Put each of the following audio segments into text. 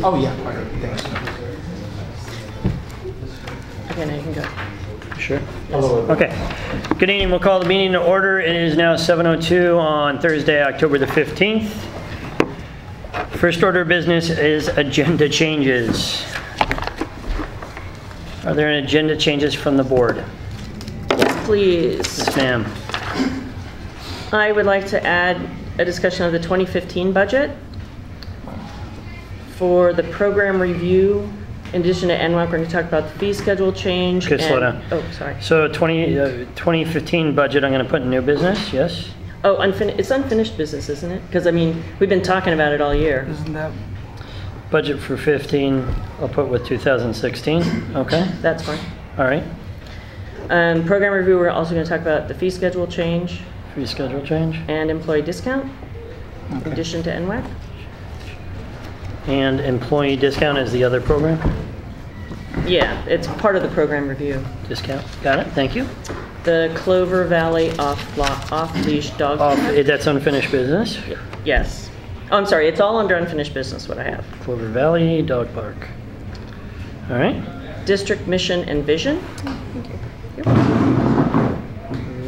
Oh, yeah. Okay, thanks. Okay, now you can go. Sure. Okay. Good evening. We'll call the meeting to order. It is now 7:02 on Thursday, October the 15th. First order of business is agenda changes. Are there any agenda changes from the board? Yes, please. Yes, ma'am. I would like to add a discussion of the 2015 budget for the program review. In addition to NWAC, we're going to talk about the fee schedule change. Okay, slow down. Oh, sorry. So 2015 budget, I'm going to put in new business, yes? Oh, it's unfinished business, isn't it? Because, I mean, we've been talking about it all year. Isn't that? Budget for 15, I'll put with 2016, okay? That's fine. All right. Program review, we're also going to talk about the fee schedule change Fee schedule change. and employee discount, in addition to NWAC. And employee discount is the other program? Yeah, it's part of the program review. Discount, got it, thank you. The Clover Valley off-leash dog. That's unfinished business. Yes. Oh, I'm sorry, it's all under unfinished business, what I have. Clover Valley Dog Park. All right. District mission and vision.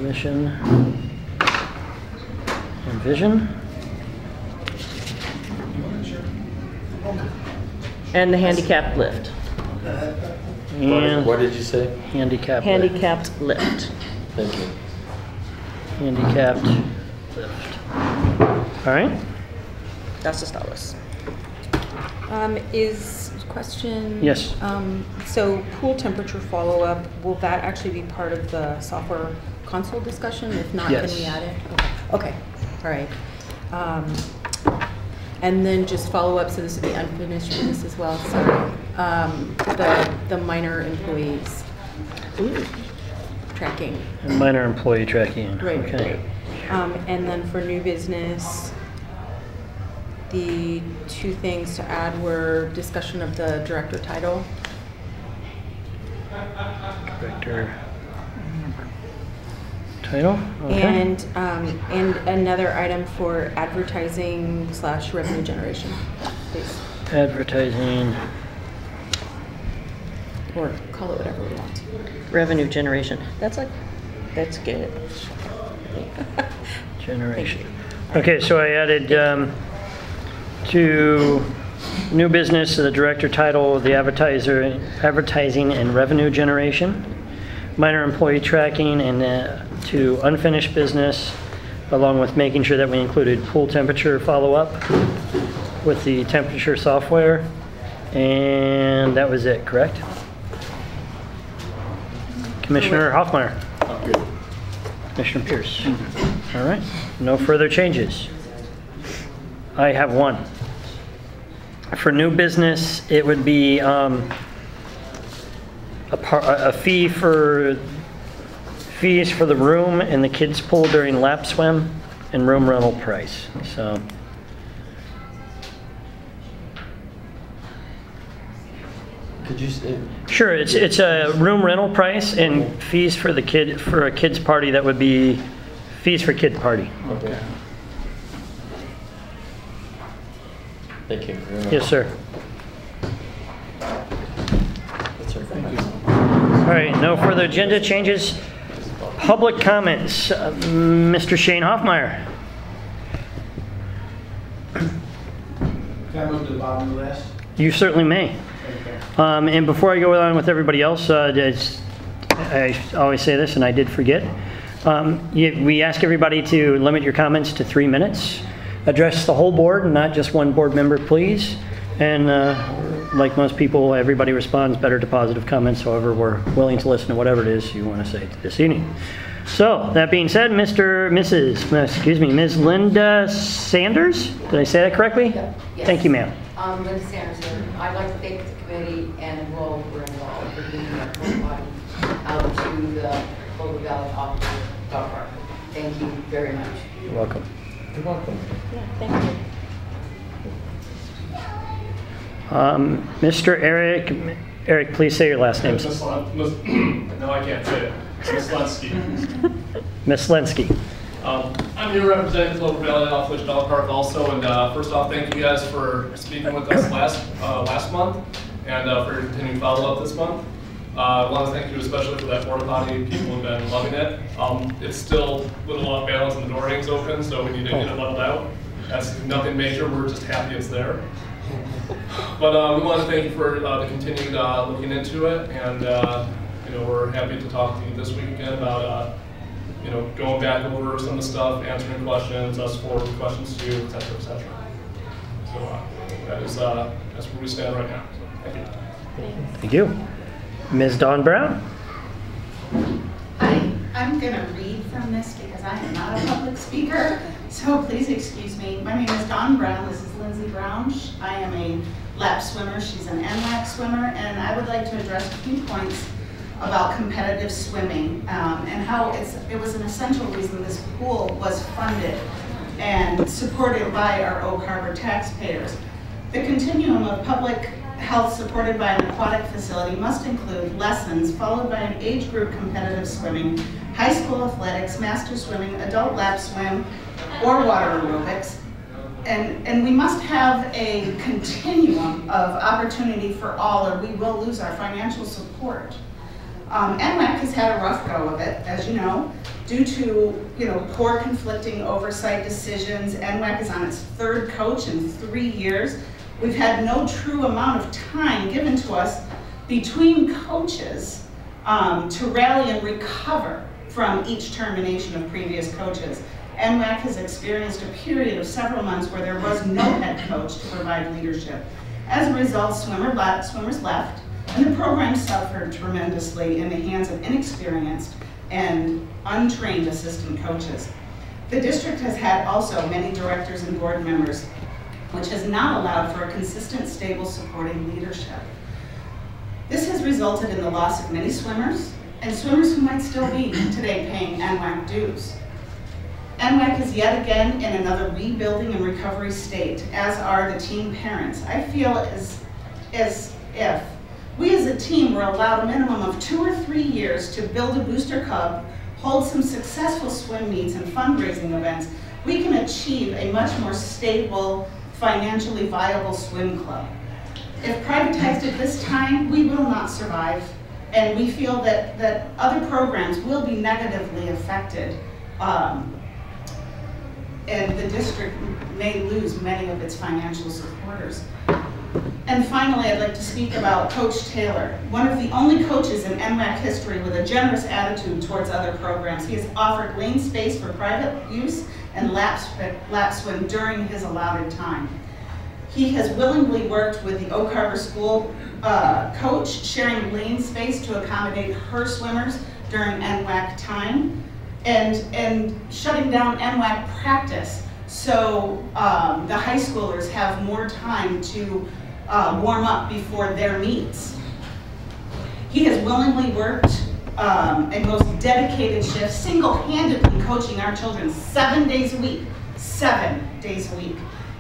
Mission and vision. And the handicapped lift. And What did you say? handicapped lift. Handicapped lift. Thank you. Handicapped lift. All right. That's just all this. Is question? Yes. So pool temperature follow-up, will that actually be part of the software console discussion? If not, Yes. can we add it? Okay, all right. And then just follow-up, so this would be unfinished business as well, sorry. The minor employees tracking. And minor employee tracking. Right. Okay. And then for new business, the two things to add were discussion of the director title. Director title. Okay. And another item for advertising / revenue generation, please. Advertising. Or call it whatever we want. Revenue generation. That's good. Generation. Okay, so I added to new business the director title, the advertising and revenue generation, minor employee tracking, and to unfinished business, along with making sure that we included pool temperature follow-up with the temperature software, and that was it, correct? Commissioner Hoffmeyer. Commissioner Pierce. All right, no further changes. I have one. For new business, it would be a fee for fees for the room and the kids pool during lap swim and room rental price. So. Could you say? Sure, it's a room rental price and fees for a kids party. That would be fees for kid party. Okay. Thank you. Yes, sir. That's it. Thank you. All right, no further agenda changes. Public comments. Mr. Shane Hoffmeyer. Can I move to the bottom of the list? You certainly may. And before I go on with everybody else, I always say this, and I did forget. We ask everybody to limit your comments to 3 minutes. Address the whole board, not just one board member, please. And like most people, everybody responds better to positive comments. However, we're willing to listen to whatever it is you want to say this evening. So, that being said, Ms. Linda Sanders? Did I say that correctly? Yes. Thank you, ma'am. Linda Sanderson. I'd like to thank the committee and all who were involved for bringing our full body out to the Clover Valley Off-Leash Dog Park. Thank you very much. You're welcome. You're welcome. Yeah, thank you. Mr. Eric, please say your last name. No, I can't say it. Miss Lensky. Ms. Lensky. I'm here representing Clover Valley Off-Leash Dog Park also, and first off, thank you guys for speaking with us last month, and for your continued follow-up this month. I want to thank you especially for that porta potty. People have been loving it. It's still a little off balance and the door hangs open, so we need to get it leveled out. That's nothing major, we're just happy it's there. But we want to thank you for the continued looking into it, and you know, we're happy to talk to you this week again about you know, going back over some of the stuff, answering questions, us forwarding questions to you, et cetera, et cetera. So that's where we stand right now. So, thank you. Thank you. Ms. Dawn Brown? I'm going to read from this because I am not a public speaker, so please excuse me. My name is Dawn Brown. This is Lindsay Brown. I am a lap swimmer. She's an NWAC swimmer, and I would like to address a few points about competitive swimming and how it was an essential reason this pool was funded and supported by our Oak Harbor taxpayers. The continuum of public health supported by an aquatic facility must include lessons followed by an age group competitive swimming, high school athletics, master swimming, adult lap swim, or water aerobics. And we must have a continuum of opportunity for all, or we will lose our financial support. NWAC has had a rough go of it, as you know, due to poor conflicting oversight decisions. NWAC is on its third coach in 3 years. We've had no true amount of time given to us between coaches to rally and recover from each termination of previous coaches. NWAC has experienced a period of several months where there was no head coach to provide leadership. As a result, swimmers left, and the program suffered tremendously in the hands of inexperienced and untrained assistant coaches. The district has had also many directors and board members, which has not allowed for a consistent, stable, supporting leadership. This has resulted in the loss of many swimmers, and swimmers who might still be today paying NWAC dues. NWAC is yet again in another rebuilding and recovery state, as are the team parents. I feel as if we as a team were allowed a minimum of 2 or 3 years to build a booster club, hold some successful swim meets and fundraising events, we can achieve a much more stable, financially viable swim club. If privatized at this time, we will not survive, and we feel that other programs will be negatively affected, and the district may lose many of its financial supporters. And finally, I'd like to speak about Coach Taylor, one of the only coaches in NWAC history with a generous attitude towards other programs. He has offered lane space for private use and lap swim during his allotted time. He has willingly worked with the Oak Harbor School coach, sharing lane space to accommodate her swimmers during NWAC time, and shutting down NWAC practice so the high schoolers have more time to warm up before their meets. He has willingly worked a most dedicated shift, single-handedly coaching our children 7 days a week, 7 days a week.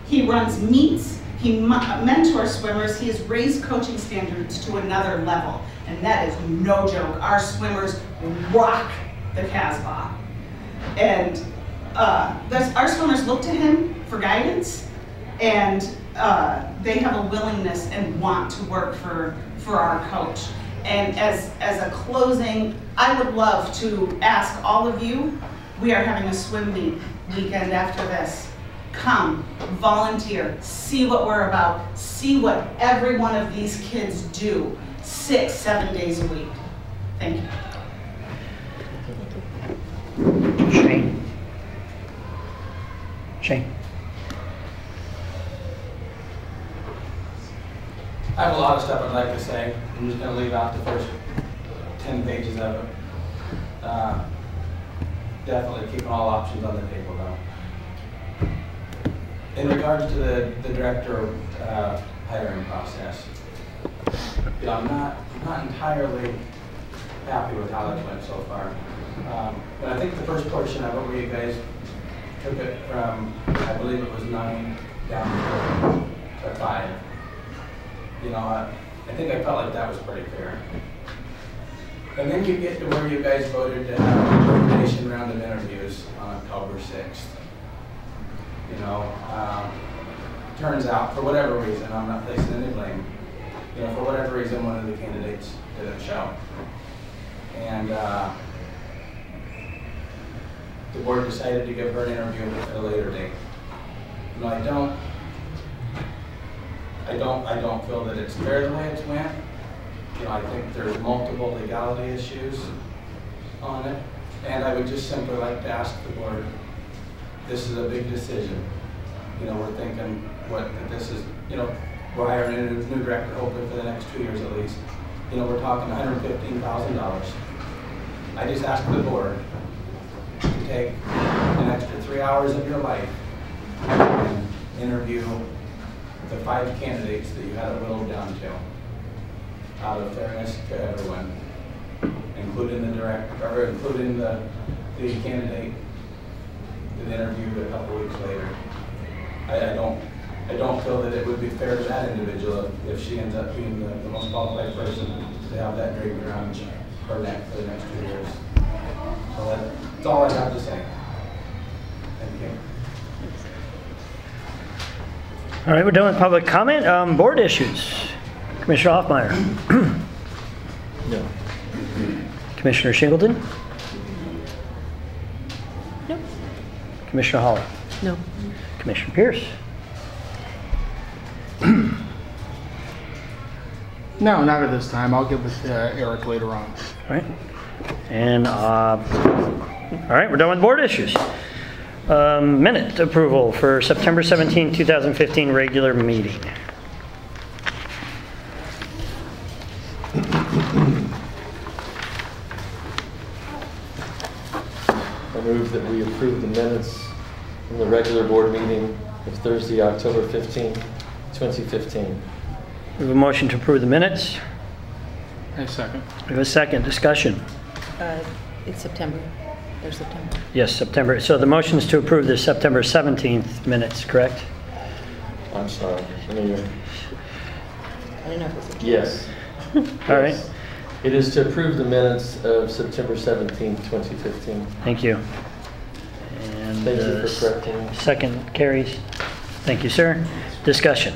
He runs meets, he mentors swimmers, he has raised coaching standards to another level, and that is no joke. Our swimmers rock the Casbah. And our swimmers look to him for guidance, and they have a willingness and want to work for our coach. And as a closing, I would love to ask all of you, we are having a swim meet weekend after this. Come, volunteer, see what we're about, see what every one of these kids do 6, 7 days a week. Thank you. Shane. I have a lot of stuff I'd like to say. I'm just going to leave out the first 10 pages of it. Definitely keeping all options on the table, though. In regards to the director hiring process, I'm not entirely happy with how that went so far. But I think the first portion of it, where you guys took it from, I believe it was 9 down to 5. I think I felt like that was pretty fair. And then you get to where you guys voted to have a coordination round of interviews on October 6th. You know, turns out, for whatever reason, I'm not placing any blame, you know, for whatever reason, one of the candidates didn't show. And the board decided to give her an interview at a later date. You know, I don't feel that it's fair the way it's went. You know, I think there's multiple legality issues on it. And I would just simply like to ask the board, this is a big decision. You know, we're thinking that this is, you know, we're hiring a new director hopefully for the next 2 years at least. You know, we're talking $115,000. I just ask the board to take an extra 3 hours of your life and interview the 5 candidates that you had it whittled down to, out of fairness to everyone, including the director, or including the candidate that interviewed a couple weeks later. I don't feel that it would be fair to that individual if she ends up being the most qualified person to have that draped around her neck for the next 2 years. So that's all I have to say. Thank you. All right, we're done with public comment. Board issues. Commissioner Hoffmeyer. No. Commissioner Shingleton. No. Commissioner Holler. No. Commissioner Pierce. No, not at this time. I'll get with Eric later on. All right. And, all right, we're done with board issues. Minute approval for September 17, 2015 regular meeting. I move that we approve the minutes from the regular board meeting of Thursday, October 15, 2015. We have a motion to approve the minutes. A second. We have a second. Discussion. It's September. They're September. Yes, September. So the motion is to approve the September 17th minutes, correct? I'm sorry. I don't know if it's September. Yes. All right. Yes. It is to approve the minutes of September 17, 2015. Thank you. And Thank you for correcting. second carries. Thank you, sir. Discussion.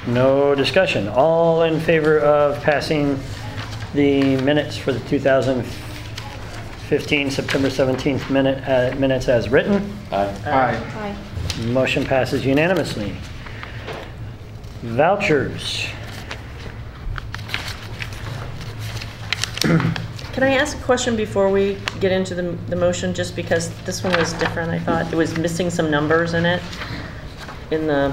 No discussion. All in favor of passing the minutes for the 2015 September 17th minutes as written? Aye. Aye. Aye. Motion passes unanimously. Vouchers. Can I ask a question before we get into the motion, just because this one was different, I thought? It was missing some numbers in it. In the,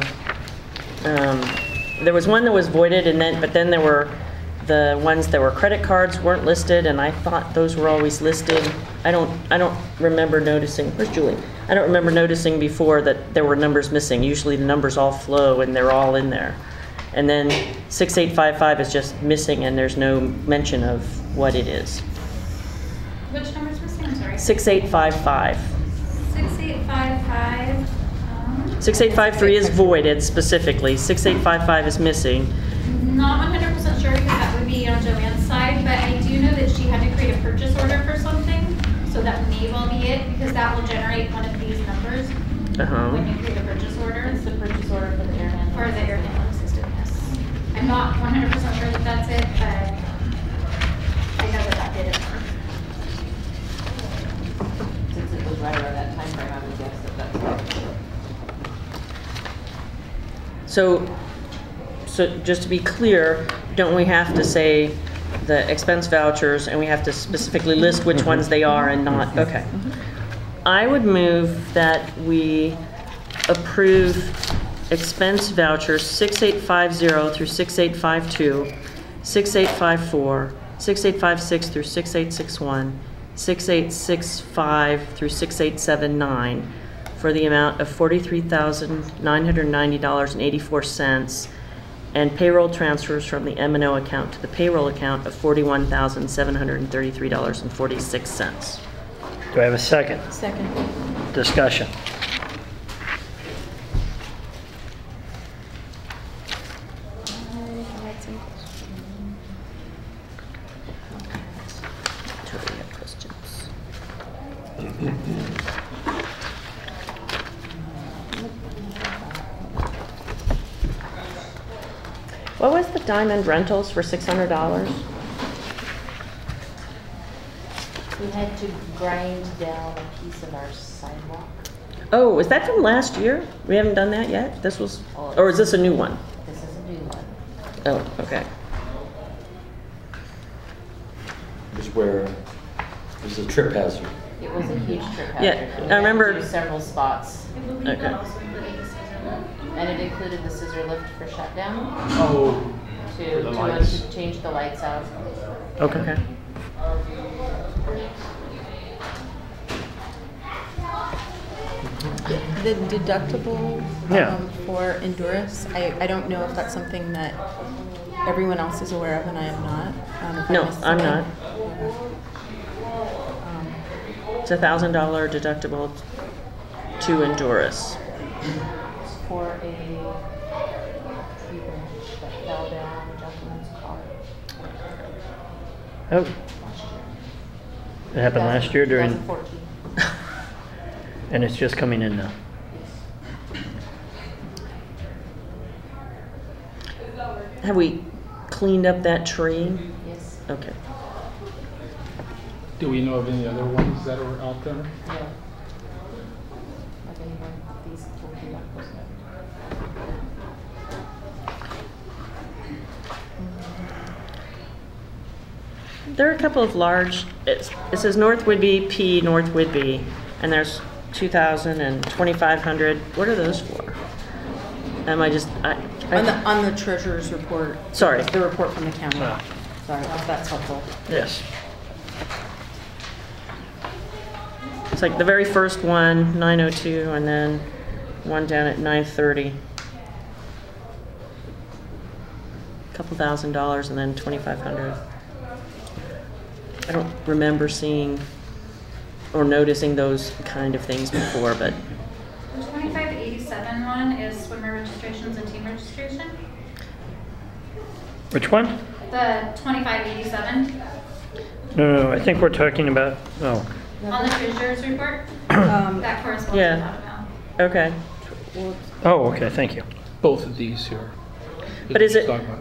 there was one that was voided, but then there were the ones that were credit cards weren't listed, and I thought those were always listed. I don't remember noticing, where's Julie? I don't remember noticing before that there were numbers missing. Usually the numbers all flow and they're all in there. And then 6855 is just missing and there's no mention of what it is. Which number's missing? I'm sorry. 6855. 6855. 6853 is voided specifically. 6855 is missing. Not 100% sure because that would be on Joanne's side, but I do know that she had to create a purchase order for something, so that may well be it because that will generate one of these numbers when you create a purchase order. It's the purchase order for the air handling. For the air handling system, yes. I'm not 100% sure that that's it, but I know that did it. Since it was right around that time frame, I would guess that that's right. So just to be clear, don't we have to say the expense vouchers and we have to specifically list which ones they are and not? Okay. I would move that we approve expense vouchers 6850 through 6852, 6854, 6856 through 6861, 6865 through 6879 for the amount of $43,990.84 and payroll transfers from the M&O account to the payroll account of $41,733.46. Do I have a second? Second. Discussion. What was the Diamond Rentals for $600? We had to grind down a piece of our sidewalk. Oh, is that from last year? We haven't done that yet? This was, or is this a new one? This is a new one. Oh, okay. Is where there's a trip hazard. It was a huge trip hazard. Yeah, We I had remember- to do several spots. Okay. And it included the scissor lift for shutdown. Oh, for the To lights. change the lights out. Okay. The deductible Yeah. for Endurus, I don't know if that's something that everyone else is aware of and I am not. If I No, missed I'm something. not. It's $1,000 deductible to Endurus. For a tree branch that fell down a gentleman's car Oh, last year. it happened last year during, 2014. and it's just coming in now. Have we cleaned up that tree? Yes. Okay. Do we know of any other ones that are out there? No. Like anyone, these will be up close enough. There are a couple of large, it says North Whidbey, P, North Whidbey, and there's 2,000 and 2,500. What are those for? Am I just, On the treasurer's report. Sorry. The report from the county. Ah. Sorry, if that's helpful. Yes. It's like the very first one, 902, and then one down at 930. Couple $1,000 and then 2,500. I don't remember seeing or noticing those kind of things before, but The 2587 one is swimmer registrations and team registration. Which one? The 2587 No, I think we're talking about, oh, on the treasurer's report, Um, that corresponds to Yeah. that amount. okay. oh, okay, thank you. Both of these here. But is it- Talking about-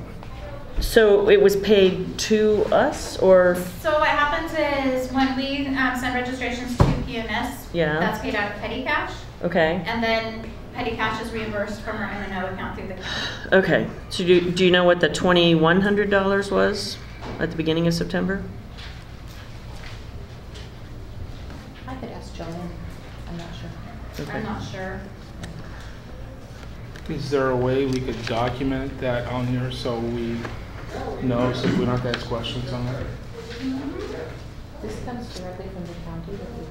So it was paid to us or, So what happens is when we send registrations to PNS, Yeah. that's paid out of petty cash, okay, and then petty cash is reimbursed from our M&O account through the county. okay. So do you know what the $2,100 was at the beginning of September? I could ask Joanne. I'm not sure. Okay. I'm not sure. Is there a way we could document that on here so we know, so we don't have to ask questions on it? This comes directly from the county that we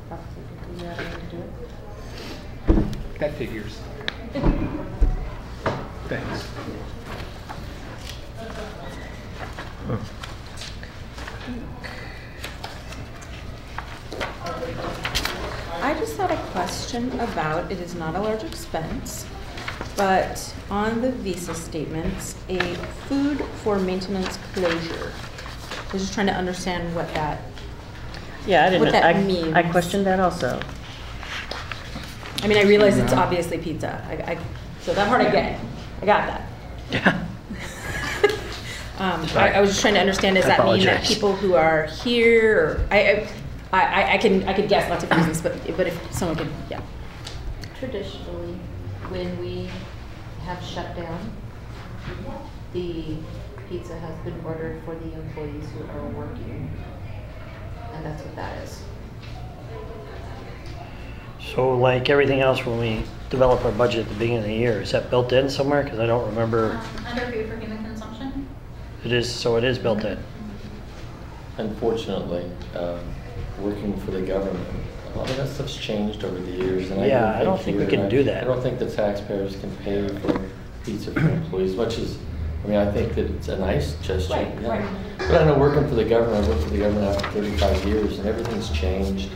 probably could figure out a way to do it. That figures. Thanks. I just had a question about, it is not a large expense, but on the visa statements, a food for maintenance closure. I was just trying to understand what that, Yeah, I didn't, What that I means. questioned that also. I mean, I realize it's obviously pizza. So that part I get. I got that. Yeah. I was just trying to understand, does I that mean that apologize. people who are here, or, I could guess lots of reasons, but if someone could, yeah. Traditionally, when we have shut down, the pizza has been ordered for the employees who are working. And that's what that is. So like everything else, when we develop our budget at the beginning of the year, is that built in somewhere? Because I don't remember. Under food for human consumption? It is, so it is built in. Unfortunately, working for the government, a lot of that stuff's changed over the years. And Yeah, I don't think we can do that. I don't think the taxpayers can pay for pizza for employees, much as, I mean, I think that it's a nice gesture. Right, yeah. right. But I know working for the government, I worked for the government after 35 years, and everything's changed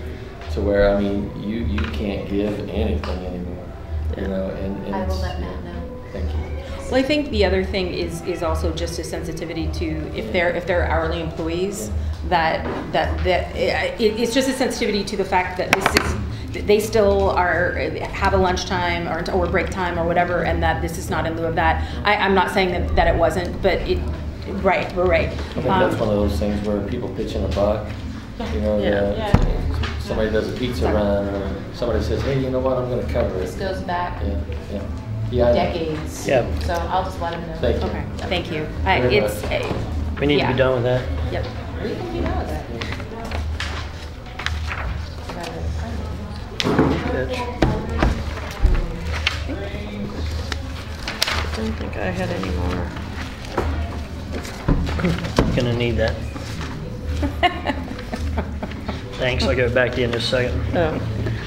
to where, I mean, you can't give anything anymore, you know, and I will it's- let Matt know. Thank you. Well, I think the other thing is also just a sensitivity to if they're hourly employees, it's just a sensitivity to the fact that they still have a lunchtime or break time or whatever, and that this is not in lieu of that. I'm not saying that it wasn't, but right, we're right. I think that's one of those things where people pitch in a buck. You know, somebody does a pizza run, or somebody says, hey, you know what, I'm going to cover it. This goes back decades. Yeah. So I'll just let them know. Thank you. Okay, thank you. We need to be done with that. Yep. We can be done with that. I don't think I had any more. Gonna need that. Thanks, I'll give it back to you in just a second. Oh,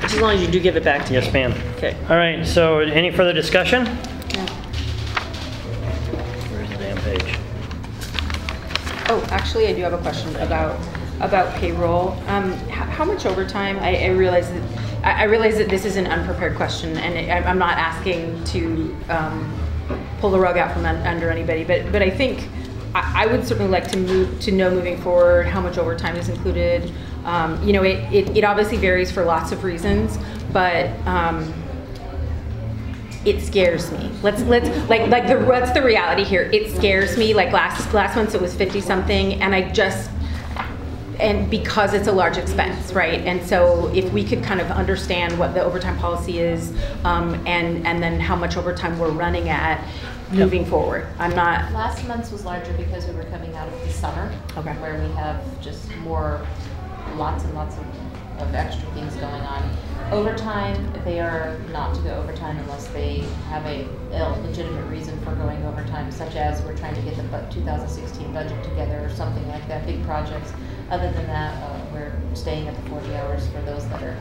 as long as you do give it back to me. Yes, ma'am. Okay. All right, so any further discussion? No. Where's the damn page? Oh, actually, I do have a question about payroll. How much overtime? I realize that this is an unprepared question, and I'm not asking to pull the rug out from under anybody, but I think I would certainly like to know moving forward how much overtime is included. You know, it obviously varies for lots of reasons, but it scares me. What's the reality here? It scares me. Like last month it was 50 something, and because it's a large expense, right? And so if we could kind of understand what the overtime policy is, and then how much overtime we're running at moving forward. I'm not. Last month's was larger because we were coming out of the summer, where we have just lots and lots of extra things going on. Overtime, they are not to go overtime unless they have a legitimate reason for going overtime, such as we're trying to get the 2016 budget together or something like that, big projects. Other than that, we're staying at the 40 hours for those that are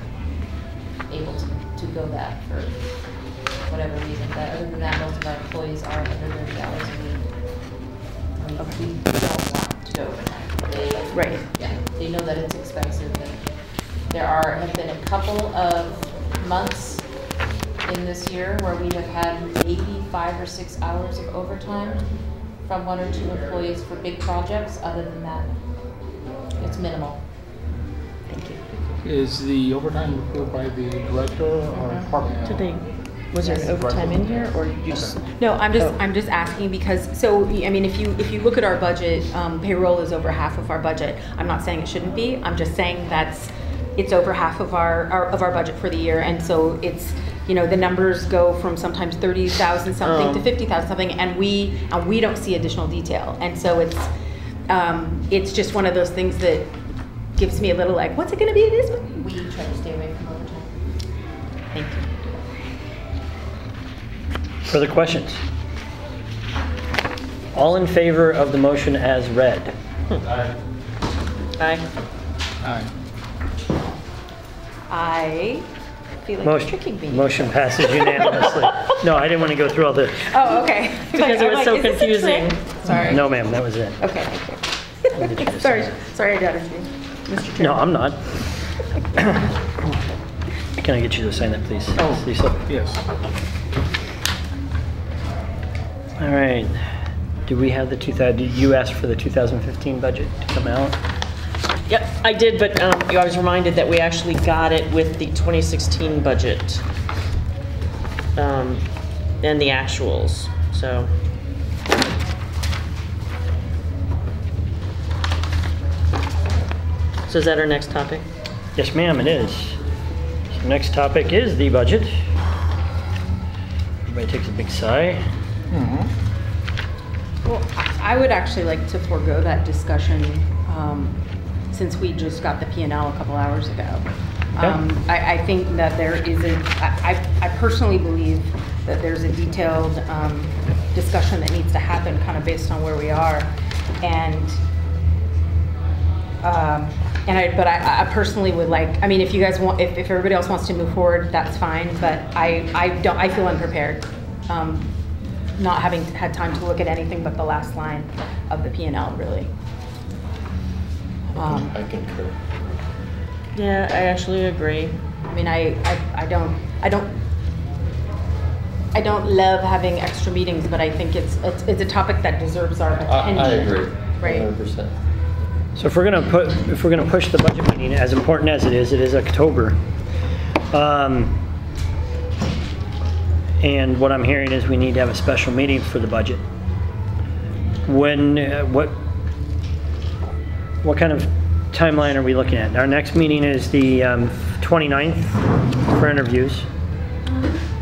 able to go that for whatever reason. But other than that, most of our employees are under 30 hours a week. We don't want to go overtime. They know that it's expensive. And there have been a couple of months in this year where we have had maybe 5 or 6 hours of overtime from 1 or 2 employees for big projects. Other than that, it's minimal. Thank you. Is the overtime approved by the director or department? Was there an overtime in here, or you just? No, I'm just asking because, so, I mean, if you look at our budget, payroll is over half of our budget. I'm not saying it shouldn't be. I'm just saying it's over half of our budget for the year, and so it's, you know, the numbers go from sometimes 30,000 something to 50,000 something, and we don't see additional detail, and so it's just one of those things that gives me a little like, what's it going to be this month? We try to stay away from overtime. Thank you. Further questions? All in favor of the motion as read? Aye. Aye. I feel like you're tricking me. Motion passes unanimously. No, I didn't want to go through all this. Oh, okay. Because it was so confusing. Sorry. No, ma'am, that was it. Okay, thank you. Sorry I doubted you, Mr. Chairman. No, I'm not. Can I get you to sign that, please? Oh, Lisa? yes. All right. Do we have did you ask for the 2015 budget to come out? Yep, I did, but I was reminded that we actually got it with the 2016 budget and the actuals. So. So is that our next topic? Yes, ma'am, it is. So next topic is the budget. Everybody takes a big sigh. Well, I would actually like to forego that discussion since we just got the P&L a couple hours ago. I think that there is I personally believe that there's a detailed discussion that needs to happen kind of based on where we are. But I personally would like, I mean, if you guys want, if everybody else wants to move forward, that's fine, but I feel unprepared. Not having had time to look at anything but the last line of the P&L, really. I concur. Yeah, I actually agree. I mean, I don't love having extra meetings, but I think it's a topic that deserves our attention. I agree. Right. 100%. So if we're gonna push the budget meeting, as important as it is October. And what I'm hearing is we need to have a special meeting for the budget. When, what kind of timeline are we looking at? Our next meeting is the 29th for interviews.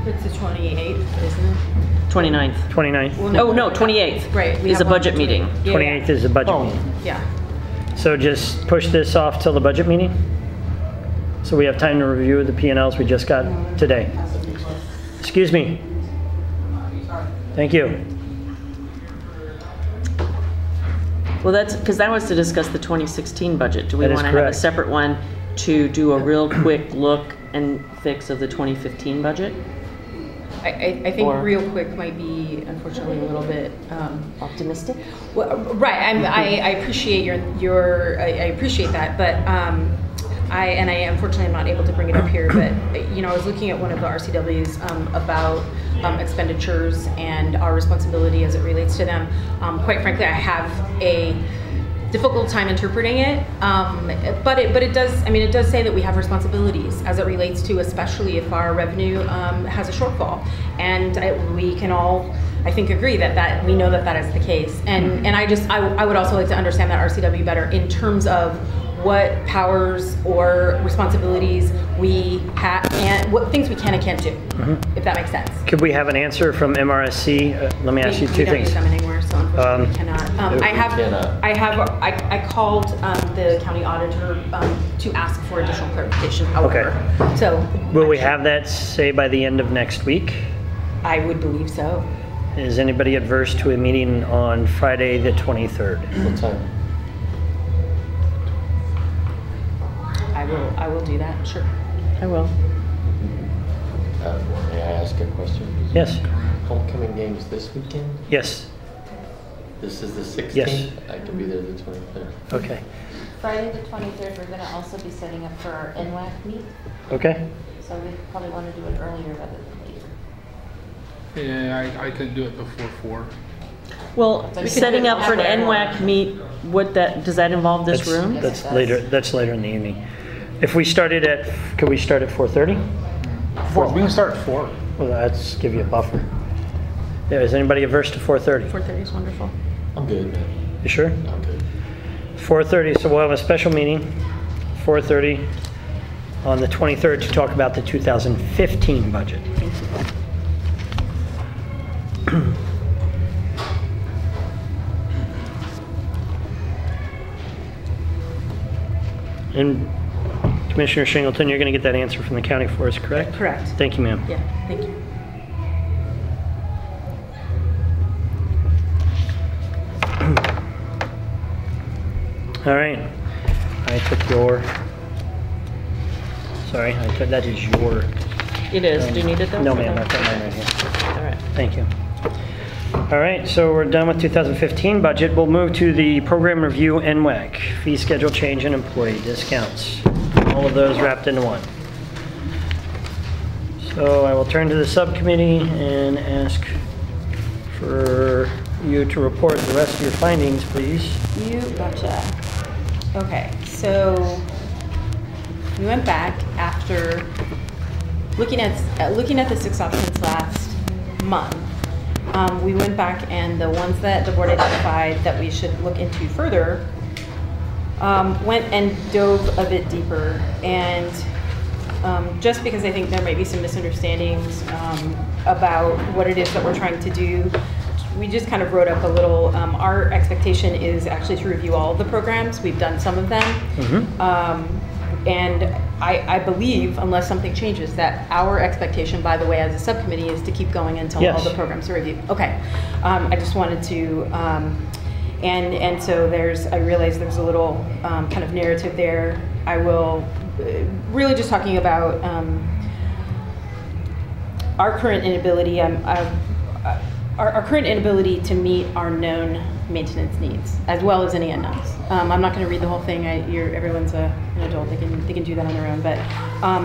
It's the 28th, isn't it? 29th. 29th. Oh, no, 28th. Right. we Is a have one budget on the meeting. 28th. Yeah, 28th is the budget meeting. Yeah. So just push this off till the budget meeting? So we have time to review the P&Ls we just got today. Excuse me. Thank you. Well, that's, because that was to discuss the 2016 budget. Do we That is want to have a correct. separate one to do a real quick look and fix of the 2015 budget? I think Or- real quick might be unfortunately a little bit, Optimistic? well, right, I appreciate I appreciate that, but, I unfortunately am not able to bring it up here, but, you know, I was looking at one of the RCWs, about, expenditures and our responsibility as it relates to them. Quite frankly, I have a difficult time interpreting it, but it does, I mean, it does say that we have responsibilities as it relates to, especially if our revenue has a shortfall. And we can all, I think, agree that we know that is the case. And I would also like to understand that RCW better in terms of what powers or responsibilities we have and what things we can and can't do, if that makes sense. Could we have an answer from MRSC? Let me ask you two We don't things. use them anymore, so unfortunately we cannot. cannot. I called the county auditor to ask for additional clarification, however. Okay. So. Will we have that, say, by the end of next week? I would believe so. Is anybody adverse to a meeting on Friday, the 23rd? What time? I will do that, sure. I will. May I ask a question? Yes. Homecoming games this weekend? Yes. This is the 16th? Yes. I can be there the 23rd. Okay. Friday the 23rd, we're gonna also be setting up for our NWAC meet, Okay. so we probably wanna do it earlier rather than later. Yeah, I couldn't do it before 4. Well, We could setting do it up for an after. NWAC meet, does that involve this That's- room? That's Yes, it later, does. that's later in the evening. If we started at, could we start at 4:30? 4. We can start at 4. Well, that's give you a buffer. Yeah, is anybody averse to 4:30? 4:30 is wonderful. I'm good, man. You sure? I'm good. 4:30, so we'll have a special meeting, 4:30 on the 23rd to talk about the 2015 budget. And Commissioner Shingleton, you're going to get that answer from the county for us, correct? Correct. Thank you, ma'am. Yeah, thank you. All right. I took your, sorry, that is your. It is. Do you need it though? No, ma'am, I've got mine right here. All right. Thank you. All right, so we're done with 2015 budget. We'll move to the program review NWAC, fee schedule change and employee discounts. All of those wrapped into one. So I will turn to the subcommittee and ask for you to report the rest of your findings, please. You betcha. Okay, so we went back after looking at the 6 options last month. We went back and the ones that the board identified that we should look into further went and dove a bit deeper. And just because I think there might be some misunderstandings about what it is that we're trying to do, we just kind of wrote up a little, our expectation is actually to review all of the programs. We've done some of them. And I believe, unless something changes, that our expectation, by the way, as a subcommittee, is to keep going until all Yes. the programs are reviewed. Okay. I just wanted to, and so I realize there's a little kind of narrative there. I will, really just talking about our current inability, our current inability to meet our known maintenance needs, as well as any unknowns. I'm not going to read the whole thing. Everyone's an adult; they can do that on their own. But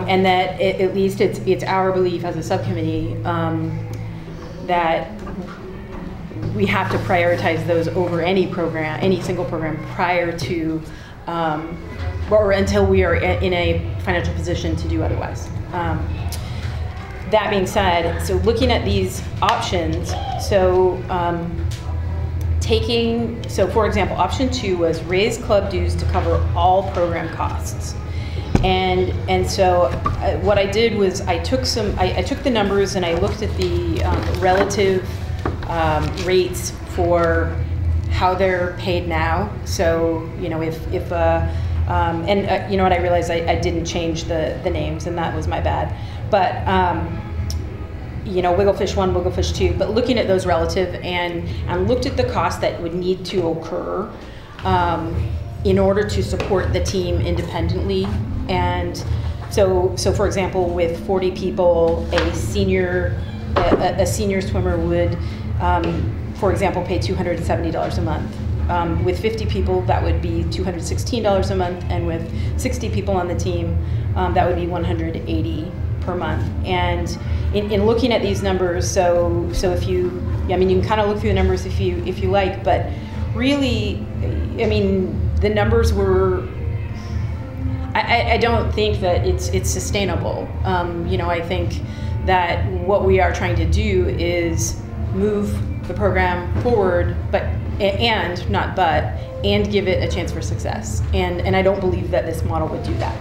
and that at least it's our belief as a subcommittee that we have to prioritize those over any single program prior to or until we are in a financial position to do otherwise. That being said, so looking at these options, so for example, option 2 was raise club dues to cover all program costs. And so what I did was I took the numbers and I looked at the relative rates for how they're paid now. So, you know, you know what, I realized I didn't change the names, and that was my bad. But, you know, Wigglefish 1, Wigglefish 2, but looking at those relative and looked at the cost that would need to occur in order to support the team independently. And so for example, with 40 people, a senior swimmer would, for example, pay $270 a month. With 50 people, that would be $216 a month, and with 60 people on the team, that would be $180 per month. And in looking at these numbers, so if you, I mean, you can kind of look through the numbers if you like, but really, I mean, the numbers were, I don't think that it's sustainable. You know, I think that what we are trying to do is move the program forward, and give it a chance for success. And I don't believe that this model would do that.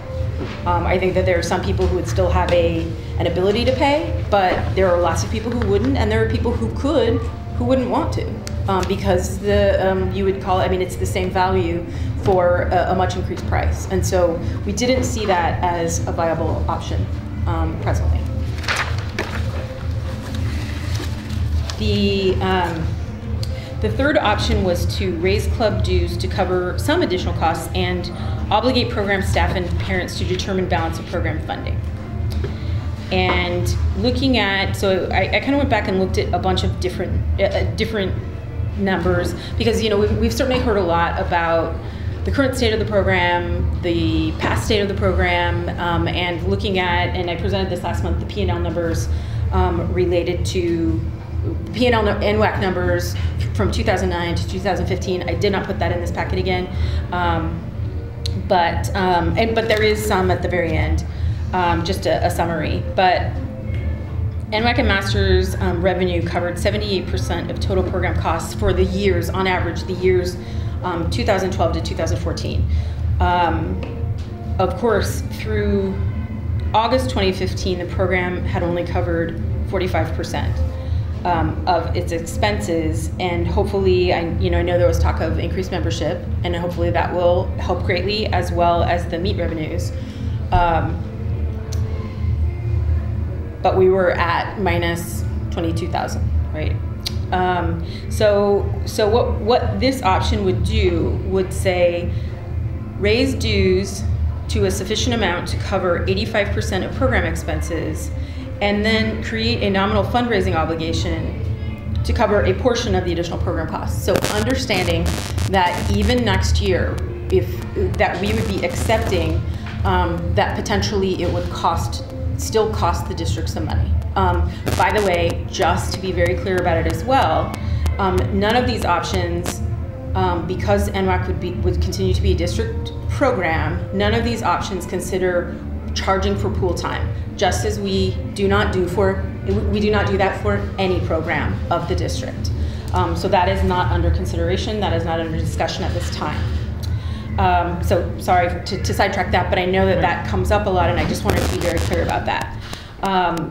I think that there are some people who would still have an ability to pay, but there are lots of people who wouldn't, and there are people who wouldn't want to, because you would call it, I mean, it's the same value for a much increased price. And so we didn't see that as a viable option presently. The third option was to raise club dues to cover some additional costs and obligate program staff and parents to determine balance of program funding. And looking at, so I kind of went back and looked at a bunch of different numbers, because, you know, we've certainly heard a lot about the current state of the program, the past state of the program, and looking at, and I presented this last month, the P&L numbers related to P&L NWAC numbers from 2009 to 2015. I did not put that in this packet again, but there is some at the very end, just a summary. But NWAC and Masters revenue covered 78% of total program costs for the years, on average, the years 2012 to 2014. Of course, through August 2015, the program had only covered 45%. Of its expenses, and hopefully, I know there was talk of increased membership, and hopefully that will help greatly, as well as the meat revenues. But we were at minus 22,000, right? So what this option would do would say, raise dues to a sufficient amount to cover 85% of program expenses, and then create a nominal fundraising obligation to cover a portion of the additional program costs. So understanding that even next year, that we would be accepting that potentially it would still cost the district some money. By the way, just to be very clear about it as well, none of these options, because NWAC would continue to be a district program, none of these options consider charging for pool time, just as we do not do that for any program of the district. So that is not under consideration, that is not under discussion at this time. So sorry to sidetrack that, but I know that comes up a lot, and I just wanted to be very clear about that.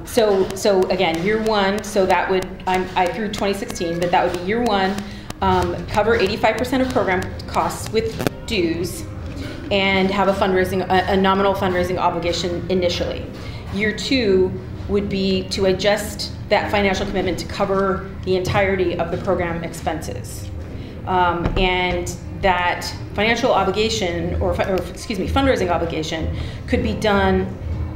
So again, year one, so that would, I threw 2016, but that would be year one, cover 85% of program costs with dues, and have a nominal fundraising obligation initially. Year two would be to adjust that financial commitment to cover the entirety of the program expenses. And that financial obligation, fundraising obligation, could be done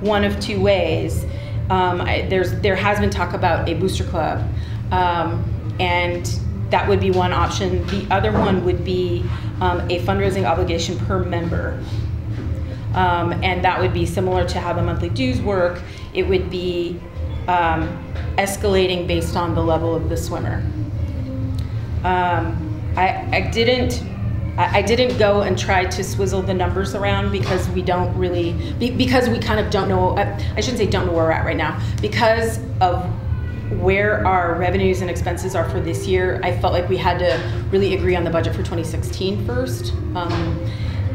one of two ways. There has been talk about a booster club, and that would be one option. The other one would be a fundraising obligation per member. And that would be similar to how the monthly dues work. It would be escalating based on the level of the swimmer. I didn't I didn't go and try to swizzle the numbers around because we don't really, because we kind of don't know, I shouldn't say don't know where we're at right now, because of where our revenues and expenses are for this year. I felt like we had to really agree on the budget for 2016 first,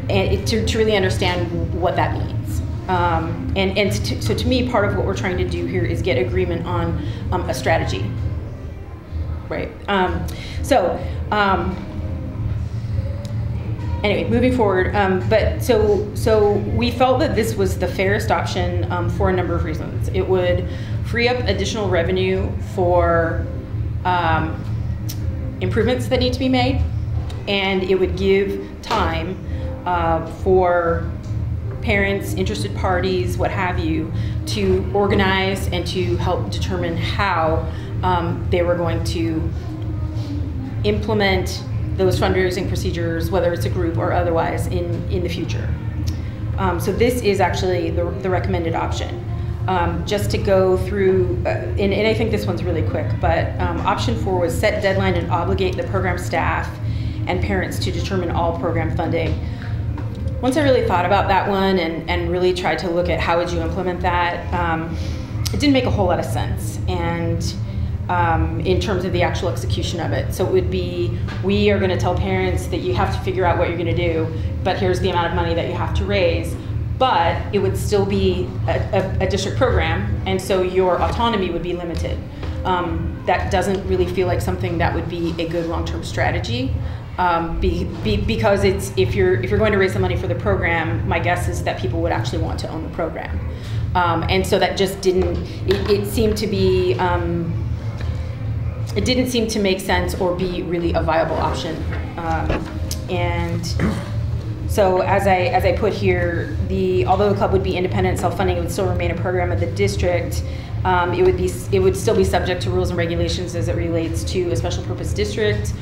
and to really understand what that means. So to me, part of what we're trying to do here is get agreement on a strategy, right? Anyway, moving forward, so we felt that this was the fairest option for a number of reasons. It would free up additional revenue for improvements that need to be made, and it would give time for parents, interested parties, what have you, to organize and to help determine how they were going to implement those fundraising procedures, whether it's a group or otherwise, in the future. So this is actually the recommended option. Just to go through, and I think this one's really quick, but option 4 was set deadline and obligate the program staff and parents to determine all program funding. Once I really thought about that one and really tried to look at how would you implement that, it didn't make a whole lot of sense. And in terms of the actual execution of it. So it would be, we are going to tell parents that you have to figure out what you're going to do, but here's the amount of money that you have to raise. But it would still be a district program, and so your autonomy would be limited. That doesn't really feel like something that would be a good long-term strategy. Because it's, if you're going to raise the money for the program, my guess is that people would actually want to own the program. And so that just didn't, it seemed to be, it didn't seem to make sense or be really a viable option. And so as I put here, although the club would be independent, self-funding, it would still remain a program of the district. It would still be subject to rules and regulations as it relates to a special purpose district.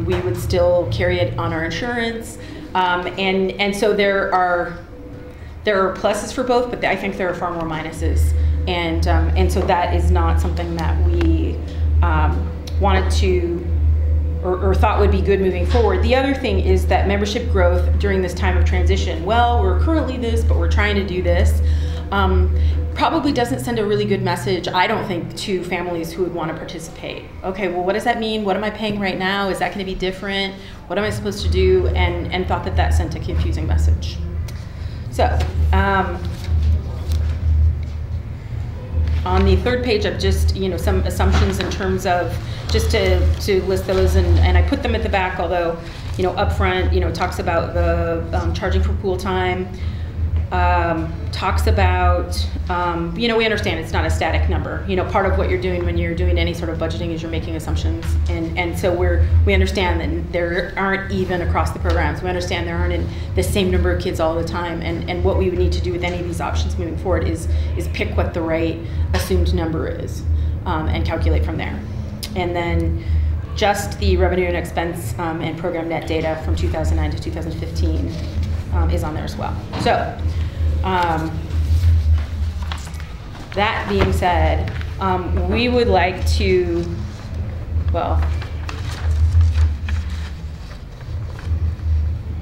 We would still carry it on our insurance. And so there are pluses for both, but I think there are far more minuses. And so that is not something that we wanted to or thought would be good moving forward. The other thing is that membership growth during this time of transition, well, we're currently this, but we're trying to do this, probably doesn't send a really good message, I don't think, to families who would want to participate. Okay, well, what does that mean? What am I paying right now? Is that going to be different? What am I supposed to do? And thought that sent a confusing message. So, on the third page, I've just, some assumptions in terms of, just to list those, and I put them at the back, although, up front, talks about the charging for pool time, talks about, we understand it's not a static number. Part of what you're doing when you're doing any sort of budgeting is you're making assumptions, and so we understand that there aren't even across the programs. We understand there aren't the same number of kids all the time, and what we would need to do with any of these options moving forward is pick what the right assumed number is, and calculate from there. And then just the revenue and expense and program net data from 2009 to 2015 is on there as well. So that being said, we would like to,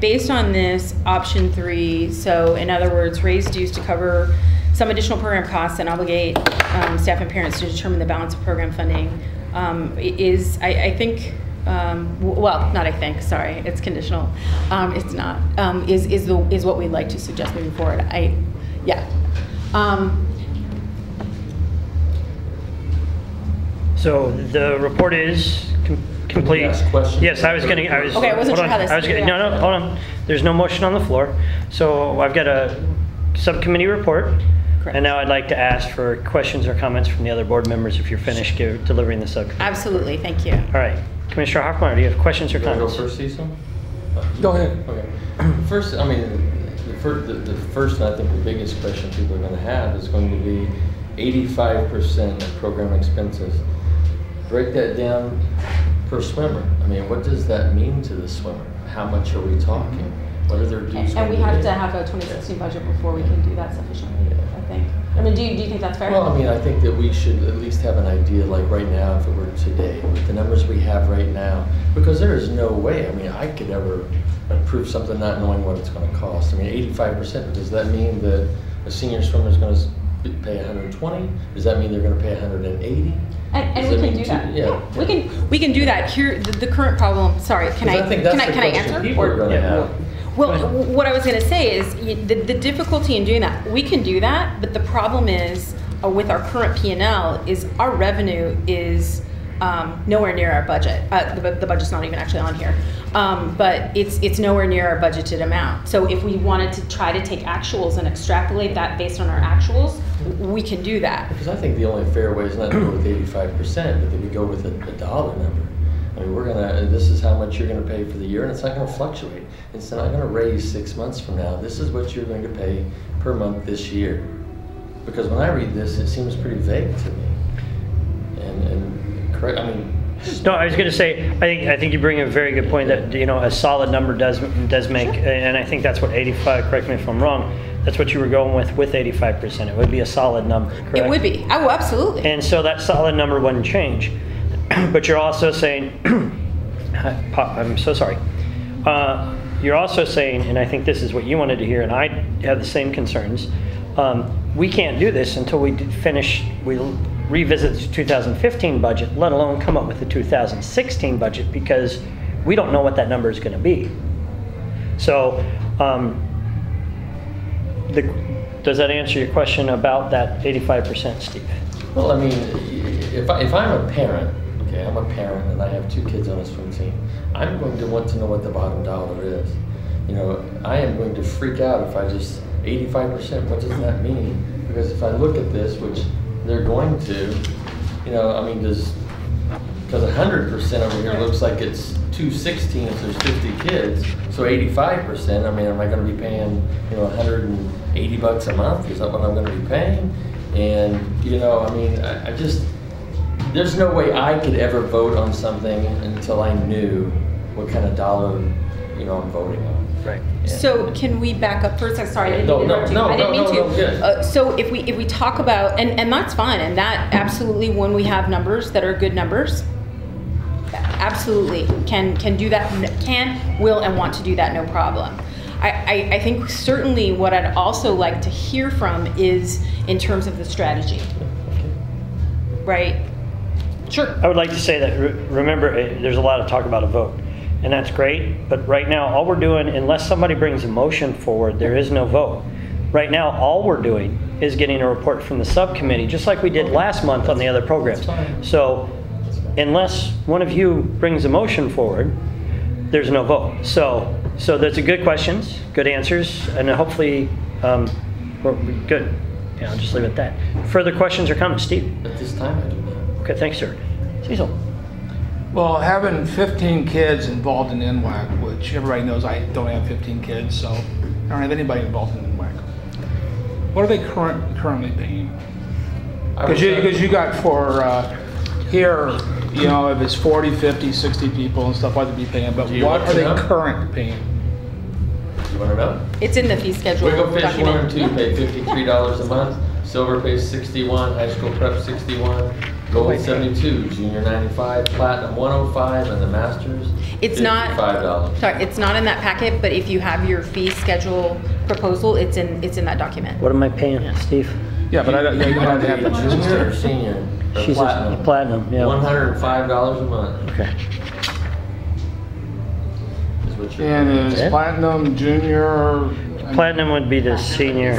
based on this option 3, so in other words, raise dues to cover some additional program costs and obligate staff and parents to determine the balance of program funding, I think, not I think, sorry, it's conditional. It's not, is what we'd like to suggest moving forward. So the report is complete. Ask questions. Yes, I wasn't sure how this. No, hold on. There's no motion on the floor. So I've got a subcommittee report. Correct. And now I'd like to ask for questions or comments from the other board members if you're finished delivering the subcommittee. Absolutely, thank you. All right. Commissioner Hoffmeyer, do you have questions or comments? Go first, Cecil? Go ahead. Okay. First, the first and I think the biggest question people are going to have is going to be 85% of program expenses. Break that down per swimmer. I mean, what does that mean to the swimmer? How much are we talking? What are their dues? And we have to have a 2016 budget before we can do that sufficiently, I think. I mean, do you think that's fair? Well, I mean, I think that we should at least have an idea, like right now, if it were today, with the numbers we have right now, because there is no way, I mean, I could ever approve something not knowing what it's going to cost. I mean, 85%, does that mean that a senior swimmer is going to pay 120? Does that mean they're going to pay 180? And we can do that. Yeah. We can do that. Here, the current problem, sorry, can I answer? People are going to have. Well, what I was going to say is the difficulty in doing that, we can do that, but the problem is with our current P&L is our revenue is nowhere near our budget. The budget's not even actually on here, but it's nowhere near our budgeted amount. So if we wanted to try to take actuals and extrapolate that based on our actuals, we can do that. Because I think the only fair way is not to go with 85%, but that we go with a dollar number. I mean, this is how much you're gonna pay for the year, and it's not gonna fluctuate. It's not gonna raise 6 months from now. This is what you're going to pay per month this year. Because when I read this, it seems pretty vague to me. And correct, I mean. No, I was going to say, I think you bring a very good point that, you know, a solid number does make, and I think that's what 85, correct me if I'm wrong, that's what you were going with 85%. It would be a solid number, correct? It would be. Oh, absolutely. And so that solid number wouldn't change. But you're also saying, I'm so sorry. You're also saying, and I think this is what you wanted to hear, and I have the same concerns, we can't do this until we revisit the 2015 budget, let alone come up with the 2016 budget, because we don't know what that number is going to be. So, does that answer your question about that 85%, Steve? Well, I mean, if I'm a parent, okay, I'm a parent and I have 2 kids on a swim team, I'm going to want to know what the bottom dollar is. You know, I am going to freak out if I just, 85%, what does that mean? Because if I look at this, which they're going to, you know, I mean, because 100% over here looks like it's 216 if there's 50 kids, so 85%, I mean, am I going to be paying, you know, $180 a month? Is that what I'm going to be paying? And, you know, I mean, I just, there's no way I could ever vote on something until I knew what kind of dollar, you know, I'm voting on. Right. Yeah. So can we back up for a second? Sorry, I didn't mean to. So if we talk about, and that's fine, and that absolutely, when we have numbers that are good numbers, absolutely can do that, will, and want to do that, no problem. I think certainly what I'd also like to hear from is in terms of the strategy, right? Sure. I would like to say that, remember, there's a lot of talk about a vote. And that's great, but right now all we're doing, unless somebody brings a motion forward, there is no vote. Right now all we're doing is getting a report from the subcommittee, just like we did last month on the other programs. So unless one of you brings a motion forward, there's no vote. So that's a good questions, good answers, and hopefully we're good. Yeah, I'll just leave it at that. Further questions or comments, Steve? At this time, I do not. Okay, thanks, sir. Cecil. Well, having 15 kids involved in NWAC, which everybody knows I don't have 15 kids, so I don't have anybody involved in NWAC. What are they currently paying? Because you got for here, you know, if it's 40, 50, 60 people and stuff, what they'd be paying, but what are they current paying? You want to know? It's in the fee schedule. Wiggle Fish document. 1 and 2 pay $53 a month. Silver pays 61, high school prep 61, gold 72, junior 95, platinum 105, and the masters It's not $55. Sorry, it's not in that packet, but if you have your fee schedule proposal, it's in that document. What am I paying, Steve? Yeah, but I don't have to have the Junior or senior? Or She's platinum? a platinum, yeah. $105 a month. Okay. Is what you're And is Yeah. platinum, junior? Platinum would be the senior.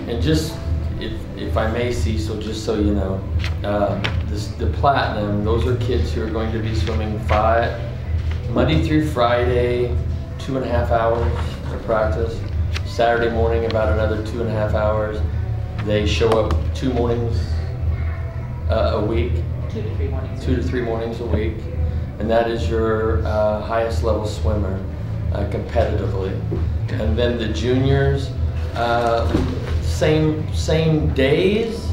And just, if I may, Cecil, just so you know, the platinum, those are kids who are going to be swimming Monday through Friday, 2.5 hours of practice. Saturday morning, about another 2.5 hours. They show up 2 mornings a week. 2 to 3 mornings. 2 to 3 mornings a week. And that is your highest level swimmer competitively. And then the juniors, same days,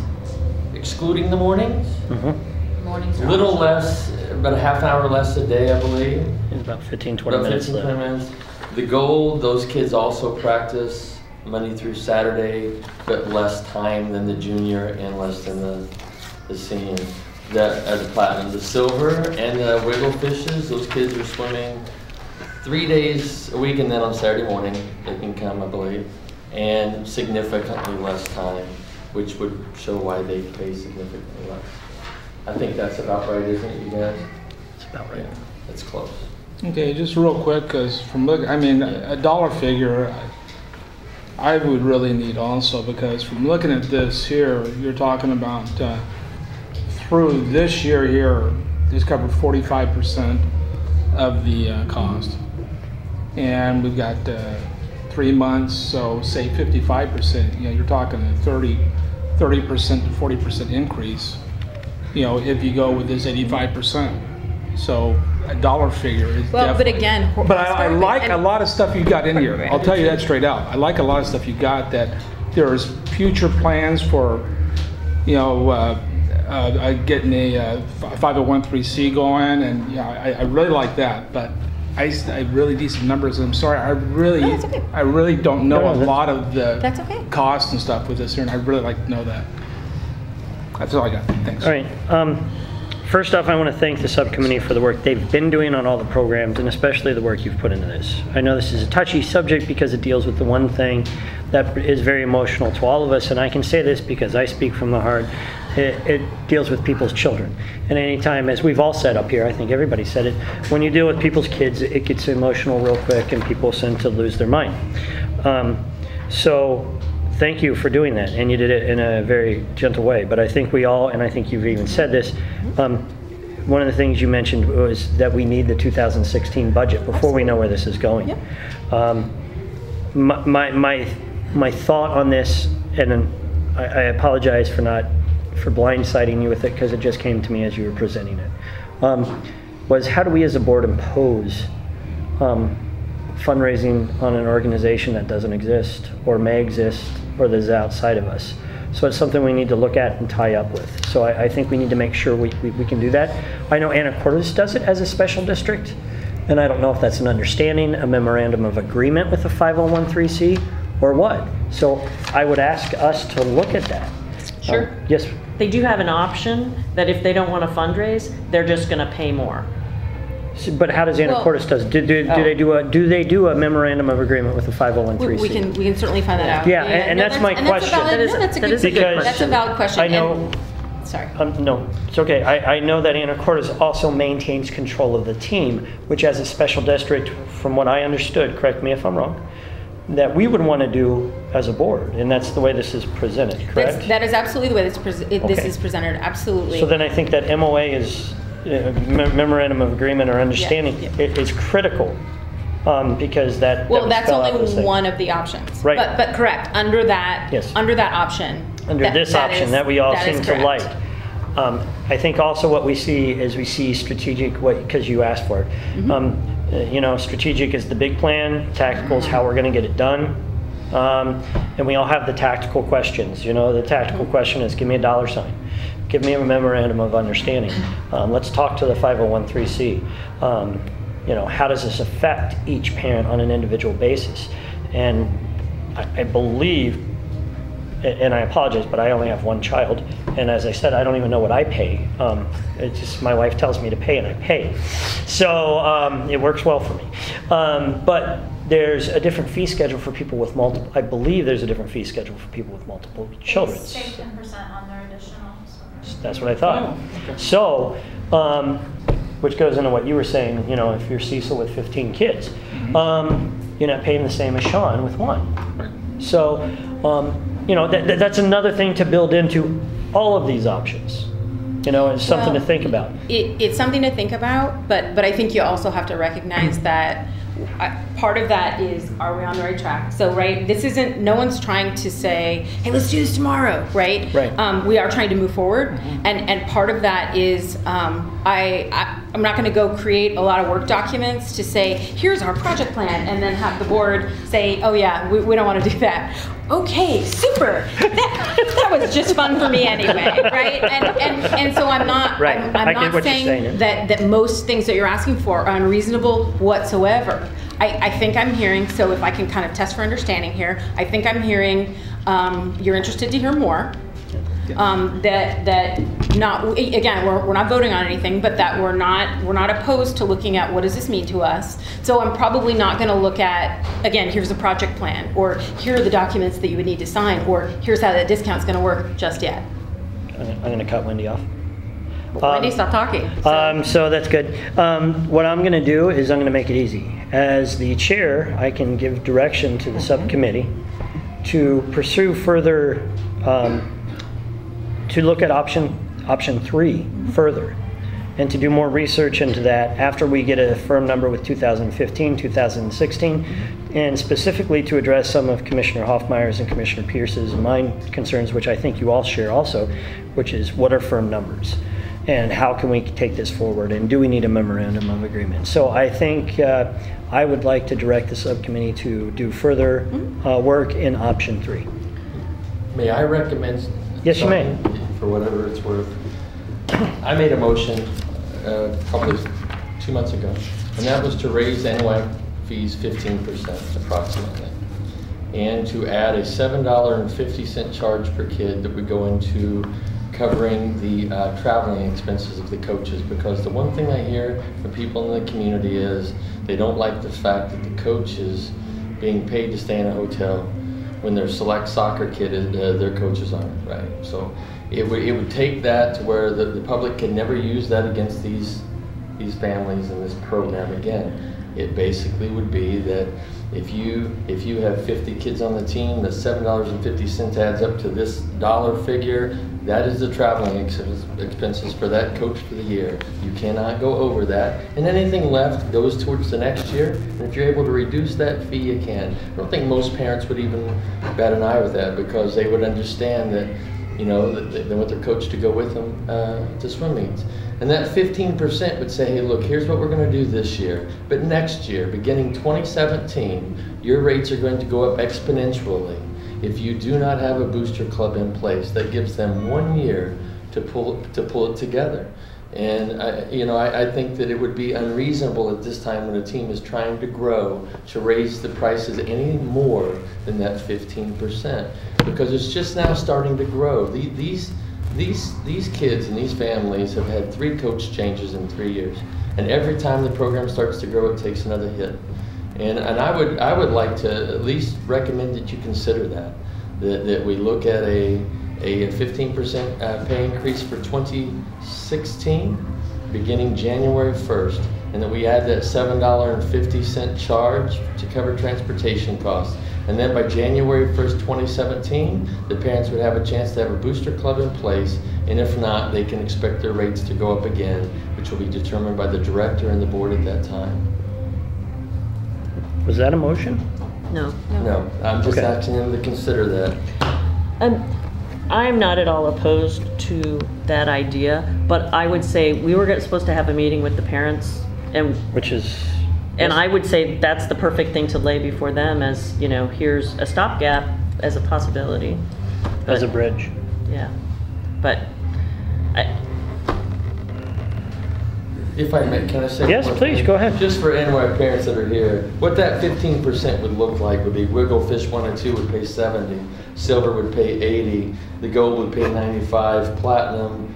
excluding the mornings. Mm-hmm. Mornings A are little also- less, about a half hour less a day, I believe. It's about 15, 20 About minutes 15, left. 20 minutes. The gold, those kids also practice Monday through Saturday, but less time than the junior and less than the senior. The platinum, the silver, and the wiggle fishes, those kids are swimming 3 days a week, and then on Saturday morning, they can come, I believe, and significantly less time, which would show why they pay significantly less. I think that's about right, isn't it, you guys? It's about right. Yeah, that's close. Okay, just real quick, because from look, I mean, a dollar figure, I would really need also, because from looking at this here, you're talking about through this year here, this covered 45% of the cost, and we've got 3 months, so say 55%. You know, you're talking a 30% to 40% increase. You know, if you go with this 85%, so a dollar figure is Well, definitely. but again, But I like a lot of stuff you got in here. I'll tell you that straight out. I like a lot of stuff you got, that there's future plans for, you know, getting a 501(c) going, and yeah, I really like that. But I really need some numbers. I'm sorry, I really don't know a lot of the costs and stuff with this here, and I really like to know that. That's all I got. Thanks. All right. First off, I want to thank the subcommittee for the work they've been doing on all the programs, and especially the work you've put into this. I know this is a touchy subject because it deals with the one thing that is very emotional to all of us, and I can say this because I speak from the heart. It deals with people's children. And anytime, as we've all said up here, I think everybody said it, when you deal with people's kids, it gets emotional real quick and people tend to lose their mind. So thank you for doing that, and you did it in a very gentle way. But I think we all, and I think you've even said this, one of the things you mentioned was that we need the 2016 budget before we know where this is going. Yep. My thought on this, and I apologize for blindsiding you with it because it just came to me as you were presenting it, was how do we as a board impose fundraising on an organization that doesn't exist or may exist or that is outside of us? So it's something we need to look at and tie up with. So I think we need to make sure we can do that. I know Anacortes does it as a special district, and I don't know if that's an understanding, a memorandum of agreement with the 501(c) or what. So I would ask us to look at that. Sure. Yes. They do have an option that if they don't want to fundraise, they're just going to pay more. So, but how does Anacortes does? Do they do a memorandum of agreement with the 501(c)? We can certainly find that out. Yeah, and that's my question. That's a good question. That's a valid question. I know. Sorry. No, it's okay. I know that Anacortes also maintains control of the team, which as a special district, from what I understood, correct me if I'm wrong, that we would want to do as a board, and that's the way this is presented, correct? That is absolutely the way this is presented, absolutely. So then I think that MOA is, memorandum of agreement or understanding, is critical, because that well, that's only one of the options. Right. But correct, under that option. Under this option that we all seem to like. I think also what we see is we see strategic, because you asked for it. Mm-hmm. You know, strategic is the big plan, tactical is how we're going to get it done. And we all have the tactical questions. You know, the tactical question is give me a dollar sign. Give me a memorandum of understanding. Let's talk to the 501(c). You know, how does this affect each parent on an individual basis? And I believe, and I apologize, but I only have one child. And as I said, I don't even know what I pay. It's just my wife tells me to pay and I pay. So it works well for me. But there's a different fee schedule for people with multiple, I believe there's a different fee schedule for people with multiple children. They save 10% on their additional. That's what I thought. So, which goes into what you were saying, you know, if you're Cecil with 15 kids, you're not paying the same as Sean with one. So, you know, that's another thing to build into all of these options. You know, it's something to think about. It's something to think about, but I think you also have to recognize that part of that is, are we on the right track? So, right, this isn't, no one's trying to say, hey, let's do this tomorrow, right? Right. We are trying to move forward, and part of that is, I'm not going to go create a lot of work documents to say, here's our project plan, and then have the board say, oh yeah, we don't want to do that. Okay, super. That was just fun for me anyway, right? And so I'm not, right. I'm not saying that most things that you're asking for are unreasonable whatsoever. I think I'm hearing, so if I can kind of test for understanding here, I think I'm hearing you're interested to hear more. That not, again, we're not voting on anything, but that we're not opposed to looking at what does this mean to us. So I'm probably not going to look at, again, here's a project plan, or here are the documents that you would need to sign, or here's how that discount's going to work just yet. I'm going to cut Wendy off. Wendy, stop talking. So that's good. What I'm going to do is I'm going to make it easy. As the chair, I can give direction to the subcommittee to pursue further, to look at option 3 further, and to do more research into that after we get a firm number with 2015, 2016, and specifically to address some of Commissioner Hoffmeyer's and Commissioner Pierce's and my concerns, which I think you all share also, which is what are firm numbers? And how can we take this forward? And do we need a memorandum of agreement? So I think I would like to direct the subcommittee to do further work in option 3. May I recommend? Yes, you may. For whatever it's worth. I made a motion probably 2 months ago, and that was to raise NWAC fees 15% approximately, and to add a $7.50 charge per kid that would go into covering the traveling expenses of the coaches, because the one thing I hear from people in the community is they don't like the fact that the coach is being paid to stay in a hotel when their select soccer kid, their coaches aren't, right? So it would take that to where the public can never use that against these families in this program again. It basically would be that if you have 50 kids on the team, the $7.50 adds up to this dollar figure. That is the traveling expenses for that coach for the year. You cannot go over that. And anything left goes towards the next year. And if you're able to reduce that fee, you can. I don't think most parents would even bat an eye with that, because they would understand that, you know, they want their coach to go with them to swim meets. And that 15% would say, hey, look, here's what we're going to do this year. But next year, beginning 2017, your rates are going to go up exponentially if you do not have a booster club in place. That gives them 1 year to pull it together. And I think that it would be unreasonable at this time when a team is trying to grow to raise the prices any more than that 15%, because it's just now starting to grow. These kids and these families have had 3 coach changes in 3 years, and every time the program starts to grow, it takes another hit. And I would like to at least recommend that you consider that we look at a 15% pay increase for 2016, beginning January 1st, and that we add that $7.50 charge to cover transportation costs. And then by January 1st, 2017, the parents would have a chance to have a booster club in place, and if not, they can expect their rates to go up again, which will be determined by the director and the board at that time. Was that a motion? No. No, I'm just asking them to consider that. I'm not at all opposed to that idea, but I would say we were supposed to have a meeting with the parents, and I would say that's the perfect thing to lay before them as, you know, here's a stopgap as a possibility. As a bridge. Yeah, but If I may, can I say? Yes, please, go ahead. Just for NY parents that are here, what that 15% would look like would be Wigglefish 1 and 2 would pay 70, Silver would pay 80, the Gold would pay 95, Platinum,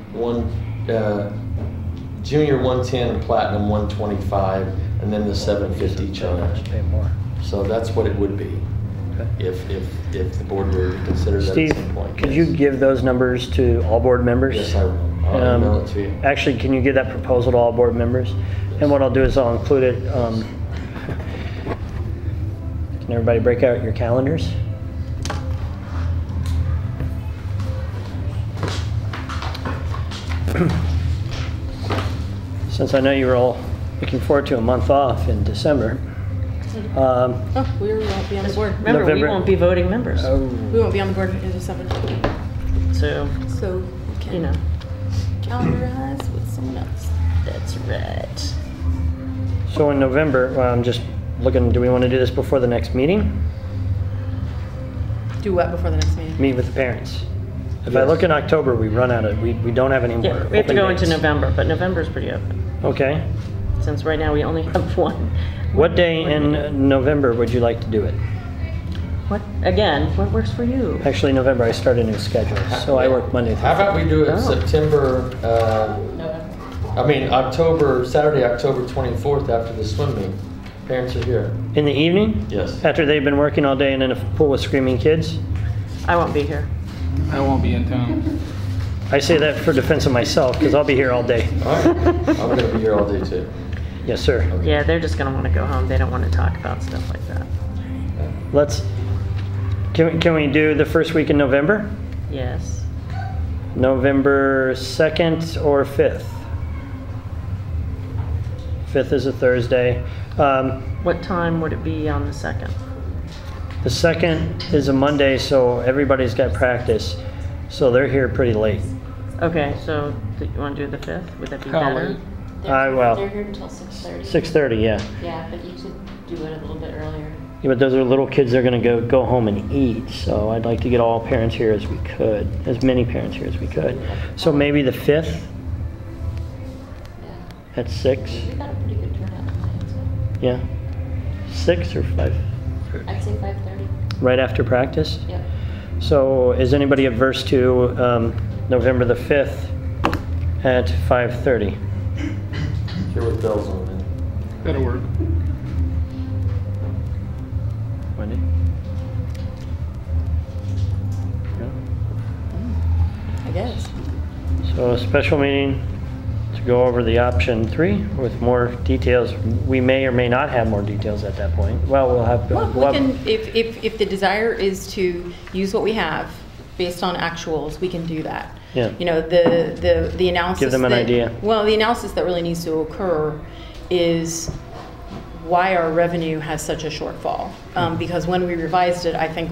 Junior 110, and Platinum 125, and then the 750 charge. Pay more. So that's what it would be, if the board were to consider that Steve, at some point. could you give those numbers to all board members? Yes, I will. I'll email it to you. Actually, can you give that proposal to all board members? Yes. And what I'll do is I'll include it. Can everybody break out your calendars? Since I know you were all looking forward to a month off in December. We won't be on the board. Remember, we won't be voting members. Oh. We won't be on the board in December. So we can, you know, calendarize with someone else. That's right. So in November, I'm just looking, do we want to do this before the next meeting? Do what before the next meeting? Meet with the parents. If I look in October, we run out of, we don't have any more. Yeah, we have to go into dates. November, but November's pretty open. Okay. Since right now we only have one. What day in November would you like to do it? What, again, what works for you? Actually, November, I start a new schedule, so I work Monday through How about we do it Oh. September, October, Saturday, October 24th after the swim meet. Parents are here. In the evening? Yes. After they've been working all day and in a pool with screaming kids? I won't be here. I won't be in town. I say that for defense of myself, because I'll be here all day. All right. I'm going to be here all day too. Yes, sir. Yeah, they're just gonna wanna go home. They don't wanna talk about stuff like that. Can we do the first week in November? Yes. November 2nd or 5th? 5th is a Thursday. What time would it be on the 2nd? The 2nd is a Monday, so everybody's got practice. So they're here pretty late. Okay, so you wanna do the 5th? Would that be How better? late? Well, They're here until 6:30. 6:30, yeah. Yeah, but you could do it a little bit earlier. Yeah, but those are little kids, they're gonna go home and eat, so I'd like to get all parents here as we could, as many parents here as we could. So maybe the 5th Yeah. at 6, We got a pretty good turnout tonight, so yeah? 6 or 5, I'd say 5:30. right after practice? Yep. So is anybody averse to November the 5th at 5:30? Here with bells on it. That'll work. Wendy? No? I guess. So a special meeting to go over the option 3 with more details. We may or may not have more details at that point. Well, we'll have. Well, we'll we have- can, if the desire is to use what we have based on actuals, we can do that. Yeah. You know, the analysis. Give them an that- idea. Well, the analysis that really needs to occur is why our revenue has such a shortfall. Because when we revised it, I think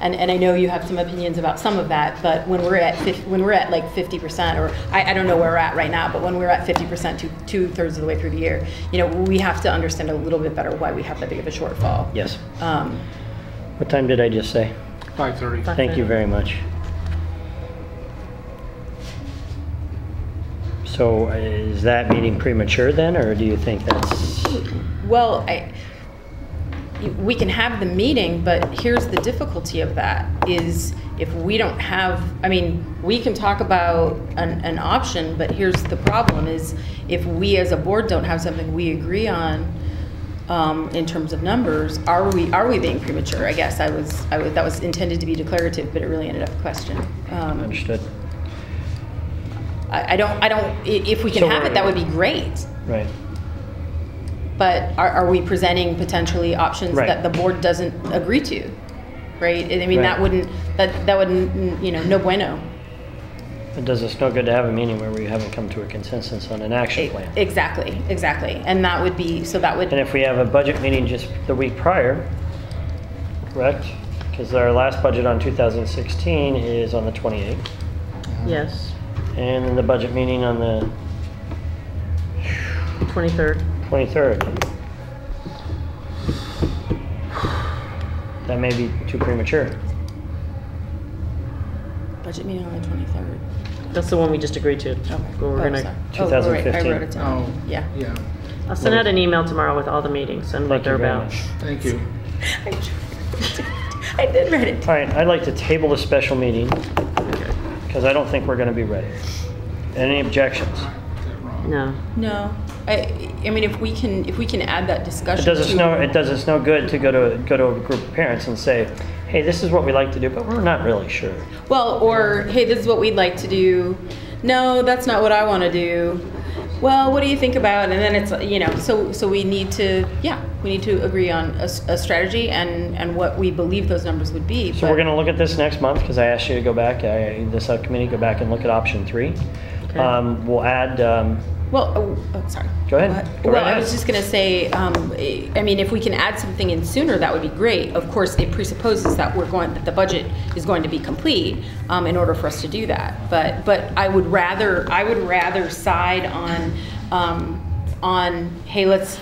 and I know you have some opinions about some of that, but when we're at like 50%, or I don't know where we're at right now, but when we're at 50% to 2/3 of the way through the year, you know, we have to understand a little bit better why we have that big of a shortfall. Yes. Um, What time did I just say? 5:30. Thank you very much. So is that meeting premature then, or do you think that's, Well, we can have the meeting, but here's the difficulty of that, is if we don't have, I mean, we can talk about an option, but here's the problem is if we as a board don't have something we agree on in terms of numbers, are we being premature? I guess that was intended to be declarative, but it really ended up a question. understood? I don't, if we can So have it, we're- that would be great. Right. But are we presenting potentially options Right. that the board doesn't agree to? Right? I mean, that Right. wouldn't, you know, no bueno. It does us no good to have a meeting where we haven't come to a consensus on an action plan. Exactly. And that would be, so that would, And if we have a budget meeting just the week prior, correct? Because our last budget on 2016 is on the 28th. Yes, And then the budget meeting on the 23rd. 23rd. That may be too premature. budget meeting on the 23rd. That's the one we just agreed to. Okay. Where we're Oh, gonna, sorry. 2015. Oh, right, I wrote it down. Oh. Yeah. Yeah, I'll send out an email tomorrow with all the meetings and what Thank you they're very about. much. thank you. I did write it. All right, I'd like to table the special meeting because I don't think we're going to be ready. Any objections? No. No. I mean, if we can add that discussion. It does to- us no good to go to a group of parents and say, hey, this is what we like to do, but we're not really sure. Well, or, hey, this is what we'd like to do. No, that's not what I want to do. Well, what do you think about? And then it's, you know, so we need to agree on a strategy and what we believe those numbers would be. So we're going to look at this next month because I asked you to go back, the subcommittee, go back and look at option 3. Okay. We'll add, sorry. Go ahead. Go Well, right I ahead. was just going to say, I mean, if we can add something in sooner, that would be great. Of course, it presupposes that that the budget is going to be complete in order for us to do that. But I would rather side on hey, let's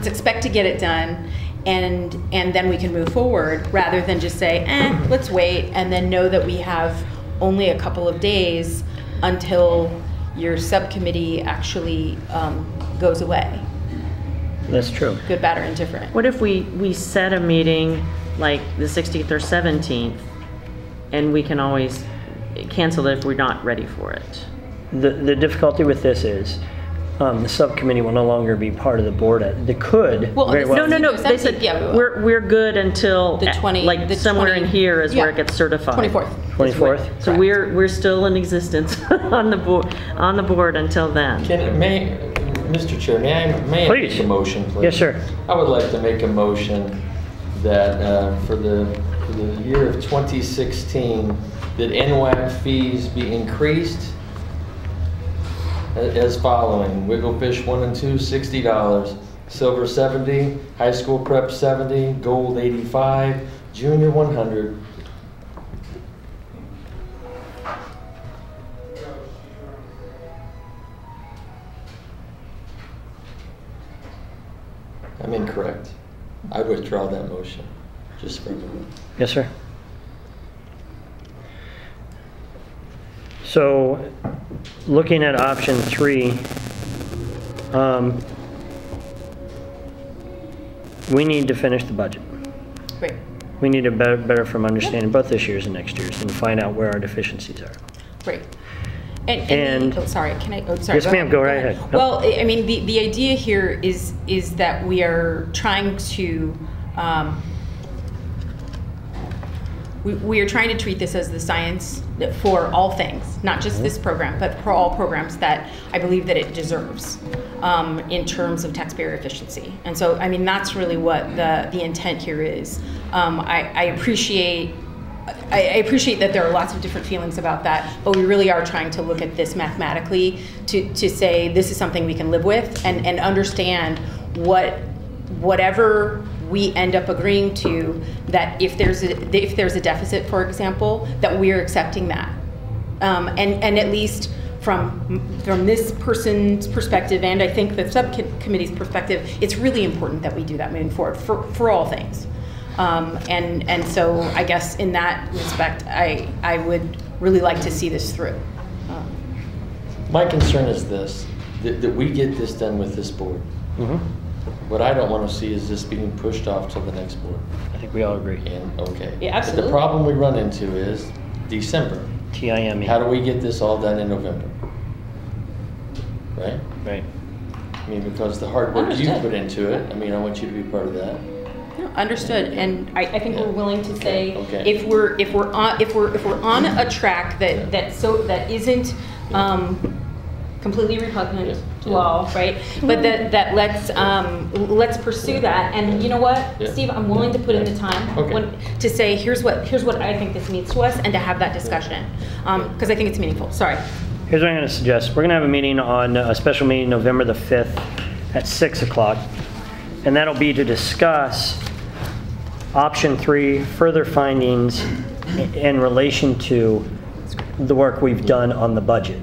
expect to get it done, and then we can move forward, rather than just say, let's wait, and then know that we have only a couple of days until your subcommittee actually goes away. That's true. Good, bad, or indifferent. What if we set a meeting like the 16th or 17th, and we can always cancel it if we're not ready for it. The difficulty with this is, the subcommittee will no longer be part of the board. They could Well, very well. No, they said, Yeah, we will. we're good until, The 20 like, the somewhere 20 in here is where yeah. it gets certified. 24th. 24th? So we're still in existence on the board until then. Mr. Chair, may I Please. make a motion, please? Yes, sir. I would like to make a motion that for the year of 2016, that NWAC fees be increased as following: Wigglefish 1 and 2, $60, Silver 70, High School Prep 70, Gold 85, Junior 100. I'm incorrect. I withdraw that motion, just for a moment. Yes, sir. So, looking at option 3, we need to finish the budget. Great. We need a better from understanding both this year's and next year's and find out where our deficiencies are. Great. And- oh, sorry, can I, oh, sorry. Yes, ma'am, go right ahead. No. Well, I mean, the idea here is that we are trying to, we are trying to treat this as the science for all things, not just this program, but for all programs that I believe that it deserves in terms of taxpayer efficiency. And so, I mean, that's really what the intent here is. I appreciate that there are lots of different feelings about that, but we really are trying to look at this mathematically to say this is something we can live with and understand whatever we end up agreeing to, that if there's a deficit, for example, that we're accepting that. And at least from this person's perspective, and I think the subcommittee's perspective, it's really important that we do that moving forward for all things. And so I guess in that respect, I would really like to see this through. My concern is this, that we get this done with this board. Mm-hmm. What I don't want to see is this being pushed off to the next board. I think we all agree. And, okay. Yeah, But absolutely. the problem we run into is December. TIME. How do we get this all done in November? Right? Right. I mean, because the hard work you Understood. put into it, I mean, I want you to be part of that. No, understood, and I think Yeah. we're willing to say Okay. if we're on a track that isn't completely repugnant Yeah. to Yeah. all, right? But that let's pursue that, and you know what, Yeah. Steve, I'm willing to put in the time Okay. to say here's what I think this means to us, and to have that discussion because I think it's meaningful. Sorry. Here's what I'm going to suggest. We're going to have a meeting on a special meeting November the 5th at 6 o'clock. And that'll be to discuss option 3, further findings in relation to the work we've done on the budget.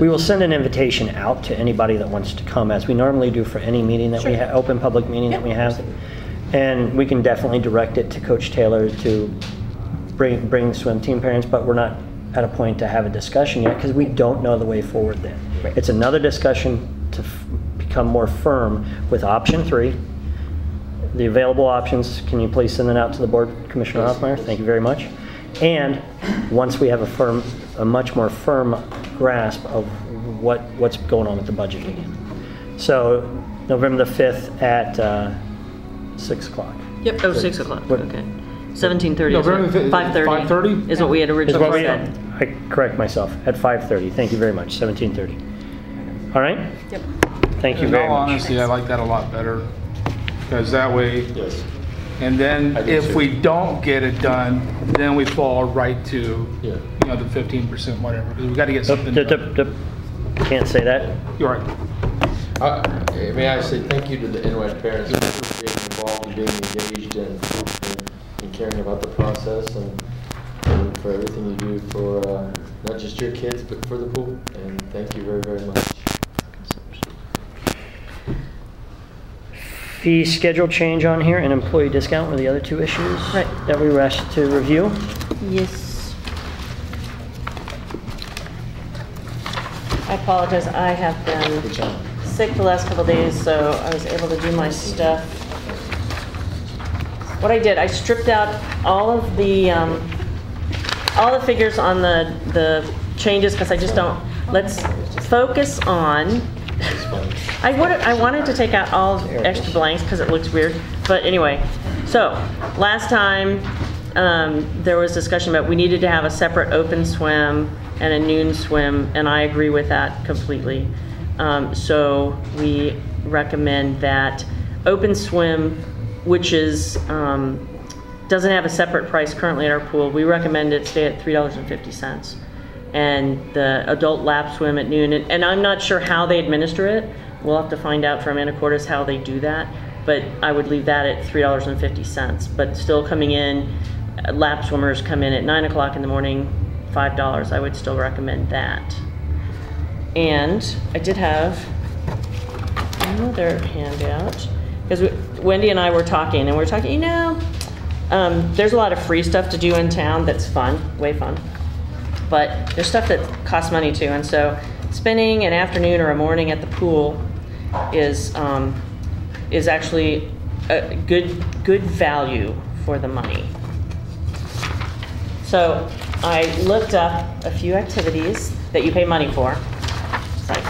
We will send an invitation out to anybody that wants to come, as we normally do for any meeting that we have, open public meeting that we have. And we can definitely direct it to Coach Taylor to bring swim team parents, but we're not at a point to have a discussion yet because we don't know the way forward then. It's another discussion to become more firm with option 3. The available options, can you please send that out to the board, Commissioner Hoffmeyer? Thank you very much. And once we have a much more firm grasp of what's going on with the budget again. So November the 5th at 6 o'clock. Yep, 6 o'clock, What- okay. 17:30 is November what, the 5:30 is what we had Is originally what we- said. I correct myself, at 5:30. Thank you very much, 17:30. All right? Yep. Thank you In very all much. honesty, I like that a lot better, because that way, Yes. and then I do if too. we don't get it done, then we fall right to, Yeah. you know, the 15%, whatever, because we got to get something Dup, done. dup, dup. Can't say that. You're right. May I say thank you to the NWAC parents for being involved and being engaged and caring about the process and for everything you do for not just your kids, but for the pool. And thank you very, very much. Fee schedule change on here and employee discount were the other 2 issues that we were asked to review. Yes. I apologize, I have been Good job. sick the last couple of days, so I was able to do my stuff. what I did, I stripped out all the figures on the changes because I just don't, let's focus on, I wanted to take out all extra blanks because it looks weird, but anyway. So, last time there was discussion about we needed to have a separate open swim and a noon swim, and I agree with that completely. So we recommend that open swim, which is doesn't have a separate price currently at our pool, we recommend it stay at $3.50. And the adult lap swim at noon, and I'm not sure how they administer it. We'll have to find out from Anacortes how they do that, but I would leave that at $3.50. But still coming in, lap swimmers come in at 9 o'clock in the morning, $5. I would still recommend that. And I did have another handout, because Wendy and I were talking, and we were talking, you know, there's a lot of free stuff to do in town that's fun, way fun. But there's stuff that costs money too, and so spending an afternoon or a morning at the pool is actually a good value for the money. So I looked up a few activities that you pay money for. It's like,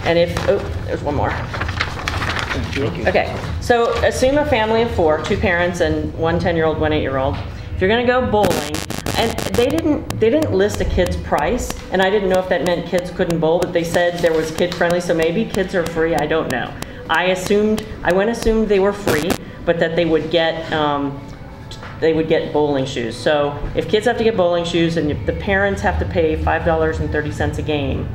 and if, oh, there's one more. Okay, so assume a family of 4, 2 parents and one 10-year-old, one 8-year-old. If you're gonna go bowling, and they didn't list a kid's price, and I didn't know if that meant kids couldn't bowl, but they said there was kid friendly, so maybe kids are free, I don't know. I assumed they were free, but that they would get bowling shoes. So if kids have to get bowling shoes and the parents have to pay $5.30 a game,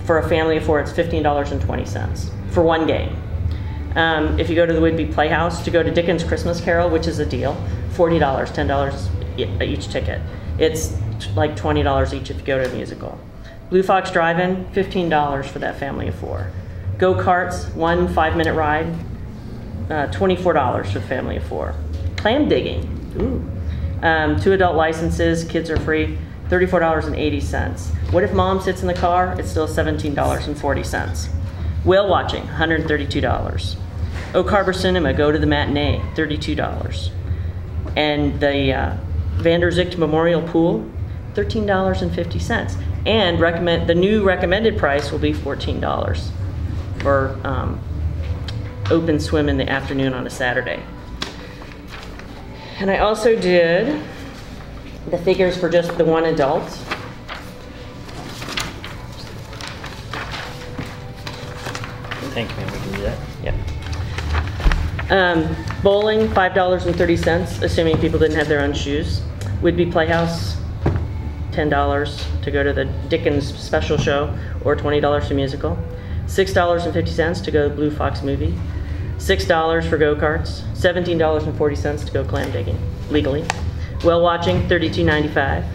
for a family of 4, it's $15.20 for one game. If you go to the Whidbey Playhouse to go to Dickens Christmas Carol, which is a deal, $40, $10 each ticket. It's like $20 each if you go to a musical. Blue Fox Drive-In, $15 for that family of 4. Go-karts, 1 5-minute ride, $24 for the family of 4. Clam digging, ooh. 2 adult licenses, kids are free, $34.80. What if mom sits in the car? It's still $17.40. Whale watching, $132. Oak Harbor Cinema, go to the matinee, $32. And the Vanderzicht Memorial Pool, $13.50. And the new recommended price will be $14 for open swim in the afternoon on a Saturday. And I also did the figures for just the one adult. Thank you, ma'am. We can do that. Yep. Bowling, $5.30, assuming people didn't have their own shoes. Whidbey Playhouse, $10 to go to the Dickens special show, or $20 for musical. $6.50 to go to the Blue Fox movie. $6 for go-karts. $17.40 to go clam digging, legally. Whale watching, $32.95.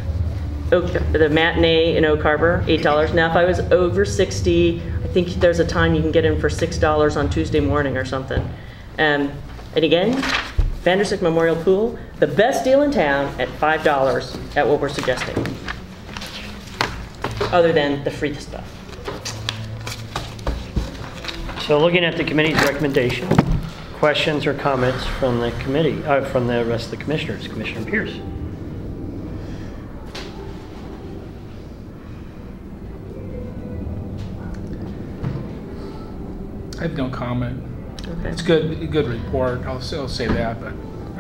The matinee in Oak Harbor, $8. Now, if I was over 60, I think there's a time you can get in for $6 on Tuesday morning or something. And again, Vanderzicht Memorial Pool, the best deal in town at $5 at what we're suggesting, other than the free stuff. So looking at the committee's recommendation, questions or comments from the committee, from the rest of the commissioners? Commissioner Pierce. I have no comment. Okay. It's a good report. I'll say that, but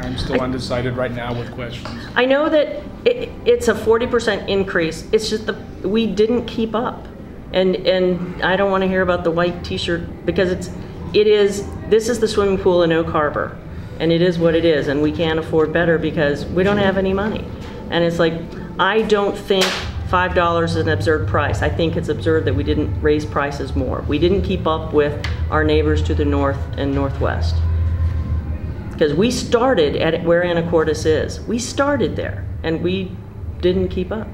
I'm still undecided right now with questions. I know that it's a 40% increase. It's just we didn't keep up. And I don't want to hear about the white t-shirt, because this is the swimming pool in Oak Harbor, and it is what it is, and we can't afford better because we don't have any money. And it's like, I don't think $5 is an absurd price. I think it's absurd that we didn't raise prices more. We didn't keep up with our neighbors to the north and northwest. Because we started at where Anacortes is. We started there, and we didn't keep up.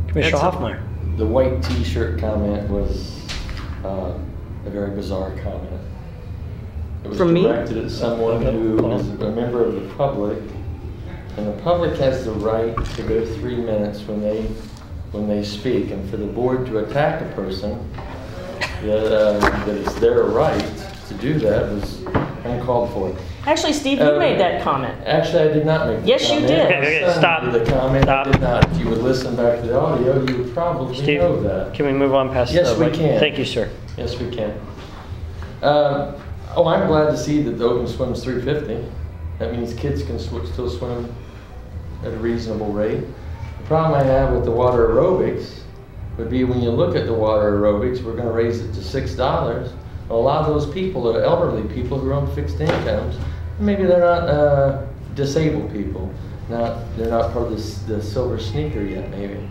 Commissioner Hoffmeyer. The white t-shirt comment was a very bizarre comment. It was From me? directed at someone who is a member of the public, and the public has the right to go 3 minutes when they speak, and for the board to attack a person, that it's their right to do that was uncalled for. Actually, Steve, you made that comment. Actually, I did not make the Yes, you comment. did. Okay, My son stop. made the comment. Stop. I did not. If you would listen back to the audio, you would probably Steve, know that. can we move on past Yes, the we mic? can. Thank you, sir. Yes, we can. I'm glad to see that the open swim's $3.50. That means kids can still swim at a reasonable rate. The problem I have with the water aerobics would be when you look at the water aerobics, we're going to raise it to $6. A lot of those people are elderly people who are on fixed incomes. Maybe they're not disabled people. They're not part of the silver sneaker yet, maybe.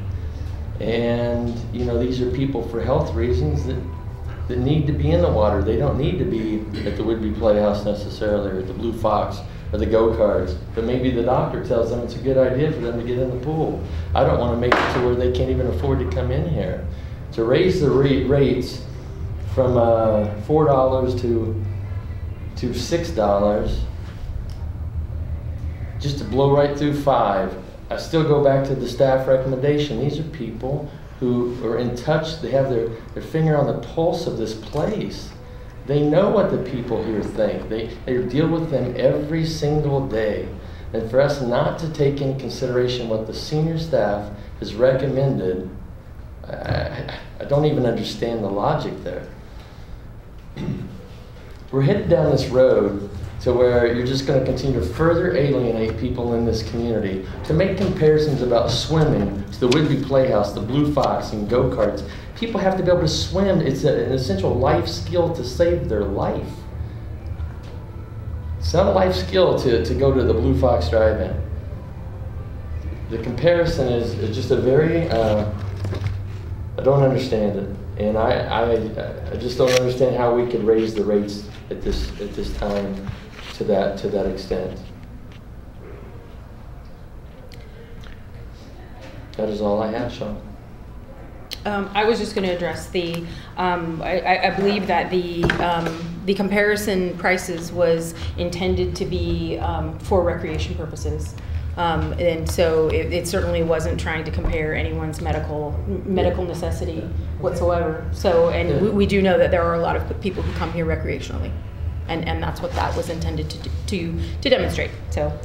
And you know, these are people for health reasons that need to be in the water. They don't need to be at the Whidbey Playhouse necessarily, or at the Blue Fox, or the go-karts. But maybe the doctor tells them it's a good idea for them to get in the pool. I don't want to make it to where they can't even afford to come in here. To raise the rates from $4 to $6, just to blow right through $5. I still go back to the staff recommendation. These are people who are in touch. They have their finger on the pulse of this place. They know what the people here think. They deal with them every single day. And for us not to take in consideration what the senior staff has recommended, I don't even understand the logic there. We're headed down this road to where you're just going to continue to further alienate people in this community. To make comparisons about swimming to the Whidbey Playhouse, the Blue Fox, and go-karts, people have to be able to swim. It's an essential life skill to save their life. It's not a life skill to go to the Blue Fox Drive-In. The comparison is just a very, I don't understand it. And I just don't understand how we could raise the rates at this time to that extent. That is all I have, Sean. I was just going to address the. I believe that the comparison prices was intended to be for recreation purposes. And so it certainly wasn't trying to compare anyone's medical necessity whatsoever. So, and we do know that there are a lot of people who come here recreationally, and that's what that was intended to demonstrate. So,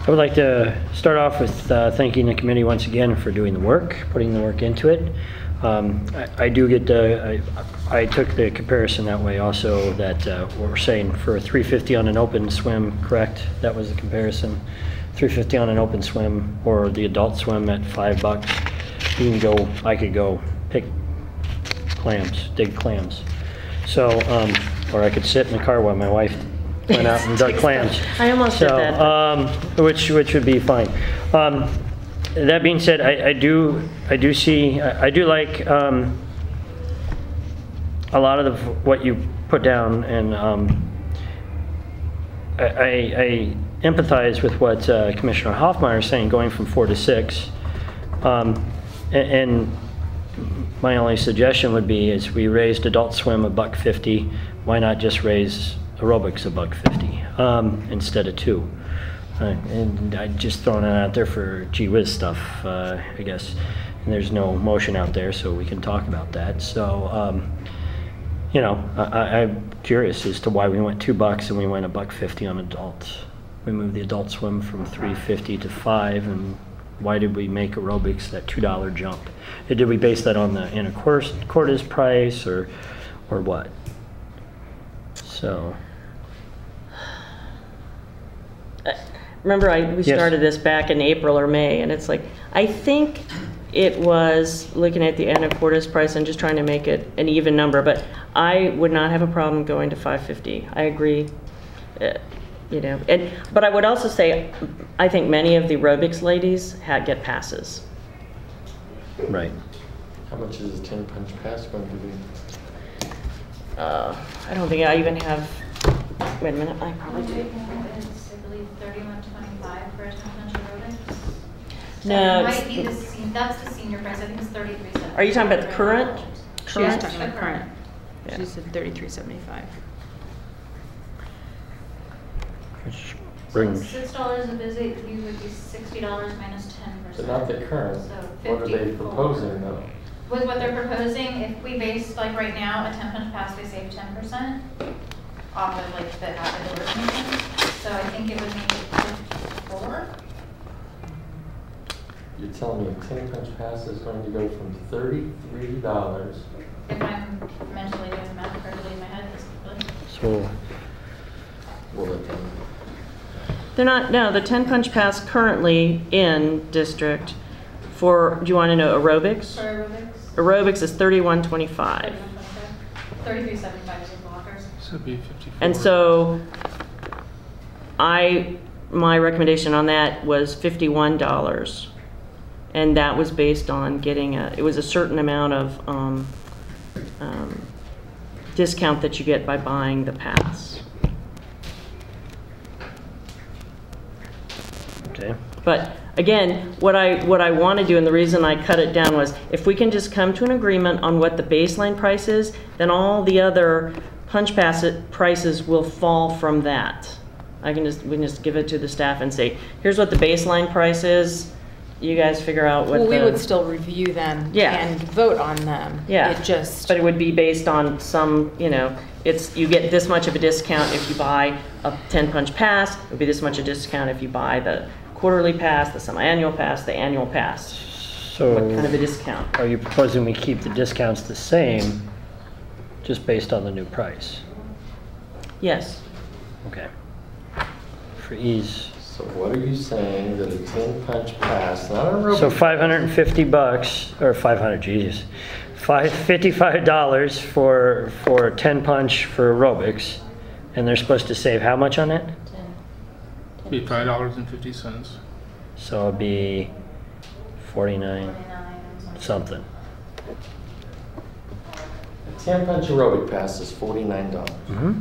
I would like to start off with thanking the committee once again for doing the work, putting the work into it. I do get I took the comparison that way also, that what we're saying for $3.50 on an open swim, correct? That was the comparison. $3.50 on an open swim, or the adult swim at $5. You can go, I could go pick clams, dig clams. So, or I could sit in the car while my wife went out and dug clams. I almost did that. Which would be fine. That being said, I do like a lot of what you put down, and I empathize with what Commissioner Hoffmeyer is saying, going from 4 to 6. And my only suggestion would be, is we raised adult swim $1.50. Why not just raise aerobics $1.50 instead of $2? And I just throwing it out there for gee whiz stuff, I guess. And there's no motion out there, so we can talk about that. So, you know, I'm curious as to why we went $2 and we went $1.50 on adults. We moved the adult swim from $3.50 to $5, and why did we make aerobics that $2 jump? Did we base that on the Anacortes price, or what? So. Remember, we started this back in April or May, and it's like, I think it was looking at the Anacortes price and just trying to make it an even number, but I would not have a problem going to $5.50. I agree. You know, but I would also say, I think many of the aerobics ladies get passes. Right. How much is a 10-punch pass going to be? I don't think I even have. Wait a minute, I probably do. It's, I believe, $31.25 for a 10-punch aerobics. No, It might be that's the senior price. I think it's $33.75. Are you talking about the current? She was talking about current. Yeah. She said $33.75. Which So brings. $6 a visit, you would be $60 minus 10%. But not the current. So What are they 54. proposing though? with what they're proposing, if we base, like right now, a 10 punch pass, they save 10% off of like the average order commission. So I think it would make it 54. You're telling me a 10 punch pass is going to go from $33. If I'm mentally doing the math correctly in my head, So, Well, They're not, no, the 10 punch pass currently in district for, do you want to know aerobics? for aerobics, Aerobics is $31.25. 33.75 is in blockers. So it'd be 54. And so my recommendation on that was $51. And that was based on getting it was a certain amount of discount that you get by buying the pass. okay. But again, what I want to do, and the reason I cut it down was, if we can just come to an agreement on what the baseline price is, then all the other punch pass prices will fall from that. We can just give it to the staff and say, here's what the baseline price is. You guys figure out what Well, we would still review them Yeah. and vote on them. Yeah. It just, But it would be based on some, you get this much of a discount if you buy a 10 punch pass. It would be this much a discount if you buy the quarterly pass, the semi-annual pass, the annual pass. So, What kind of a discount? are you proposing we keep the discounts the same, just based on the new price? Yes. Okay. For ease. So what are you saying that a 10 punch pass, not a aerobic? So $550, or 500, Jesus. $55 for 10 punch for aerobics, and they're supposed to save how much on that? Be $5.50. So it'd be 49 49 and something. something. A 10 punch aerobic pass is $49. Mm-hmm.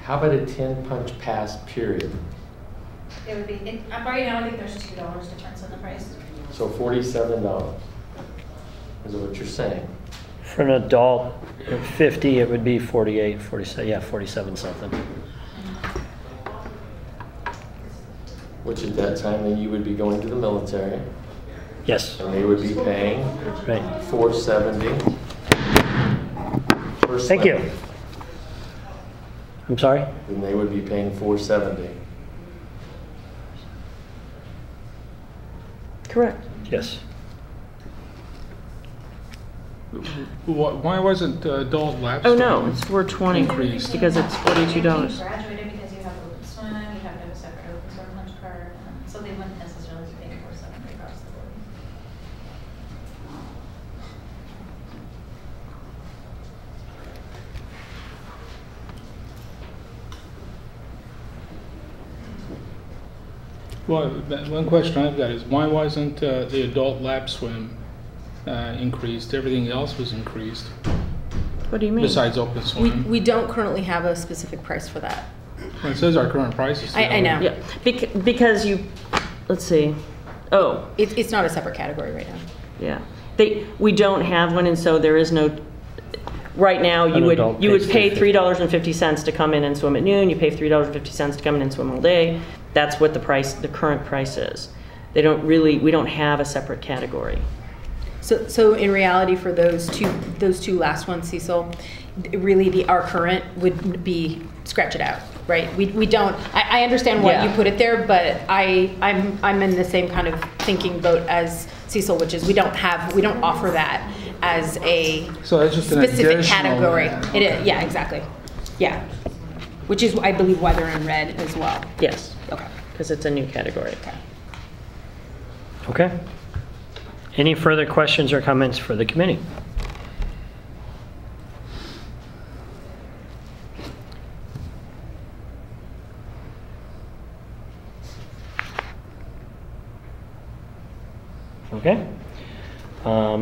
How about a 10 punch pass period? It would be, right now, I think there's $2 difference in the price. So $47 is what you're saying. For an adult at 50, it would be 48, 47, yeah, 47 something. Which at that time, then you would be going to the military, Yes, and they would be paying right. $470. per Thank you. slip. I'm sorry? Then they would be paying $470. Correct. Yes. Why wasn't adult lap Oh, swim no, it's $420 increased? because it's $42. You graduated because you have open swim, you have to have a separate open swim punch card, so they wouldn't necessarily be paying $470 across the board. Well, one question I've got is why wasn't the adult lap swim increased? Everything else was increased What do you mean? besides open swim. we don't currently have a specific price for that. Well, it says our current price is. I know. Yeah, because let's see. Oh, It's not a separate category right now. yeah. We don't have one, and so there is no, right now, An adult you would pays pay $3.50. $3.50 to come in and swim at noon, you pay $3.50 to come in and swim all day. That's what the current price is. We don't have a separate category. So in reality, for those two last ones, Cecil, really our current would be scratch it out, right? We don't. I understand why you put it there, but I'm in the same kind of thinking boat as Cecil, which is we don't offer that as a So that's just an specific additional- category. It is, yeah, exactly, yeah. Which is, I believe, why they're in red as well. Yes, Okay. because it's a new category. Okay. Any further questions or comments for the committee? Okay. Or,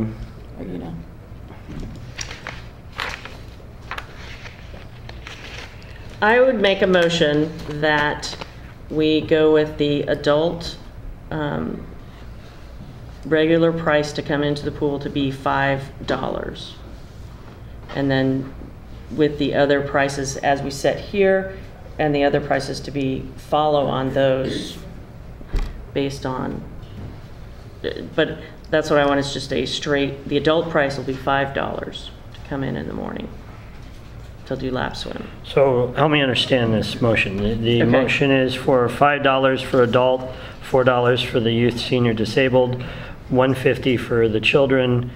you know. I would make a motion that we go with the adult regular price to come into the pool to be $5. And then with the other prices as we set here, and the other prices to follow on those based on, but That's what I want, is just a straight, the adult price will be $5 to come in the morning to do lap swim. So help me understand this motion. The Okay. motion is for $5 for adult, $4 for the youth, senior, disabled, $150 for the children,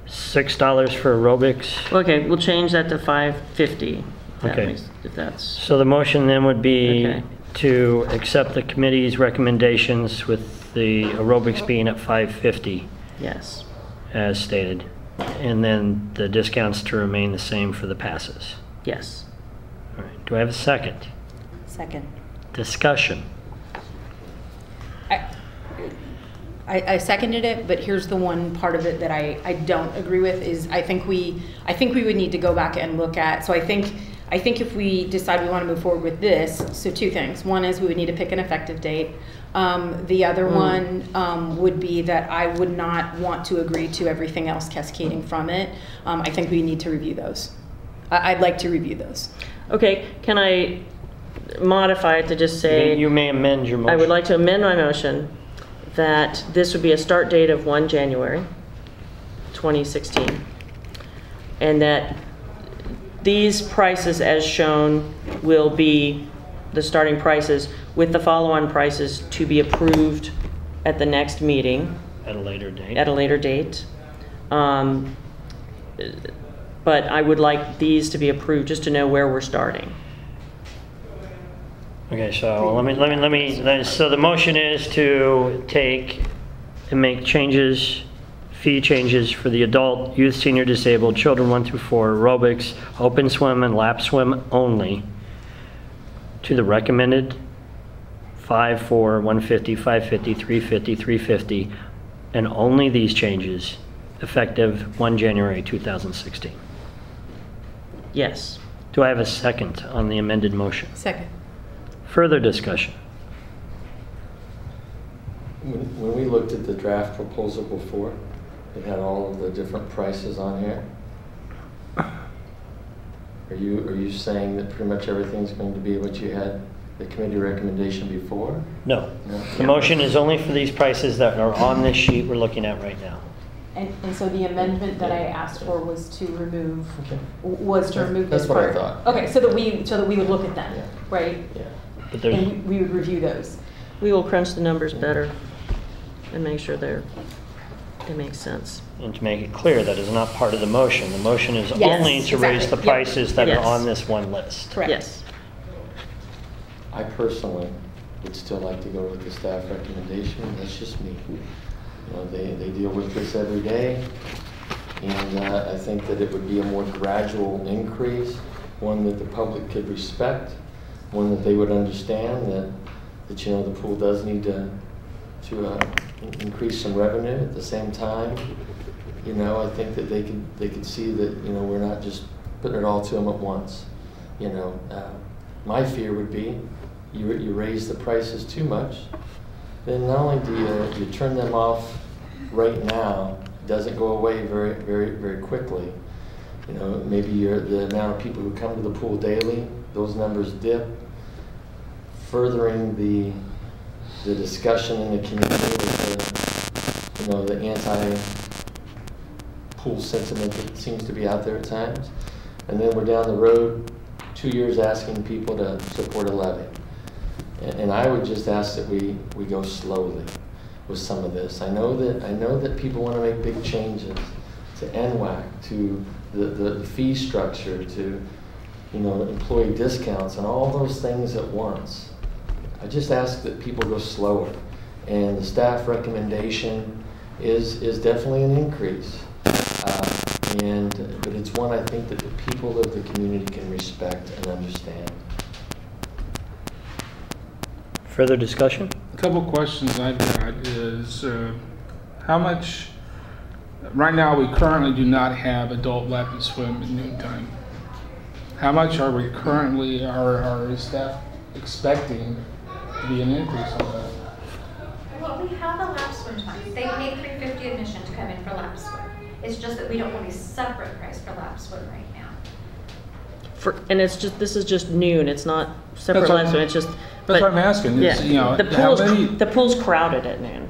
$6 for aerobics. Okay, we'll change that to $550. Okay. If that's, So the motion then would be Okay. to accept the committee's recommendations with the aerobics being at $550 yes. as stated. And then the discounts to remain the same for the passes. Yes. All right. Do I have a second? Second. Discussion. I seconded it, but here's the one part of it that I don't agree with is I think we would need to go back and look at, so I think if we decide we want to move forward with this, so two things. One is we would need to pick an effective date. The other one would be that I would not want to agree to everything else cascading from it. I think we need to review those. I'd like to review those. Okay, can I modify it to just say? You may amend your motion. I would like to amend my motion that this would be a start date of 1 January 2016, and that these prices as shown will be the starting prices with the follow-on prices to be approved at the next meeting. At a later date. At a later date. But I would like these to be approved just to know where we're starting. Okay, so let me, so the motion is to take and make changes, fee changes for the adult, youth, senior, disabled, children 1 through 4, aerobics, open swim, and lap swim only to the recommended 5, 4, 150, 550, 350, 350, and only these changes effective 1 January 2016. Yes. Do I have a second on the amended motion? Second. Further discussion. When we looked at the draft proposal before, it had all of the different prices on here. Are you saying that pretty much everything's going to be what you had the committee recommendation before? No. No. The motion is only for these prices that are on this sheet we're looking at right now. And so the amendment that I asked for was to remove, Okay. remove That's this what I part. thought. Okay, so that we would look at them, Yeah. right? Yeah. But there's, And we would review those. We will crunch the numbers better and make sure they make sense. and to make it clear, that is not part of the motion. The motion is Yes, only to raise the exactly. Yep. prices that Yes. are on this one list. Correct. Yes. I personally would still like to go with the staff recommendation. That's just me. You know, they deal with this every day, and I think that it would be a more gradual increase, one that the public could respect, one that they would understand that you know the pool does need to increase some revenue at the same time. You know, I think that they could see that you know we're not just putting it all to them at once. You know, my fear would be you raise the prices too much, then not only do you turn them off right now, it doesn't go away very, very, very quickly. You know, maybe the amount of people who come to the pool daily, those numbers dip, furthering the discussion in the community with the anti-pool sentiment that seems to be out there at times. And then we're down the road 2 years asking people to support a levy. And I would just ask that we go slowly with some of this. I know that people want to make big changes to NWAC, to the fee structure, to employee discounts and all those things at once. I just ask that people go slower. And the staff recommendation is definitely an increase. But it's one I think that the people of the community can respect and understand. Further discussion? A couple questions I've got is how much, right now we currently do not have adult lap and swim at noontime. How much are we currently, our staff expecting to be an increase on that? Well, we have a lap swim time. They pay $350 admission to come in for lap swim. It's just that we don't have a separate price for lap swim right now. This is just noon. It's not separate That's what- lap swim. It's just. That's but- what I'm asking. Yeah. Is, you know, the how pool's many? the pool's crowded at noon.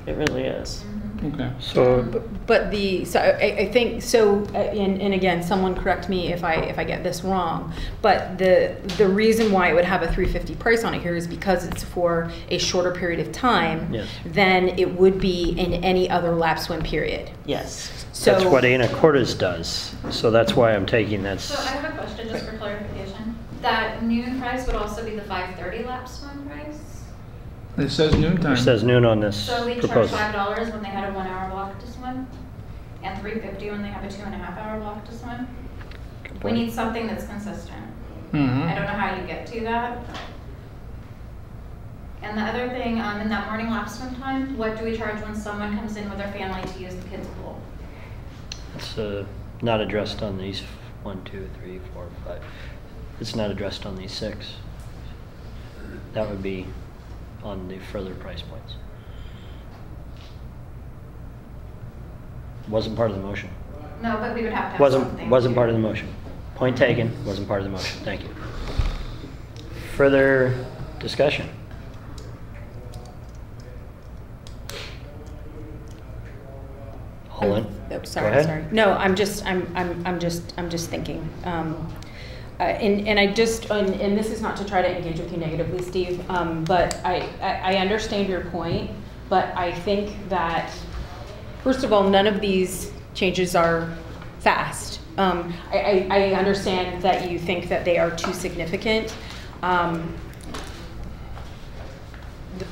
It really is. Mm-hmm. Okay. So, But I think, so, and again, someone correct me if I get this wrong, but the reason why it would have a $350 price on it here is because it's for a shorter period of time Yes. than it would be in any other lap swim period. Yes. So that's what Anacortes does. So that's why I'm taking that. So I have a question just for clarification. That noon price would also be the 5:30 lap swim price? It says noontime. It says noon on this So we charge proposal. $5 when they had a 1 hour block to swim, and $3.50 when they have a 2.5 hour block to swim. We need something that's consistent. Mm-hmm. I don't know how you get to that. And the other thing, in that morning lap swim time, what do we charge when someone comes in with their family to use the kids' pool? It's not addressed on these 1, 2, 3, 4, 5. It's not addressed on these 6. That would be on the further price points. Wasn't part of the motion. No, but we would have to have something. Wasn't part of the motion. Point taken, wasn't part of the motion. Thank you. Further discussion? All in? Oh, sorry, Go ahead. sorry. No, I'm just thinking. And I just, and this is not to try to engage with you negatively, Steve, but I understand your point, but I think that, first of all, none of these changes are fast. I understand that you think that they are too significant.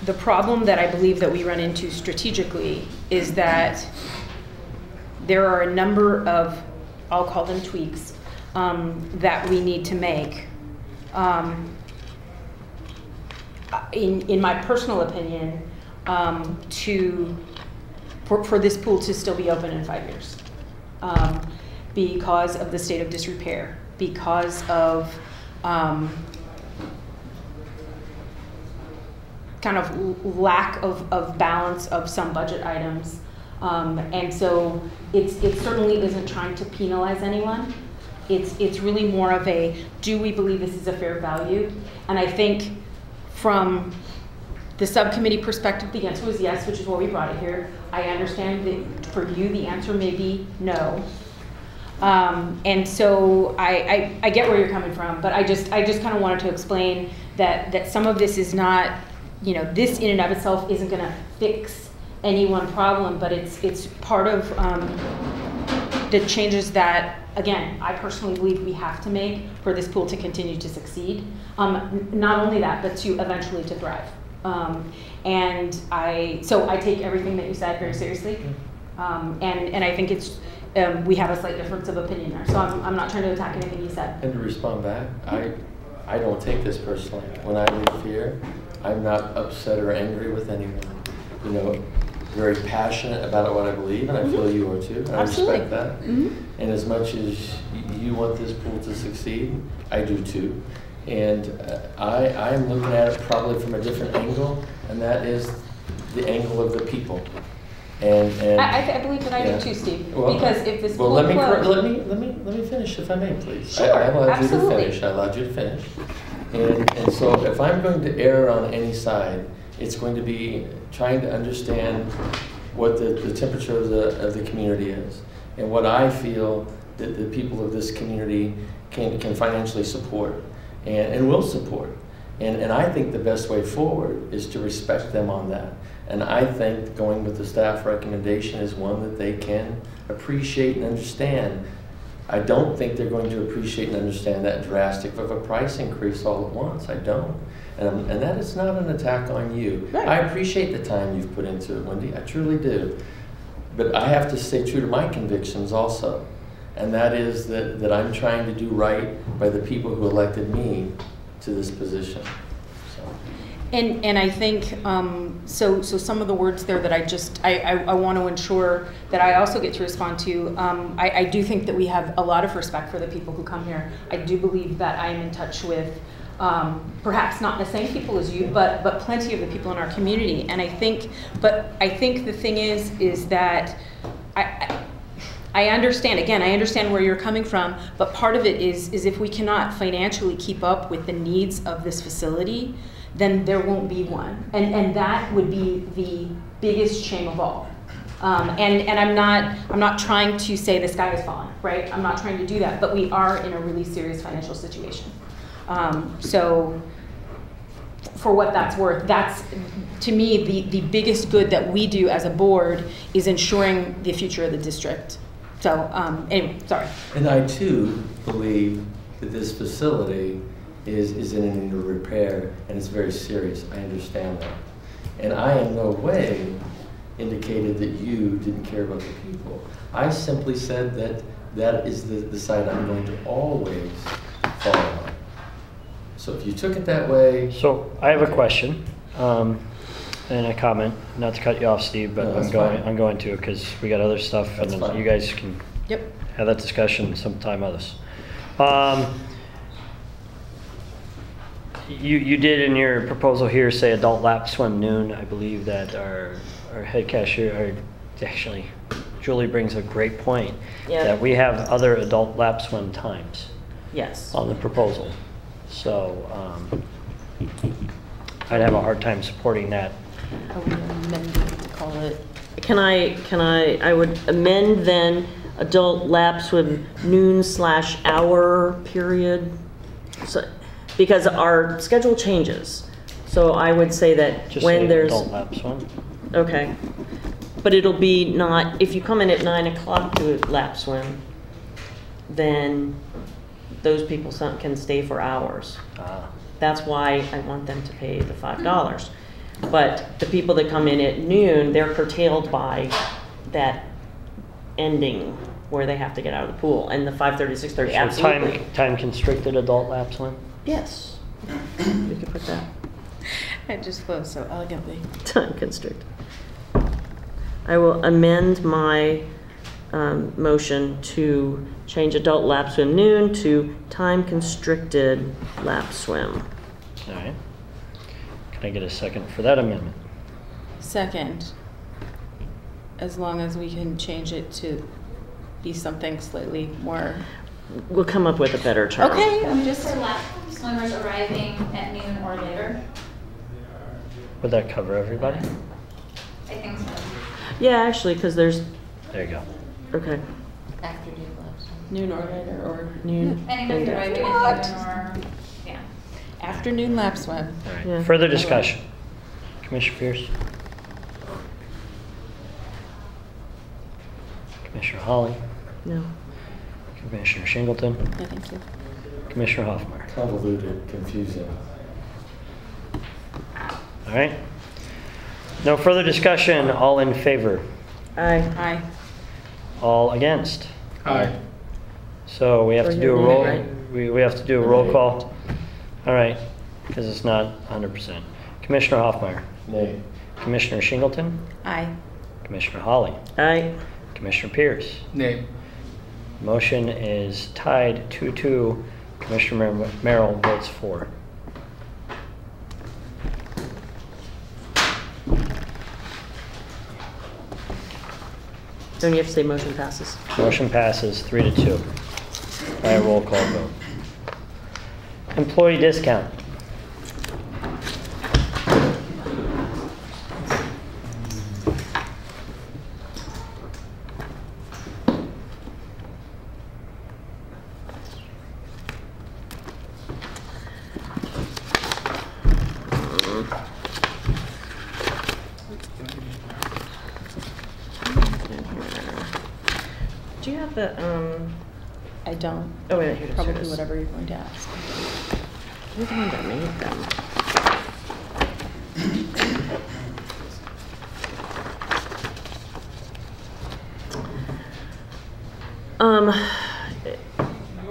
The problem that I believe that we run into strategically is that there are a number of, I'll call them tweaks, that we need to make. In my personal opinion, for this pool to still be open in 5 years, because of the state of disrepair, because of kind of lack of balance of some budget items. And so it certainly isn't trying to penalize anyone. It's really more of a, do we believe this is a fair value? And I think from the subcommittee perspective, the answer was yes, which is why we brought it here. I understand that for you, the answer may be no. And so I get where you're coming from, but I just kind of wanted to explain that some of this is not, this in and of itself isn't going to fix any one problem, but it's part of the changes that, again, I personally believe we have to make for this pool to continue to succeed. Not only that, but to eventually to thrive. And I take everything that you said very seriously. And I think it's, we have a slight difference of opinion there. So I'm not trying to attack anything you said. And to respond back, I don't take this personally. When I leave here, I'm not upset or angry with anyone. Very passionate about what I believe, and I feel you are too. And I respect that. And as much as you want this pool to succeed, I do too. And I'm looking at it probably from a different angle, and that is the angle of the people. And I believe that I do too, Steve. Well, because if this pool let closed, me finish if I may, please. Sure, I allowed absolutely. you to finish. I allowed you to finish. And so if I'm going to err on any side, it's going to be trying to understand what the temperature of the community is, and what I feel that the people of this community can financially support and will support. And I think the best way forward is to respect them on that. And I think going with the staff recommendation is one that they can appreciate and understand. I don't think they're going to appreciate and understand that drastic of a price increase all at once. I don't. And that is not an attack on you. Right. I appreciate the time you've put into it, Wendy. I truly do. But I have to stay true to my convictions also. And that is that I'm trying to do right by the people who elected me to this position. And I think, so some of the words there that I want to ensure that I also get to respond to, I do think that we have a lot of respect for the people who come here. I do believe that I am in touch with, perhaps not the same people as you, but plenty of the people in our community. And I think the thing is that I understand, again, I understand where you're coming from, but part of it is if we cannot financially keep up with the needs of this facility, then there won't be one. And that would be the biggest shame of all. And I'm not trying to say the sky is falling, right? I'm not trying to do that, but we are in a really serious financial situation. So for what that's worth, that's, to me, the biggest good that we do as a board is ensuring the future of the district. So anyway, sorry. And I too believe that this facility is in need of repair, and it's very serious. I understand that. And I in no way indicated that you didn't care about the people. I simply said that that is the side I'm going to always follow on. So if you took it that way. So I have a question and a comment, not to cut you off, Steve, but No, I'm going to, because we got other stuff, That's and fine. you guys can have that discussion sometime else. You did in your proposal here say adult lap swim noon. I believe that our head cashier, actually, Julie brings a great point, that we have other adult lap swim times Yes. on the proposal. So I'd have a hard time supporting that. Are we amending to call it? I would amend then adult lap swim noon/hour period. So, because our schedule changes. So I would say that Just when say there's. adult lap swim. Okay. But it'll be not, if you come in at 9 o'clock to lap swim, then those people can stay for hours. That's why I want them to pay the $5. But the people that come in at noon, they're curtailed by that ending where they have to get out of the pool. And the 5:30 to 6:30, So absolutely. time constricted adult lap swim? Yes. We could put that. It just flows so elegantly. Time constricted. I will amend my motion to change adult lap swim noon to time constricted lap swim. All right. Can I get a second for that amendment? Second, as long as we can change it to be something slightly more. We'll come up with a better term. Okay, I'm just. For lap swimmers arriving at noon or later. Would that cover everybody? I think so. Yeah, actually, because there's, There you go. okay, Afternoon lap swim. Noon or later, or noon. Anyone and who arriving What? at noon or, yeah. afternoon lap swim. All right. Yeah. Further discussion. Commissioner Pierce? Commissioner Holly? No. Commissioner Shingleton? Yeah, thank you. Commissioner Hoffmeyer? Convoluted, confusing. All right. No further discussion. All in favor? Aye. Aye. All against? Aye. So we have We're to do a here, roll, right? we have to do a roll call. All right, because it's not 100%. Commissioner Hoffmeyer? Nay. Commissioner Shingleton? Aye. Commissioner Holly? Aye. Commissioner Pierce? Nay. Motion is tied 2-2. Commissioner Merrill votes for. Don't you have to say motion passes? Motion passes 3-2 by a roll call vote. Employee discount. Do you have the, I don't. oh wait, here it is. Probably whatever you're going to ask. You're the one that made them.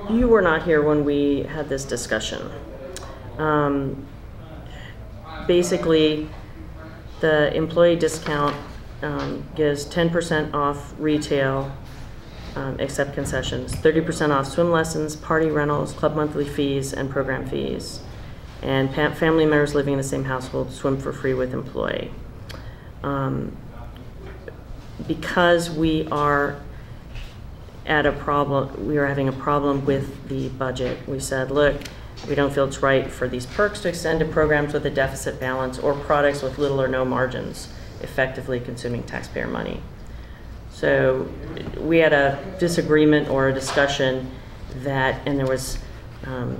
You were not here when we had this discussion. Basically, the employee discount gives 10% off retail, except concessions, 30% off swim lessons, party rentals, club monthly fees, and program fees. And family members living in the same household swim for free with employee. Because we are at a problem, we are having a problem with the budget. We said, look, we don't feel it's right for these perks to extend to programs with a deficit balance or products with little or no margins, effectively consuming taxpayer money. So we had a disagreement or a discussion that, and there was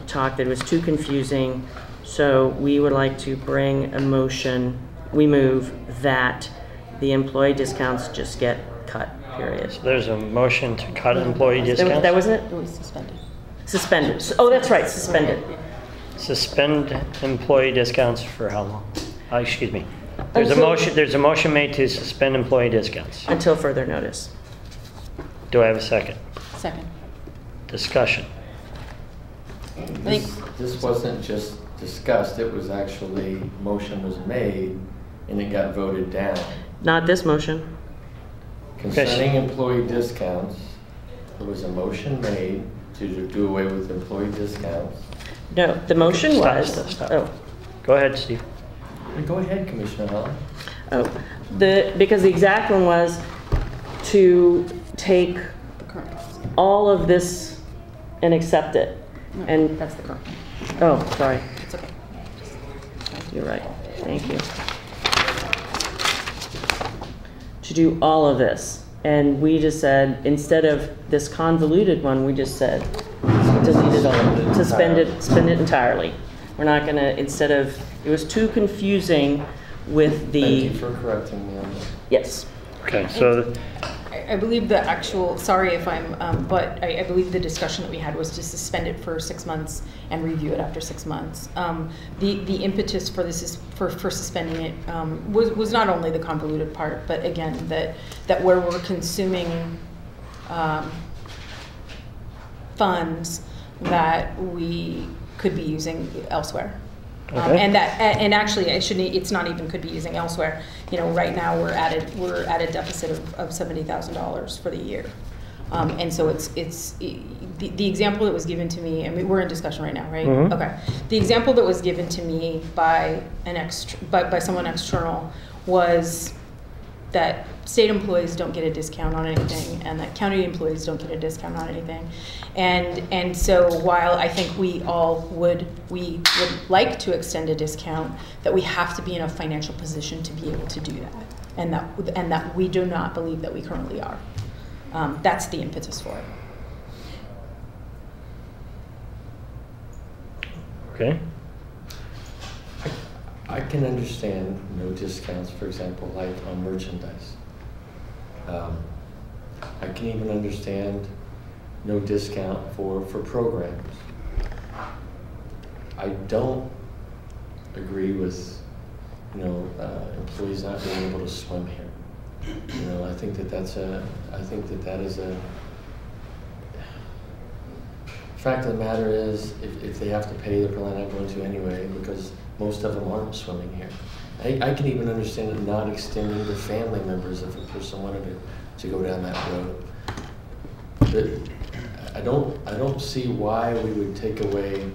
talk that it was too confusing. So we would like to bring a motion, we move that the employee discounts just get cut, period. So there's a motion to cut employee discounts? That wasn't it? It was suspended. Suspended. Oh, that's right, suspended. Suspend employee discounts for how long? Excuse me. There's a motion made to suspend employee discounts. Until further notice. Do I have a second? Second. Discussion. This wasn't just discussed, it was actually, motion was made and it got voted down. Not this motion. Concerning employee discounts, there was a motion made to do away with employee discounts. No, the motion was. Stop. Oh. Go ahead, Steve. Go ahead, Commissioner Holland. Oh, because the exact one was to take all of this and accept it. And That's the current. oh, sorry. It's okay. You're right. Thank you. To do all of this. And we just said, instead of this convoluted one, we just said, delete it all, suspend it entirely. We're not gonna, instead of, it was too confusing with the. Thank you for correcting me on that. Yes. Okay, so I believe the actual, sorry if I'm, but I believe the discussion that we had was to suspend it for 6 months and review it after 6 months. The impetus for this is for suspending it was not only the convoluted part, but again that where we're consuming funds that we could be using elsewhere. Okay. And actually, it's not even could be using elsewhere. You know, right now we're at a deficit of $70,000 for the year, and so it's the example that was given to me. I mean, we're in discussion right now, right? Mm-hmm. Okay. The example that was given to me by by someone external was that state employees don't get a discount on anything, and that county employees don't get a discount on anything. And so while I think we would like to extend a discount, that we have to be in a financial position to be able to do that, and that we do not believe that we currently are. That's the impetus for it. okay. I can understand no discounts, for example, like on merchandise. I can even understand no discount for programs. I don't agree with, employees not being able to swim here. I think that that is a, fact of the matter is, if they have to pay, they're probably not going to anyway, because most of them aren't swimming here. I can even understand it not extending to family members if a person wanted to go down that road. But I don't see why we would take away an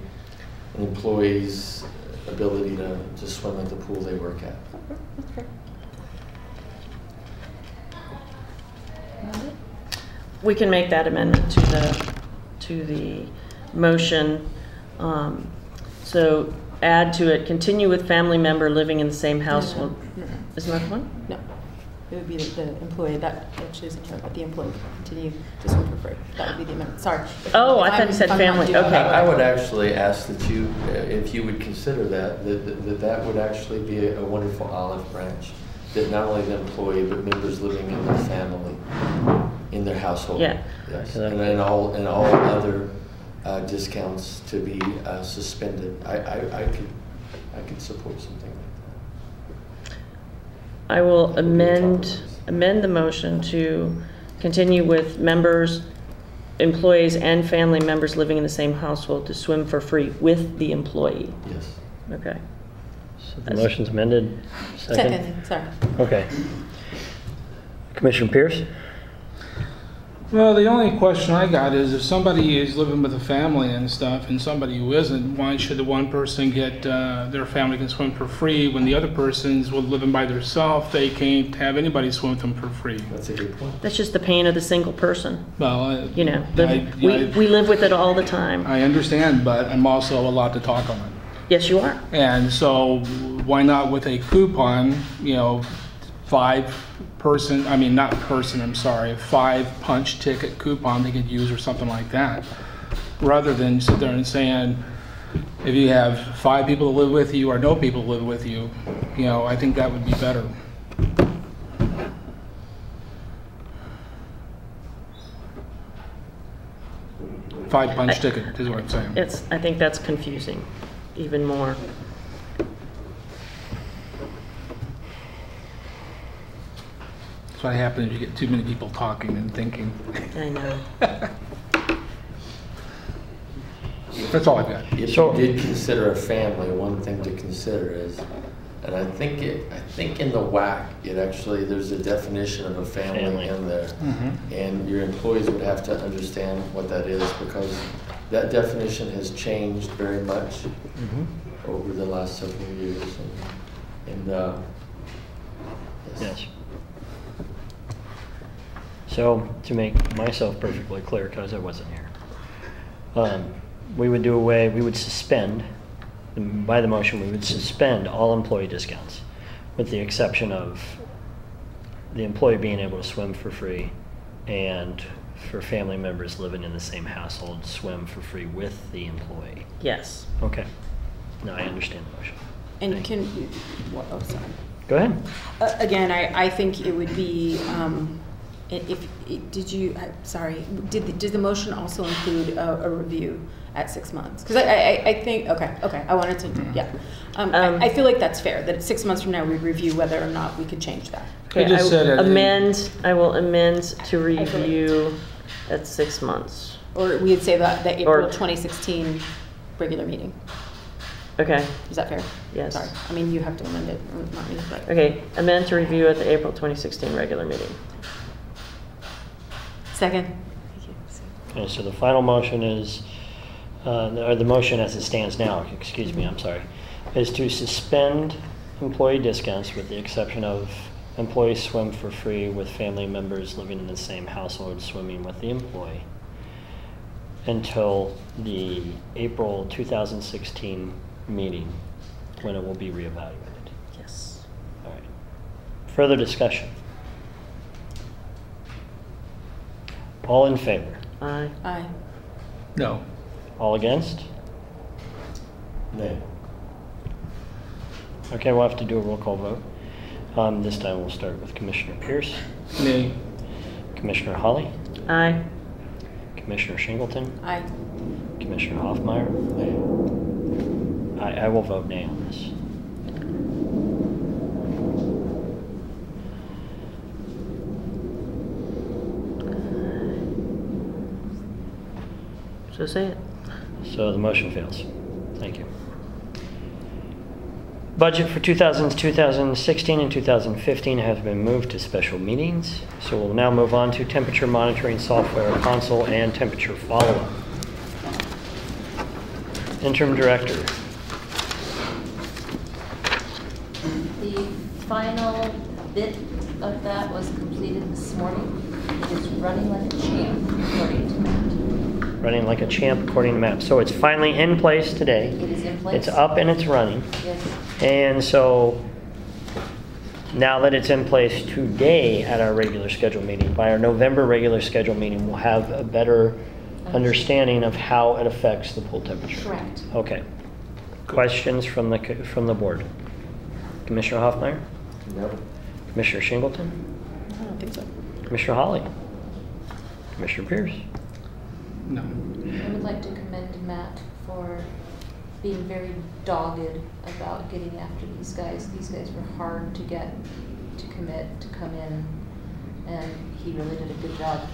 employee's ability to swim at the pool they work at. We can make that amendment to the motion. So add to it, continue with family member living in the same household. No. Isn't that the one? No. It would be the employee, that actually isn't true, but the employee can continue to swim for free. That would be the amendment. Sorry. Oh, I thought you said family. Okay. I would actually ask that you, if you would consider that would actually be a wonderful olive branch. That not only the employee, but members living in their family, in their household. Yeah. Yes. And all other discounts to be suspended. I could support something like that. I will amend the motion to continue with employees and family members living in the same household to swim for free with the employee. Yes. Okay. So the motion's amended. Second, sorry. Okay. Commissioner Pierce? Well, the only question I got is if somebody is living with a family and stuff and somebody who isn't, why should the one person get their family can swim for free when the other person's living by themselves, they can't have anybody swim with them for free? That's a good point. That's just the pain of the single person. Well, we live with it all the time. I understand, but I'm also allowed to talk on it. Yes, you are. And so why not with a coupon, 5 punch ticket coupon they could use or something like that. Rather than sit there and saying, if you have 5 people that live with you or no people live with you, you know, I think that would be better. Five punch ticket is what I'm saying. I think that's confusing even more. That's what happens if you get too many people talking and thinking. I know. That's all I've got. If you did consider a family, one thing to consider is, and I think in the WAC, there's a definition of a family in there. Mm-hmm. And your employees would have to understand what that is, because that definition has changed very much over the last several years. Yes. So, to make myself perfectly clear, because I wasn't here, we would suspend, by the motion, we would suspend all employee discounts, with the exception of the employee being able to swim for free, and for family members living in the same household, swim for free with the employee. Yes. Okay. Now I understand the motion. And Thank can, you. oh, sorry. Go ahead. Again, I think it would be, did the motion also include a review at 6 months? Because I think, okay, I wanted to, yeah. I feel like that's fair, that 6 months from now we review whether or not we could change that. Okay, I will amend to review at 6 months. Or we'd say the April 2016 regular meeting. Okay. Is that fair? Yes. Sorry, I mean, you have to amend it, not me, but. Okay, amend to review at the April 2016 regular meeting. Second. Okay, so the final motion is, or the motion as it stands now, excuse me, I'm sorry, is to suspend employee discounts with the exception of employees swim for free with family members living in the same household swimming with the employee until the April 2016 meeting when it will be reevaluated. Yes. All right. Further discussion? All in favor? Aye. Aye. No. All against? No. Okay, we'll have to do a roll call vote. This time we'll start with Commissioner Pierce. Nay. Commissioner Hawley. Aye. Commissioner Shingleton. Aye. Commissioner Hoffmeyer. I will vote nay on this. So say it. So the motion fails. Thank you. Budget for 2016 and 2015 has been moved to special meetings. So we'll now move on to temperature monitoring software console and temperature follow-up. Interim Director. The final bit of that was completed this morning. It is running like a champ, according to Matt. Running like a champ according to Matt. So it's finally in place today. It is in place. It's up and it's running. Yes. And so now that it's in place today at our regular schedule meeting, by our November regular schedule meeting, we'll have a better understanding of how it affects the pool temperature. Correct. Okay. Questions from the board? Commissioner Hoffmeyer? No. Commissioner Shingleton? I don't think so. Commissioner Hawley? Commissioner Pierce? No. I would like to commend Matt for being very dogged about getting after these guys. These guys were hard to get to commit, to come in, and he really did a good job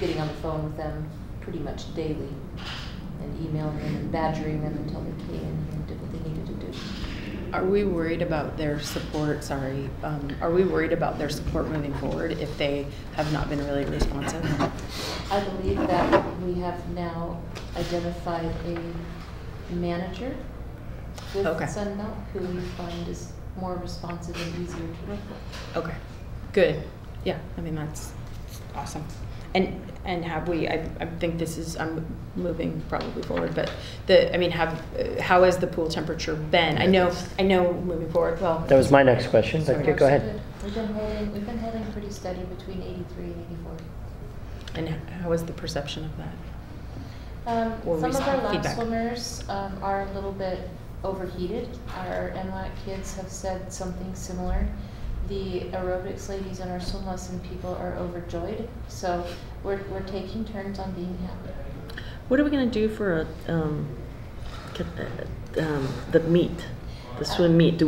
getting on the phone with them pretty much daily and emailing them and badgering them until they came in and did what they needed to do. Are we worried about their support, are we worried about their support moving forward if they have not been really responsive? I believe that we have now identified a manager with Sunbelt who we find is more responsive and easier to work with. Okay, good. Yeah, I mean, that's awesome. And have we, I think this is, I'm moving probably forward, but how has the pool temperature been? I know moving forward, well. That was my next question, but Sorry. go ahead. We've been holding pretty steady between 83 and 84. And how is the perception of that? Or Some of our lab feedback? swimmers are a little bit overheated. Our NWAC kids have said something similar. The aerobics ladies and our swim lesson people are overjoyed. So we're taking turns on being happy. What are we going to do for the meet, the swim meet?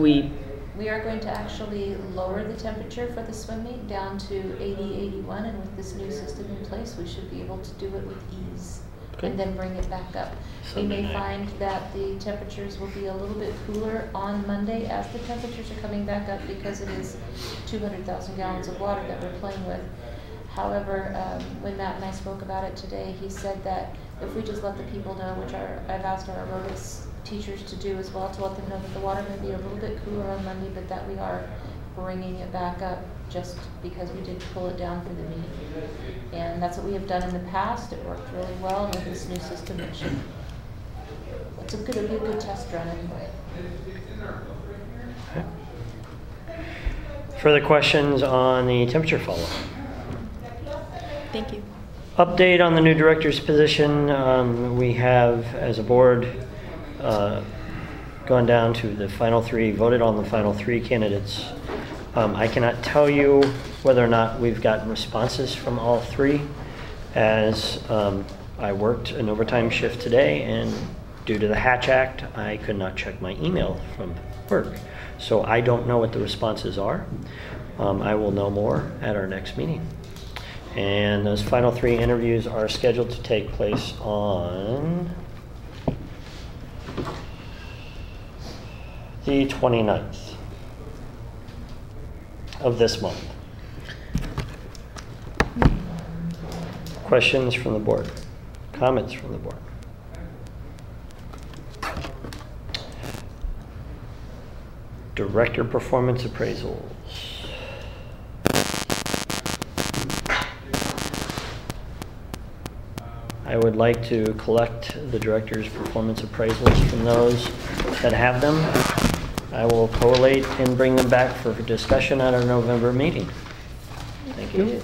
We are going to actually lower the temperature for the swim meet down to 80, 81, and with this new system in place, we should be able to do it with ease. Okay. And then bring it back up. We may find that the temperatures will be a little bit cooler on Monday as the temperatures are coming back up because it is 200,000 gallons of water that we're playing with. However, when Matt and I spoke about it today, he said that if we just let the people know, which I've asked our aerobics teachers to do as well, to let them know that the water may be a little bit cooler on Monday, but that we are bringing it back up just because we did pull it down for the meet. And that's what we have done in the past. It worked really well, and with this new system, it'll be a good test run anyway. Okay. Further questions on the temperature follow-up? Thank you. Update on the new director's position. We have, as a board, gone down to the final three, voted on the final three candidates. I cannot tell you whether or not we've gotten responses from all three, as I worked an overtime shift today, and due to the Hatch Act, I could not check my email from work. So I don't know what the responses are. I will know more at our next meeting. And those final three interviews are scheduled to take place on the 29th of this month. Questions from the board? Comments from the board? Director performance appraisals. I would like to collect the director's performance appraisals from those that have them. I will collate and bring them back for discussion at our November meeting. Thank you.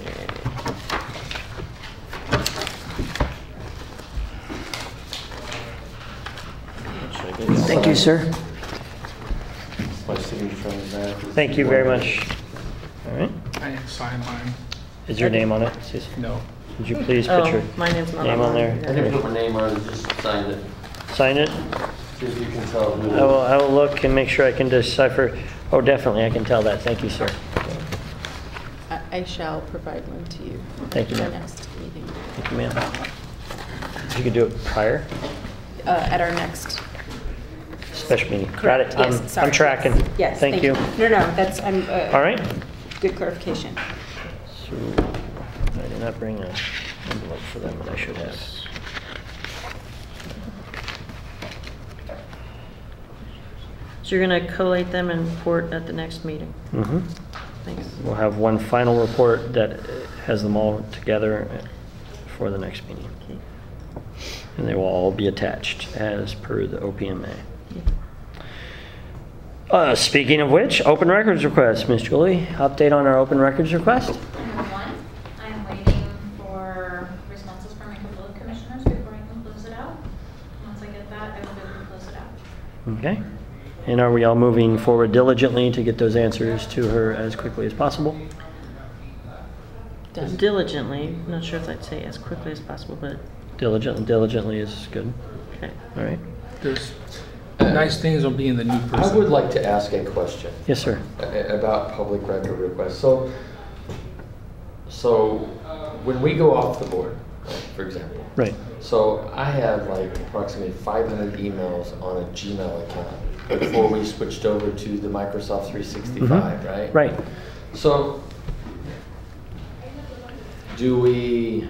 Thank you, sir. My signature on the back. Thank you very much. All right. I didn't sign mine. Is your name on it, Cecil? No. Would you please put your my name's not name on there? I didn't put my name on it, just signed it. Sign it? See if you can tell who. I will look and make sure I can decipher. Oh, definitely, I can tell that. Thank you, sir. I shall provide one to you. Thank you, at our ma'am. next meeting. Thank you, ma'am. If you could do it prior, At our next. special meeting. Got Correct, it. yes, I'm sorry. tracking. Yes, Thank you. No, that's, All right. good clarification. So, I did not bring an envelope for them, but I should have. So you're going to collate them and report at the next meeting? Mm-hmm. Thanks. We'll have one final report that has them all together for the next meeting. And they will all be attached as per the OPMA. Speaking of which, open records request. Ms. Julie, update on our open records request? I have one. I'm waiting for responses from a couple of commissioners before I can close it out. Once I get that, I will be able to close it out. Okay. And are we all moving forward diligently to get those answers to her as quickly as possible? Diligently, not sure if I'd say as quickly as possible, but Diligently is good. okay. All right. There's nice things on being the new person. I would like to ask a question. Yes, sir. About public record requests. So when we go off the board, right, for example. Right. So I have like approximately 500 emails on a Gmail account before we switched over to the Microsoft 365, right? Right. So do we,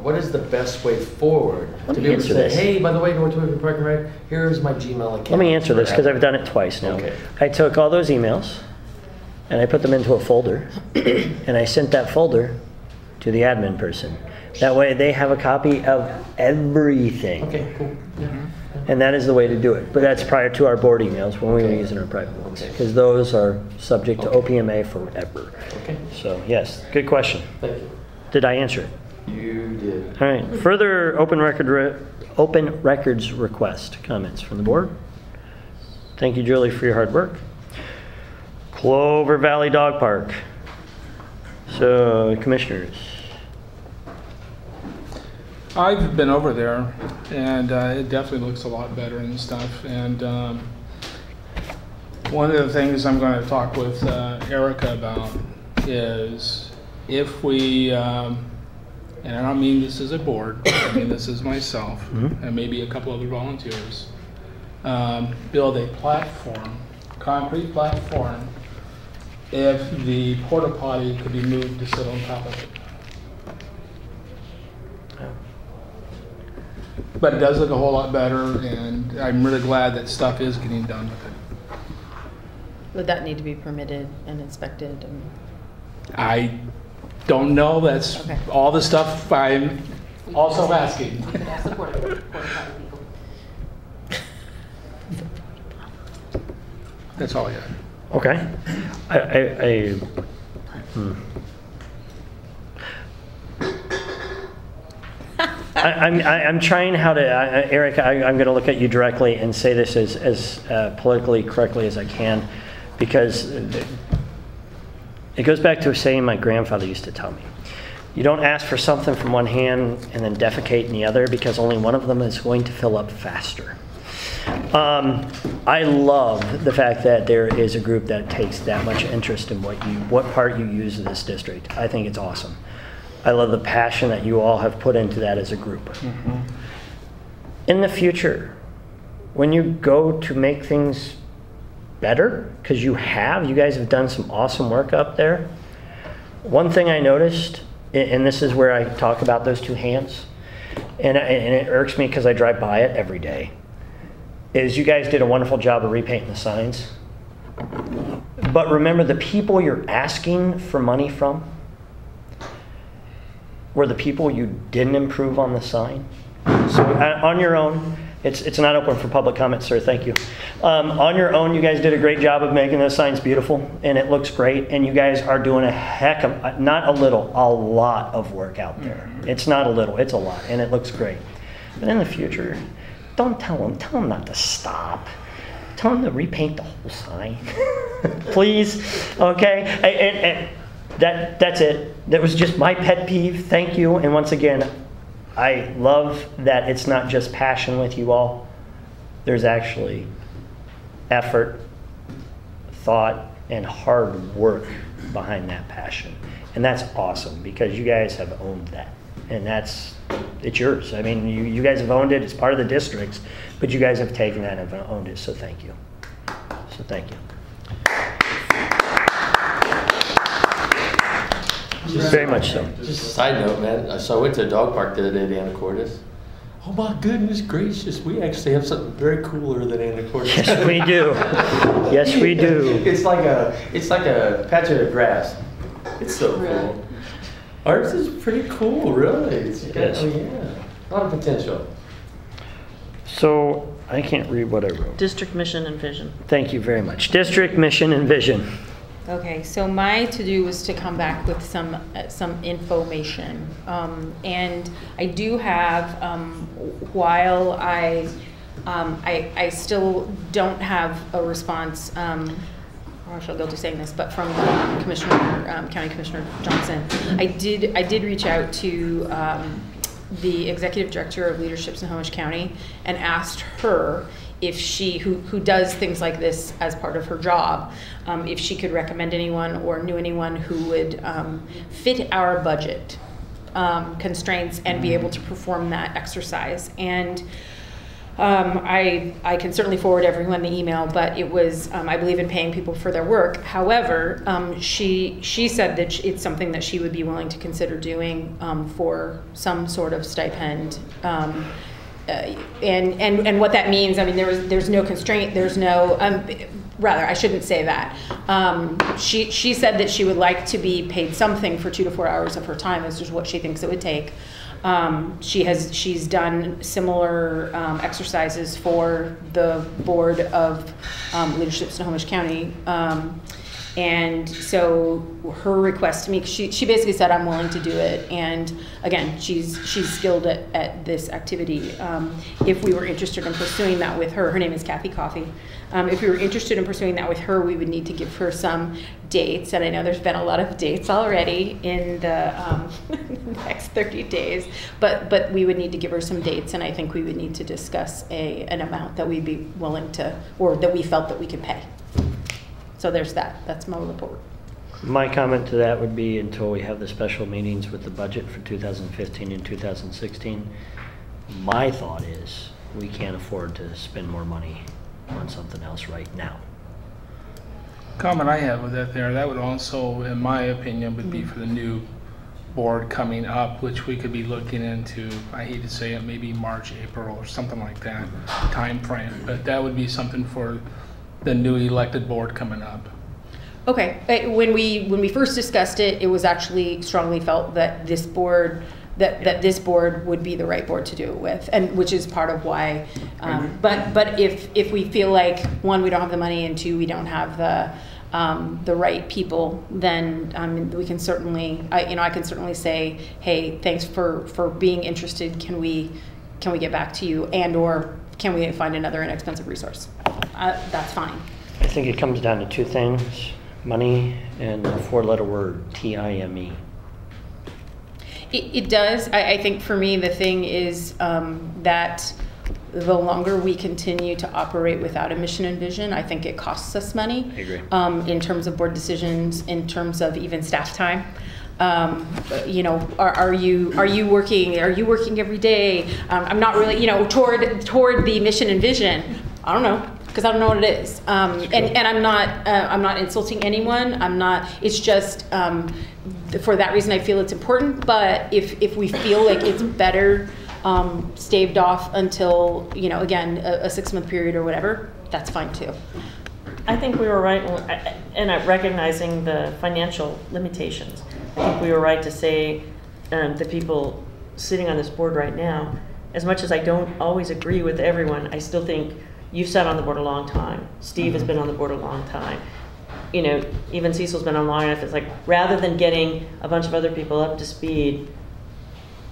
what is the best way forward Let to me be able to answer say, this. hey, by the way, North Whitman Park and Rec, here's my Gmail account. Let me answer this because I've done it twice now. Okay. I took all those emails and I put them into a folder and I sent that folder to the admin person. That way they have a copy of everything. Okay, cool. And that is the way to do it. But that's prior to our board emails when we were using our private ones. Because those are subject to OPMA forever. Okay. So, yes, good question. Thank you. Did I answer it? You did. All right. Further open records request comments from the board. Thank you, Julie, for your hard work. Clover Valley Dog Park. So, commissioners. I've been over there, and it definitely looks a lot better and stuff. And one of the things I'm going to talk with Erica about is if we, and I don't mean this as a board, I mean this as myself, and maybe a couple other volunteers, build a platform, concrete platform, if the porta potty could be moved to sit on top of it. But it does look a whole lot better, and I'm really glad that stuff is getting done with it. Would that need to be permitted and inspected? And I don't know. That's Okay. all the stuff I'm also asking. You could ask the porta potty people. That's all I got. Okay. I'm trying how to, Eric, I'm going to look at you directly and say this as politically correctly as I can, because it goes back to a saying my grandfather used to tell me. You don't ask for something from one hand and then defecate in the other, because only one of them is going to fill up faster. I love the fact that there is a group that takes that much interest in what part you use in this district. I think it's awesome. I love the passion that you all have put into that as a group. In the future, when you go to make things better, because you guys have done some awesome work up there. One thing I noticed, and this is where I talk about those two hands, and it irks me because I drive by it every day, is you guys did a wonderful job of repainting the signs. But remember, the people you're asking for money from were the people you didn't improve on the sign. So on your own, it's not open for public comment, sir, thank you. On your own, you guys did a great job of making those signs beautiful, and it looks great, and you guys are doing a heck of, not a little, a lot of work out there. It's not a little, it's a lot, and it looks great. But in the future, don't tell them not to stop. Tell them to repaint the whole sign. Please, okay? That's it. That was just my pet peeve. Thank you. And once again, I love that it's not just passion with you all. There's actually effort, thought, and hard work behind that passion. And that's awesome, because you guys have owned that. And it's yours. I mean, you guys have owned it. It's part of the districts, but you guys have taken that and have owned it. So thank you. So thank you. Very much so. Just a side note, man. So I went to a dog park the other day, the Anacortes. Oh my goodness gracious, we actually have something very cooler than Anacortes. Yes, we do. Yes, we do. It's like a patch of grass. It's so cool. Ours is pretty cool, really. It's got, a lot of potential. So I can't read what I wrote. District mission and vision. Thank you very much. District mission and vision. Okay, so my to-do was to come back with some information, and I do have, while I still don't have a response, or I shall guilty saying this, but from County Commissioner Johnson, I did reach out to the Executive Director of Leadership in Snohomish County and asked her if she, who does things like this as part of her job, if she could recommend anyone or knew anyone who would fit our budget constraints and be able to perform that exercise. And I can certainly forward everyone the email, but it was, I believe in paying people for their work. However, she said that it's something that she would be willing to consider doing for some sort of stipend. And what that means, I mean, there's no constraint, there's no, rather, I shouldn't say that. She said that she would like to be paid something for 2 to 4 hours of her time, is just what she thinks it would take. She's done similar exercises for the Board of Leadership in Snohomish County. And so her request to me, she basically said, I'm willing to do it. And again, she's skilled at this activity. If we were interested in pursuing that with her name is Kathy Coffey. If we were interested in pursuing that with her, we would need to give her some dates. And I know there's been a lot of dates already in the next 30 days, but we would need to give her some dates. And I think we would need to discuss an amount that we'd be willing to, or that we felt that we could pay. So there's that. That's my report. My comment to that would be until we have the special meetings with the budget for 2015 and 2016, my thought is we can't afford to spend more money on something else right now. Comment I have with that would also, in my opinion, would be for the new board coming up, which we could be looking into, I hate to say it, maybe March, April, or something like that time frame, but that would be something for the new elected board coming up. Okay, when we first discussed it, it was actually strongly felt that this board this board would be the right board to do it with, and which is part of why. But if we feel like, one, we don't have the money, and two, we don't have the right people, then we can certainly, I can certainly say, hey, thanks for being interested. Can we get back to you, and or can we find another inexpensive resource? That's fine. I think it comes down to two things: money and a four-letter word, TIME. It does. I think for me, the thing is that the longer we continue to operate without a mission and vision, I think it costs us money. I agree. In terms of board decisions, in terms of even staff time. Are you working every day? I'm not really, toward the mission and vision. I don't know, because I don't know what it is. And I'm not insulting anyone. It's just, for that reason, I feel it's important. But if we feel like it's better staved off until, again, a 6-month period or whatever, that's fine too. I think we were right in recognizing the financial limitations. I think we were right to say the people sitting on this board right now, as much as I don't always agree with everyone, I still think you've sat on the board a long time. Steve has been on the board a long time. Even Cecil's been on long enough. It's like, rather than getting a bunch of other people up to speed,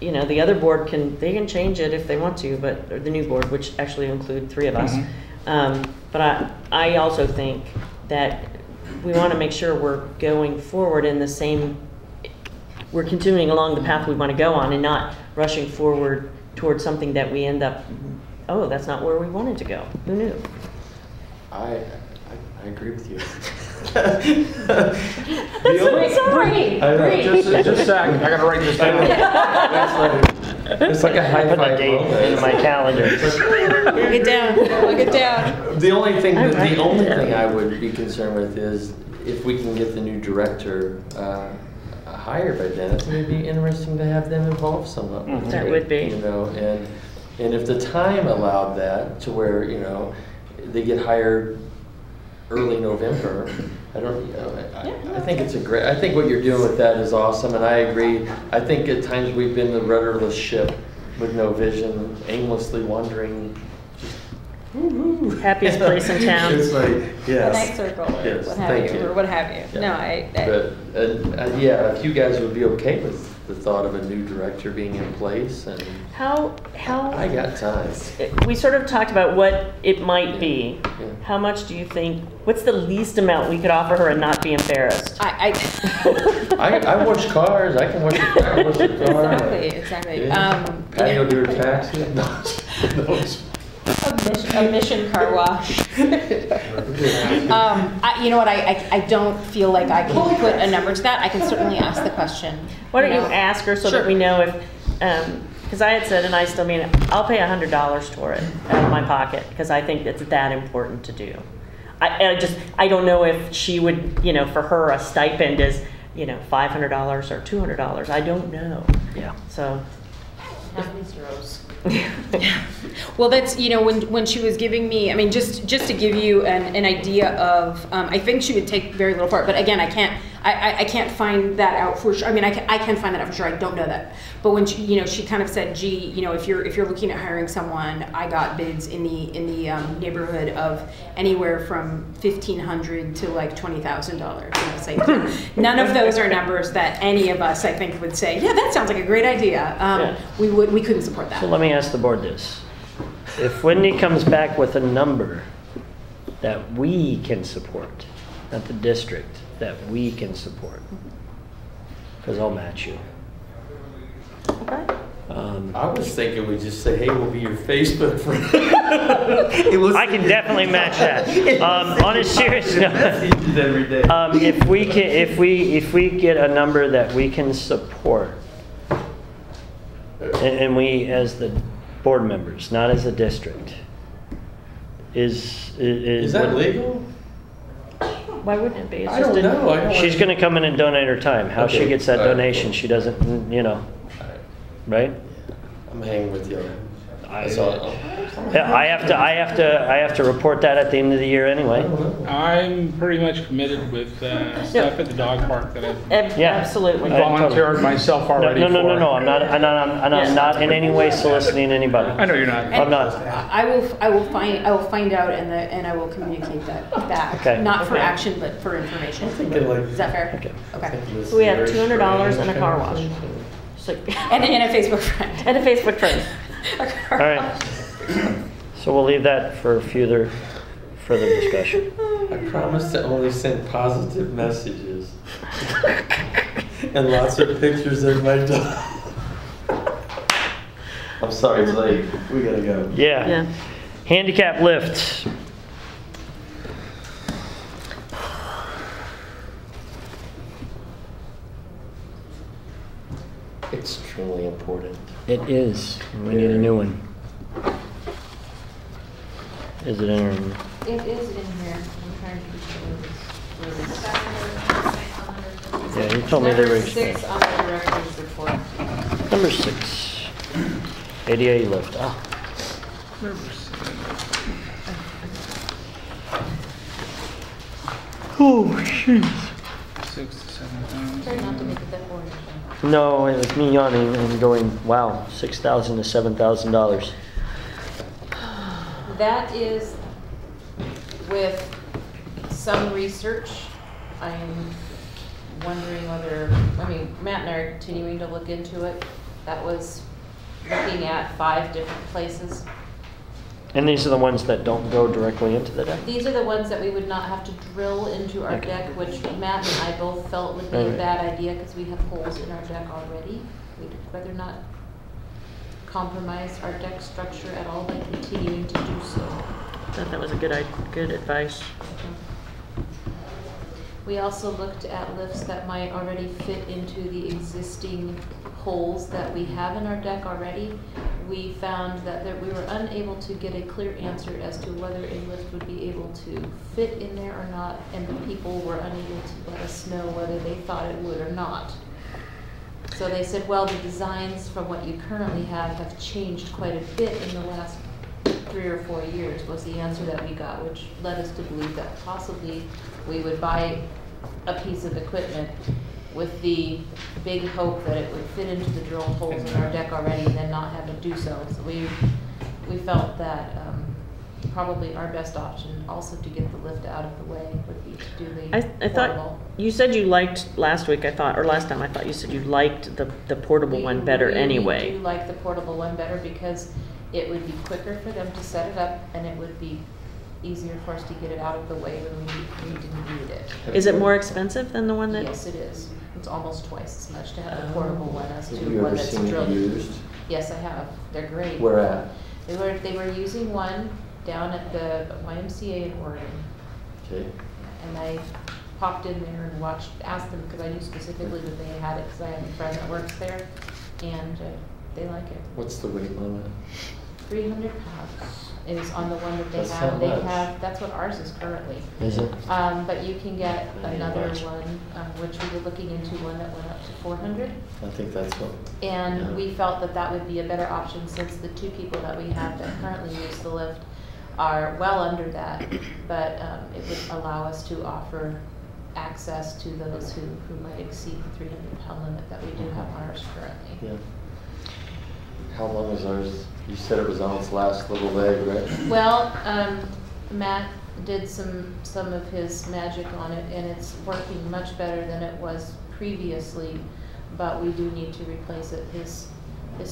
the other board can change it if they want to, or the new board, which actually include 3 of us. But I also think that we want to make sure we're going forward in the same, we're continuing along the path we want to go on and not rushing forward towards something that we end up, oh, that's not where we wanted to go. Who knew? I agree with you. Sorry. Just a sec, I gotta write this down. It's like a high Put five a date moment. in my calendar. Look it down. The only thing I would be concerned with is if we can get the new director hired by then. I think it'd be interesting to have them involved somewhat. That would be. And if the time allowed that to where they get hired early November, I think it's I think what you're doing with that is awesome, and I agree. I think at times we've been the rudderless ship with no vision, aimlessly wandering. Happiest place in town. It's like, yes. The night circle, or Yes, what have thank you, you. or what have you. Yeah. No, But yeah, if you guys would be okay with the thought of a new director being in place, and How I got time. we sort of talked about what it might be. Yeah. How much do you think? What's the least amount we could offer her and not be embarrassed? I wash cars. I can wash the car. Exactly. Yeah. Patio do her taxes. A mission car wash. You know what? I don't feel like I can put a number to that. I can certainly ask the question. Why don't you ask her so that we know if, because I had said, and I still mean it, I'll pay $100 for it out of my pocket because I think it's that important to do. I don't know if she would, for her a stipend is, $500 or $200. I don't know. Yeah. So. Have these zeros. Well, that's, when she was giving me, just to give you an idea of, I think she would take very little part, but again, I can't find that out for sure. I mean, I can find that out for sure. I don't know that. But when she kind of said, gee, if you're looking at hiring someone, I got bids in the neighborhood of anywhere from $1,500 to like $20,000. It's like none of those are numbers that any of us, I think, would say, yeah, that sounds like a great idea. We couldn't support that. So let me ask the board this. If Wendy comes back with a number that we can support, not the district, that we can support, because I'll match you. Okay. I was thinking we just say, hey, we'll be your Facebook friend. I can definitely match that. On a serious note, every day. if we get a number that we can support, and we as the board members, not as a district, is that legal? Why wouldn't it be? It's I don't know. She's going to come in and donate her time. How she Okay. gets that All right, donation, cool. she doesn't, right? I'm hanging with you. I have to report that at the end of the year anyway. I'm pretty much committed with stuff at the dog park that I've Yeah. Absolutely. volunteered myself already No. for. I'm not in any way soliciting anybody. I know you're not. I'm not. I will find out and I will communicate that back. Okay. Not for action, but for information. Is that fair? Okay. Okay. So we have $200 and a car wash. So, And a Facebook friend. and a Facebook friend. All right. So we'll leave that for further discussion. I promise to only send positive messages. And lots of pictures of my dog. I'm sorry, it's late. We gotta go. Yeah. Handicap lifts. Extremely important. It is. We need a new one. Is it in her? It is in here. I'm trying to Yeah, you told me they were Number 6 on the director's report. Number 6. ADA lift. Ah. Oh, jeez. 6 to 7,000. Try not to make it that boring. No, it was me yawning and going, wow, $6,000 to $7,000. That is with some research. I'm wondering whether, Matt and I are continuing to look into it. That was looking at 5 different places. And these are the ones that don't go directly into the deck? These are the ones that we would not have to drill into our Okay. deck, which Matt and I both felt would be a Alright. bad idea because we have holes in our deck already. We'd rather not compromise our deck structure at all by continuing to do so. I thought that was a good advice. We also looked at lifts that might already fit into the existing holes that we have in our deck already. We found that we were unable to get a clear answer as to whether a lift would be able to fit in there or not, and the people were unable to let us know whether they thought it would or not. So they said, well, the designs from what you currently have changed quite a bit in the last 3 or 4 years, was the answer that we got, which led us to believe that possibly we would buy a piece of equipment with the big hope that it would fit into the drilled holes in our deck already and then not have to do so. So we felt that probably our best option, also to get the lift out of the way, would be to do the I thought, portable. you said you liked, last week I thought, or last time I thought you said you liked the portable one better anyway. We do like the portable one better because it would be quicker for them to set it up and it would be easier for us to get it out of the way when we didn't need it. Is it more expensive than the one that? Yes, it is. It's almost twice as much to have a portable one as to Have you one ever that's seen it drilled. used? Yes, I have. They're great. Where at? They were using one down at the YMCA in Oregon. Okay. And I popped in there and asked them, because I knew specifically that they had it, because I have a friend that works there, and they like it. What's the weight limit? 300 pounds is on the one that they That's have. not much. That's what ours is currently. Is it? But you can get another much. one, which we were looking into, one that went up to 400. I think that's what. And Yeah. we felt that that would be a better option since the 2 people that we have that currently use the lift are well under that. But it would allow us to offer access to those who might exceed the 300-pound limit that we do have on ours currently. Yeah. How long is ours? You said it was on its last little leg, right? Well, Matt did some of his magic on it, and it's working much better than it was previously, but we do need to replace it. His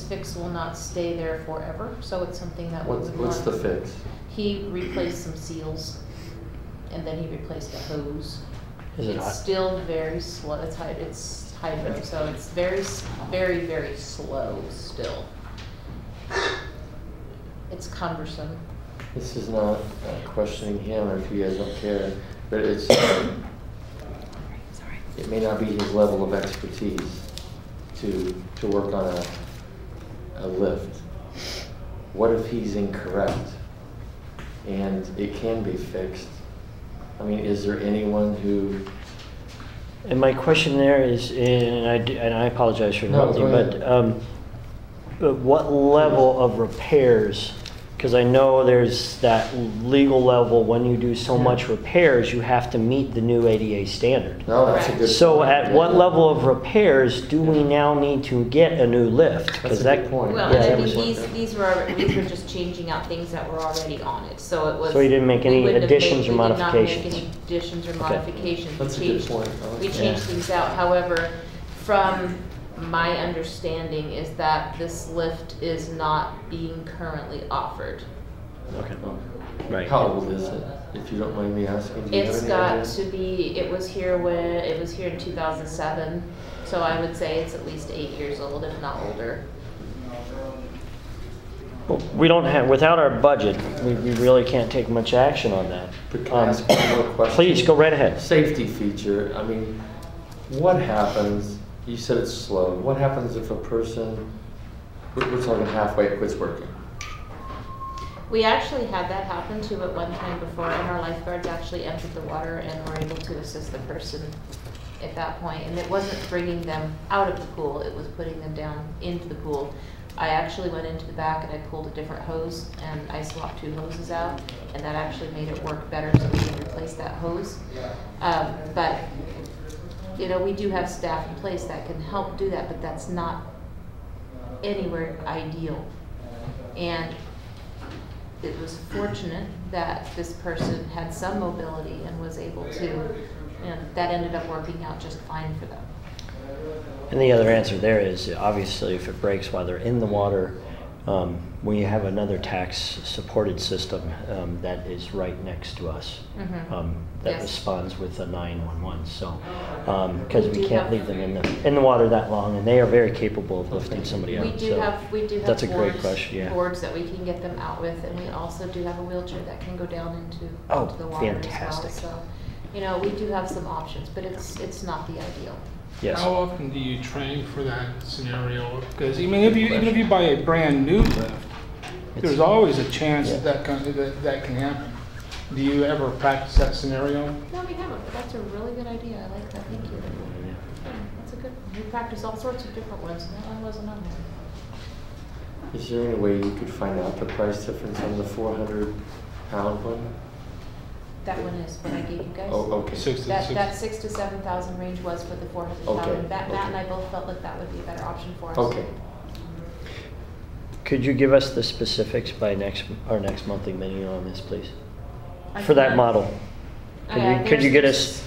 fix will not stay there forever, so it's something that we would What's the fix? He replaced some seals, and then he replaced the hose. Is it It's hot? still very slow. It's hydro, so it's very, very, very slow still. It's cumbersome. This is not questioning him or if you guys don't care, but it may not be his level of expertise to work on a lift. What if he's incorrect and it can be fixed? I mean, is there anyone who... And my question there is, and I apologize for No, interrupting, go ahead. but what level of repairs? Because I know there's that legal level, when you do so much repairs, you have to meet the new ADA standard. No, that's a good So point. at what level of repairs do we now need to get a new lift? That's a good point. Well, Yeah. I mean, these were just changing out things that were already on it, so it was. So you didn't make any we wouldn't have additions or we did not modifications? make any additions or Okay. modifications. That's a We good changed- point. I like We that. changed things out, however, from my understanding is that this lift is not being currently offered. Okay. Right. How old is it, if you don't mind me asking? Do you have It's any got idea? to be, it was here in 2007, so I would say it's at least 8 years old, if not older. Well, we don't have, without our budget, we really can't take much action on that. But can I ask one more question? Please, go right ahead. Safety feature, I mean, what happens, you said it's slow, what happens if a person, we're talking halfway, quits working? We actually had that happen too at one time before, and our lifeguards actually entered the water and were able to assist the person at that point. And it wasn't bringing them out of the pool, it was putting them down into the pool. I actually went into the back and I pulled a different hose and I swapped 2 hoses out, and that actually made it work better, so we can replace that hose. But, you know, we do have staff in place that can help do that, but that's not anywhere ideal. And it was fortunate that this person had some mobility and was able to, and that ended up working out just fine for them. And the other answer there is, obviously, if it breaks while they're in the water, we have another tax-supported system that is right next to us that Yes. responds with a 911. So, because we do can't have- leave them in the water that long, and they are very capable of lifting somebody We out. do So have that's a great boards, question. Yeah. boards that we can get them out with, and we also do have a wheelchair that can go down into Oh, the water fantastic. as well. So, you know, we do have some options, but it's not the ideal. Yes. How often do you train for that scenario? Because even if you buy a brand new lift, there's always a chance Yeah. that can happen. Do you ever practice that scenario? No, we haven't, but that's a really good idea. I like that. Thank you. Yeah, that's a good one. We practice all sorts of different ones, and that one wasn't on there. Is there any way you could find out the price difference on the 400-pound one? That one is what I gave you guys. Oh, okay. That 6,000 to 7,000 range was for the 400 pound. Okay, And Matt okay. and I both felt like that would be a better option for us. Okay. Could you give us the specifics by our next monthly meeting on this, please? I For that can. model. Could you There's-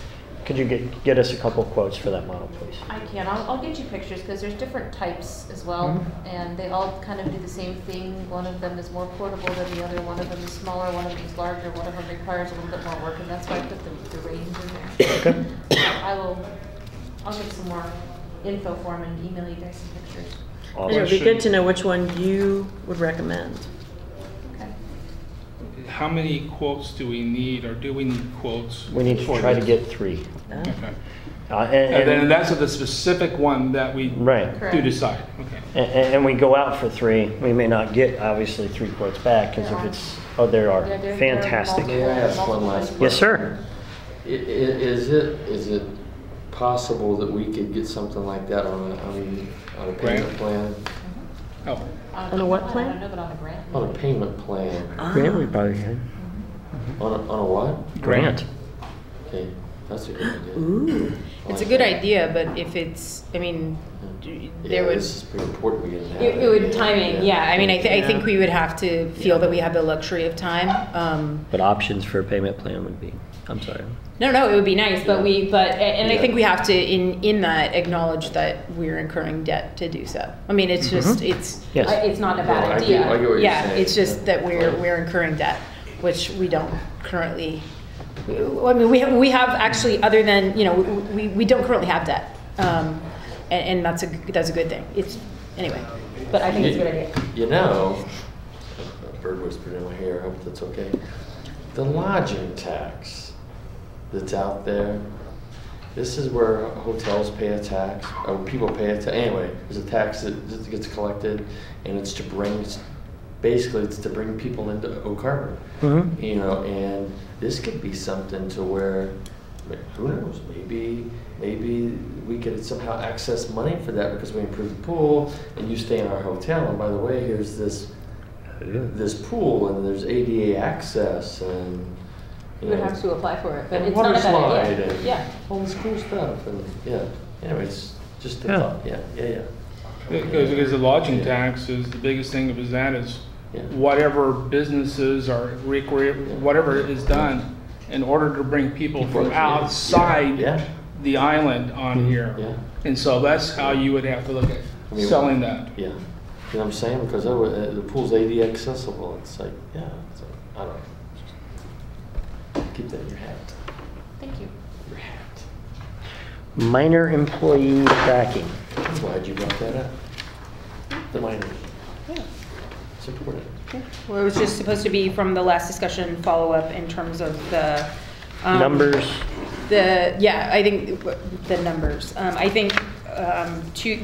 get us a couple quotes for that model, please? I can. I'll get you pictures because there's different types as well, Mm-hmm. and they all kind of do the same thing. One of them is more portable than the other. One of them is smaller. One of them is larger. One of them requires a little bit more work, and that's why I put the range in there. Okay. I'll get some more info for them and email you guys some pictures. And it would be good to know which one you would recommend. Okay. How many quotes do we need, or do we need quotes? We need to for try to this? get 3. Okay. And And then that's the specific one that we right. Correct. do decide. Okay. And we go out for 3. We may not get, obviously, 3 quotes back, because if it's, oh, there are. There are Fantastic. multiple- May I ask one last question? Yes, sir. Is it possible that we could get something like that on a payment plan? Oh, On a what plan? I don't know, but on a grant. On a payment plan? Grant, we probably can. On a what? Grant. Okay. That's a good idea. Ooh. It's a good idea, but if it's, I mean, there would. This is pretty important. We get It would timing, yeah. I mean, I think we would have to feel that we have the luxury of time. But options for a payment plan would be, I'm sorry. No, it would be nice, but I think we have to, in that, acknowledge that we're incurring debt to do so. I mean, it's just, it's not a bad No, I idea. get what you're Yeah, saying. it's just that we're incurring debt, which we don't currently, I mean, we have actually, other than, we don't currently have debt. And that's a good thing. Anyway, but I think it's a good idea. A bird whispered in my ear, I hope that's okay. The lodging tax that's out there, this is where hotels pay a tax, or people pay a tax. Anyway, there's a tax that gets collected, and it's to bring people into Oak Harbor. Mm-hmm. And this could be something to where, who knows, maybe we could somehow access money for that because we improve the pool and you stay in our hotel, and by the way, here's this pool and there's ADA access and You would have to apply for it, but and it's water not a bad slide idea. and Yeah. all this cool stuff and anyway, it's just a thought. Yeah. Because the lodging tax is, the biggest thing is that is Yeah. whatever businesses or whatever is done in order to bring people from outside the island on here. Yeah. And so that's how you would have to look at selling that. Yeah. You know what I'm saying? Because the pool's AD accessible. It's like, I don't know. Keep that in your hat. Thank you. Your hat. Minor employee tracking. I'm glad you brought that up. The minors. Yeah. It's important. Well, it was just supposed to be from the last discussion follow-up in terms of the Numbers. I think the numbers. I think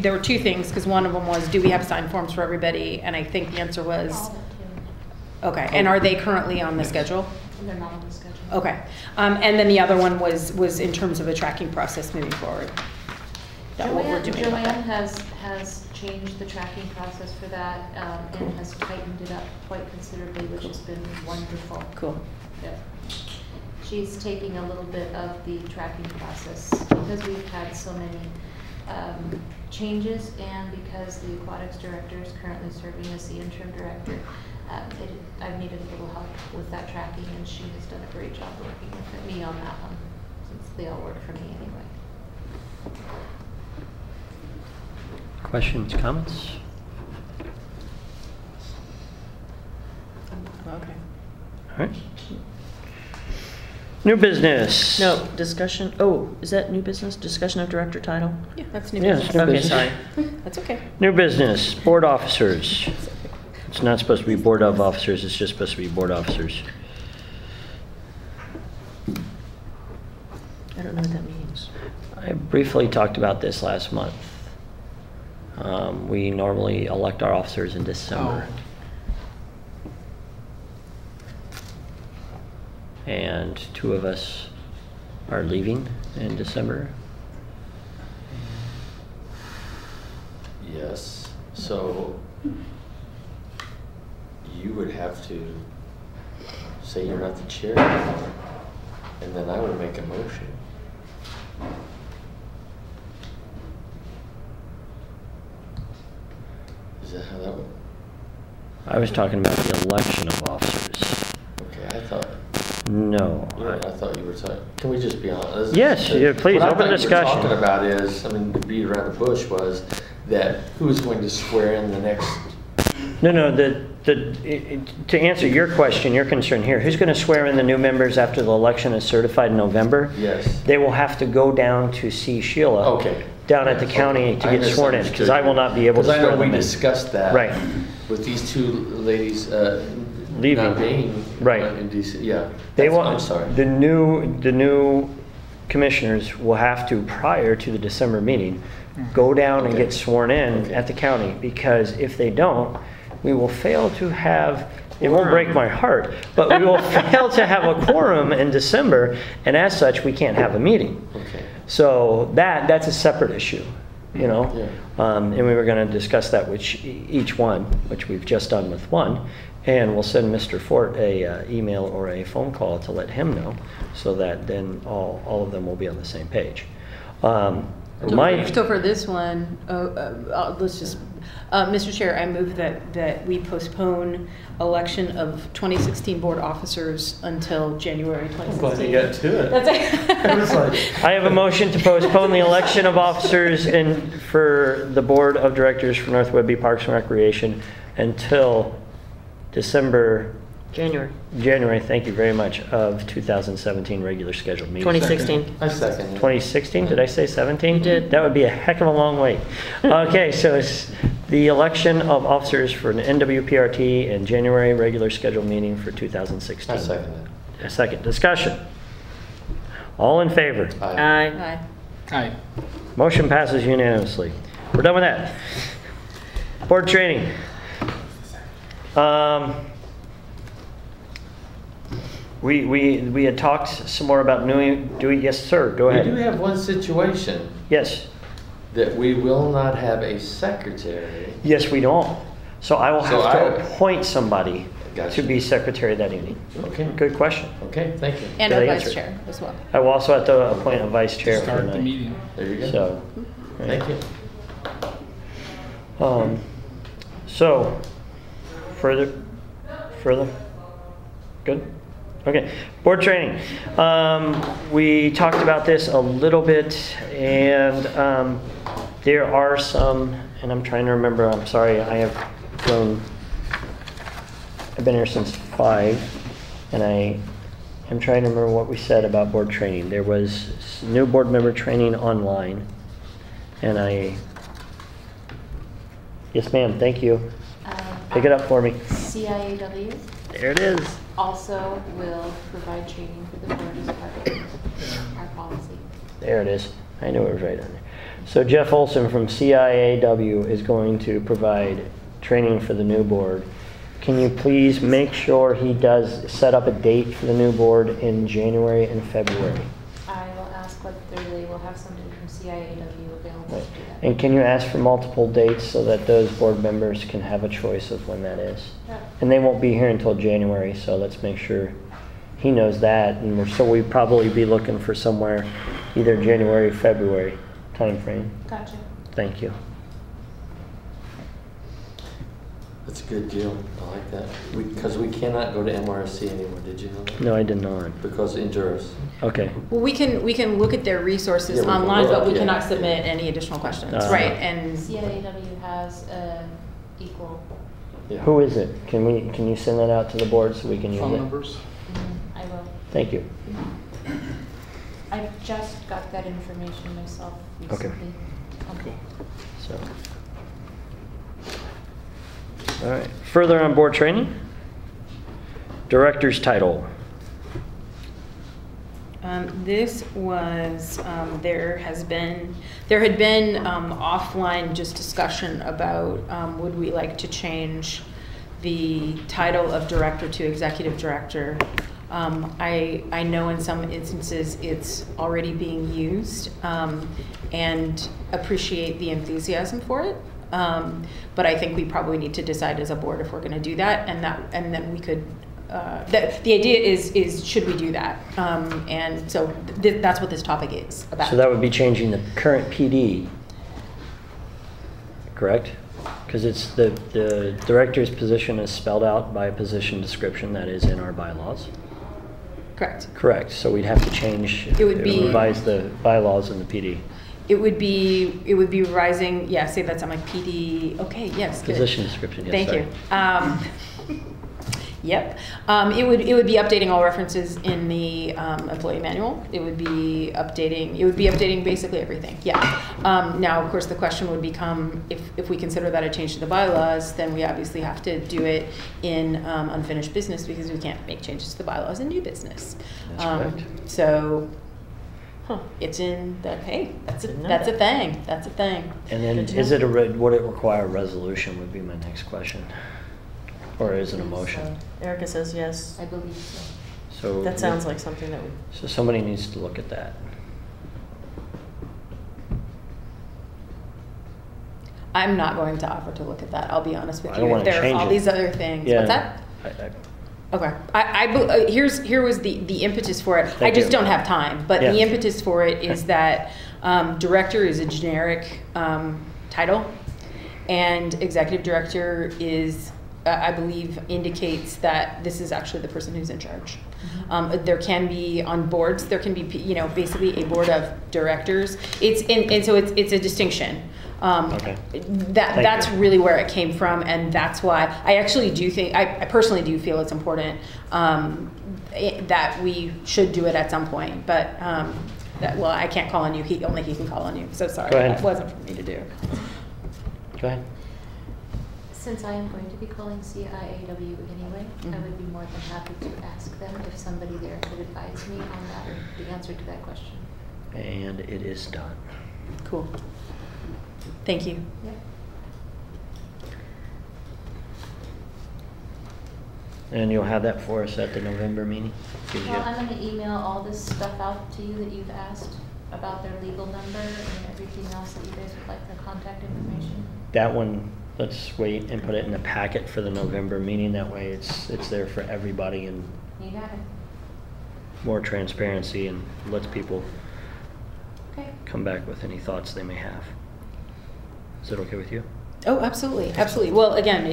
there were two things, because one of them was, do we have signed forms for everybody? And I think the answer was, okay. And are they currently on the schedule? They're not on the schedule. Okay. And then the other one was in terms of a tracking process moving forward. That what we're doing about Joanne that. has changed the tracking process for that and has tightened it up quite considerably, which has been wonderful. Cool. Yeah. She's taking a little bit of the tracking process because we've had so many changes, and because the aquatics director is currently serving as the interim director, I've needed a little help with that tracking, and she has done a great job working with me on that one, since they all work for me anyway. Questions, comments? Okay. All right. New business. No, discussion, oh, is that new business? Discussion of director title? Yeah, that's new Yeah, business. it's new Okay, business. sorry. That's okay. New business, board officers. It's not supposed to be board of officers, it's just supposed to be board officers. I don't know what that means. I briefly talked about this last month. We normally elect our officers in December. And 2 of us are leaving in December. Yes. So you would have to say you're not the chair anymore, and then I would make a motion. Is that how that would? I was talking about the election of officers. Okay, I thought. No. Yeah, I thought you were talking. Can we just be honest? Yes, yeah, please, What I open thought you were discussion. talking about is, I mean, to beat around the bush was that who's going to swear in the next. No, to answer your question, your concern here, who's going to swear in the new members after the election is certified in November? Yes. They will have to go down to see Sheila. Okay. Down at the county to I get sworn in, because misunderstood I will not be able to Because I swear know we them in. discussed that. Right. With these 2 ladies Leaving. not being Right. in DC. Yeah. They That's- will. I'm sorry. The new commissioners will have to, prior to the December meeting, go down and Okay. get sworn in at the county, because if they don't, we will fail to have, it won't break my heart, but we will fail to have a quorum in December, and as such, we can't have a meeting. Okay. So that's a separate issue, you know? Yeah. And we were going to discuss that with each one, which we've just done with one, And we'll send Mr. Fort a email or a phone call to let him know, so that then all of them will be on the same page. So for this one, let's just, Mr. Chair, I move that we postpone election of 2016 board officers until January 2016. I'm glad you got to it. That's it. It was like, I have a motion to postpone the election of officers for the Board of Directors for North Whidbey Parks and Recreation until January, thank you very much, of 2017 regular scheduled meeting. 2016. I second it. 2016, did I say 17? You did. That would be a heck of a long wait. Okay, so it's the election of officers for an NWPRT and January regular scheduled meeting for 2016. I second it. A second. Discussion. All in favor? Aye. Aye. Aye. Motion passes unanimously. We're done with that. Board training. We had talked some more about doing. Yes, sir. Go ahead. We do have one situation Yes. that we will not have a secretary. Yes, we don't. So I will have So to appoint somebody Gotcha. to be secretary that evening. Okay. Good question. Okay, thank you. And Did a I vice answer? chair as well. I will also have to appoint a vice chair for Start the the night. meeting. There you go. So, Thank you. So, further, good. Okay, board training. We talked about this a little bit, and there are some, and I'm trying to remember. I'm sorry, I've been here since 5, and I am trying to remember what we said about board training. There was new board member training online, and yes, ma'am. Thank you. Pick it up for me. CIAW There it is. also will provide training for the board as part of our policy. There it is. I knew it was right on there. So Jeff Olson from CIAW is going to provide training for the new board. Can you please make sure he does set up a date for the new board in January and February? I will ask whether they will have somebody from CIAW available to do that. And can you ask for multiple dates so that those board members can have a choice of when that is? Yeah. And they won't be here until January, so let's make sure he knows that. And so we'd probably be looking for somewhere either January, February timeframe. Gotcha. Thank you. That's a good deal. I like that. Because we cannot go to MRSC anymore. Did you know that? No, I did not. Because Endurus. Okay. Well, we can look at their resources Yeah, we can online, look, but we yeah. cannot submit any additional questions, right? And CIAW has equal. Yeah. Who is it? Can you send that out to the board so we can use Phone it? numbers. I will. Thank you. I just got that information myself Okay. recently. Okay. So. All right. Further on board training. Director's title. this was, there had been offline just discussion about would we like to change the title of director to executive director. I know in some instances it's already being used and appreciate the enthusiasm for it. But I think we probably need to decide as a board if we're going to do that, and then we could. The idea is should we do that? And so that's what this topic is about. So that would be changing the current PD, correct? Because it's the director's position is spelled out by a position description that is in our bylaws. Correct. Correct. So we'd have to change. It would be revise the bylaws in the PD. It would be revising. Yeah, say that's on my PD. Okay. Yes. Good. Position description. Yes, Thank sorry. you. Yep. It would be updating all references in the employee manual. It would be updating basically everything. Yeah. Now, of course, the question would become if we consider that a change to the bylaws, then we obviously have to do it in unfinished business because we can't make changes to the bylaws in new business. That's correct. So. It's in the, hey, that's a thing. That's a thing. And then would it require a resolution would be my next question. Or is it a motion? Erica says yes. I believe so. So That sounds like something that would. So somebody needs to look at that. I'm not going to offer to look at that. I'll be honest with I you. don't wanna There are change all it. these other things. Yeah. What's that? Okay. Here was the impetus for it. Thank I just you. don't have time, but Yeah. the impetus for it is that director is a generic title, and executive director is, I believe, indicates that this is actually the person who's in charge. There can be on boards, there can be, basically a board of directors. So it's a distinction. Okay. That's really where it came from, and that's why I actually do think, I personally do feel it's important that we should do it at some point. But I can't call on you. Only he can call on you. So sorry, Go ahead. that wasn't for me to do. Go ahead. Since I am going to be calling CIAW anyway, I would be more than happy to ask them if somebody there could advise me on that, the answer to that question. And it is done. Cool. Thank you. Yep. And you'll have that for us at the November meeting? Gives you- Well, I'm going to email all this stuff out to you that you've asked about their legal number and everything else that you guys would like, their contact information. That one, let's wait and put it in the packet for the November meeting. That way it's there for everybody and You got it. more transparency and lets people Okay. come back with any thoughts they may have. Is it okay with you? Oh, absolutely, absolutely. Well, again,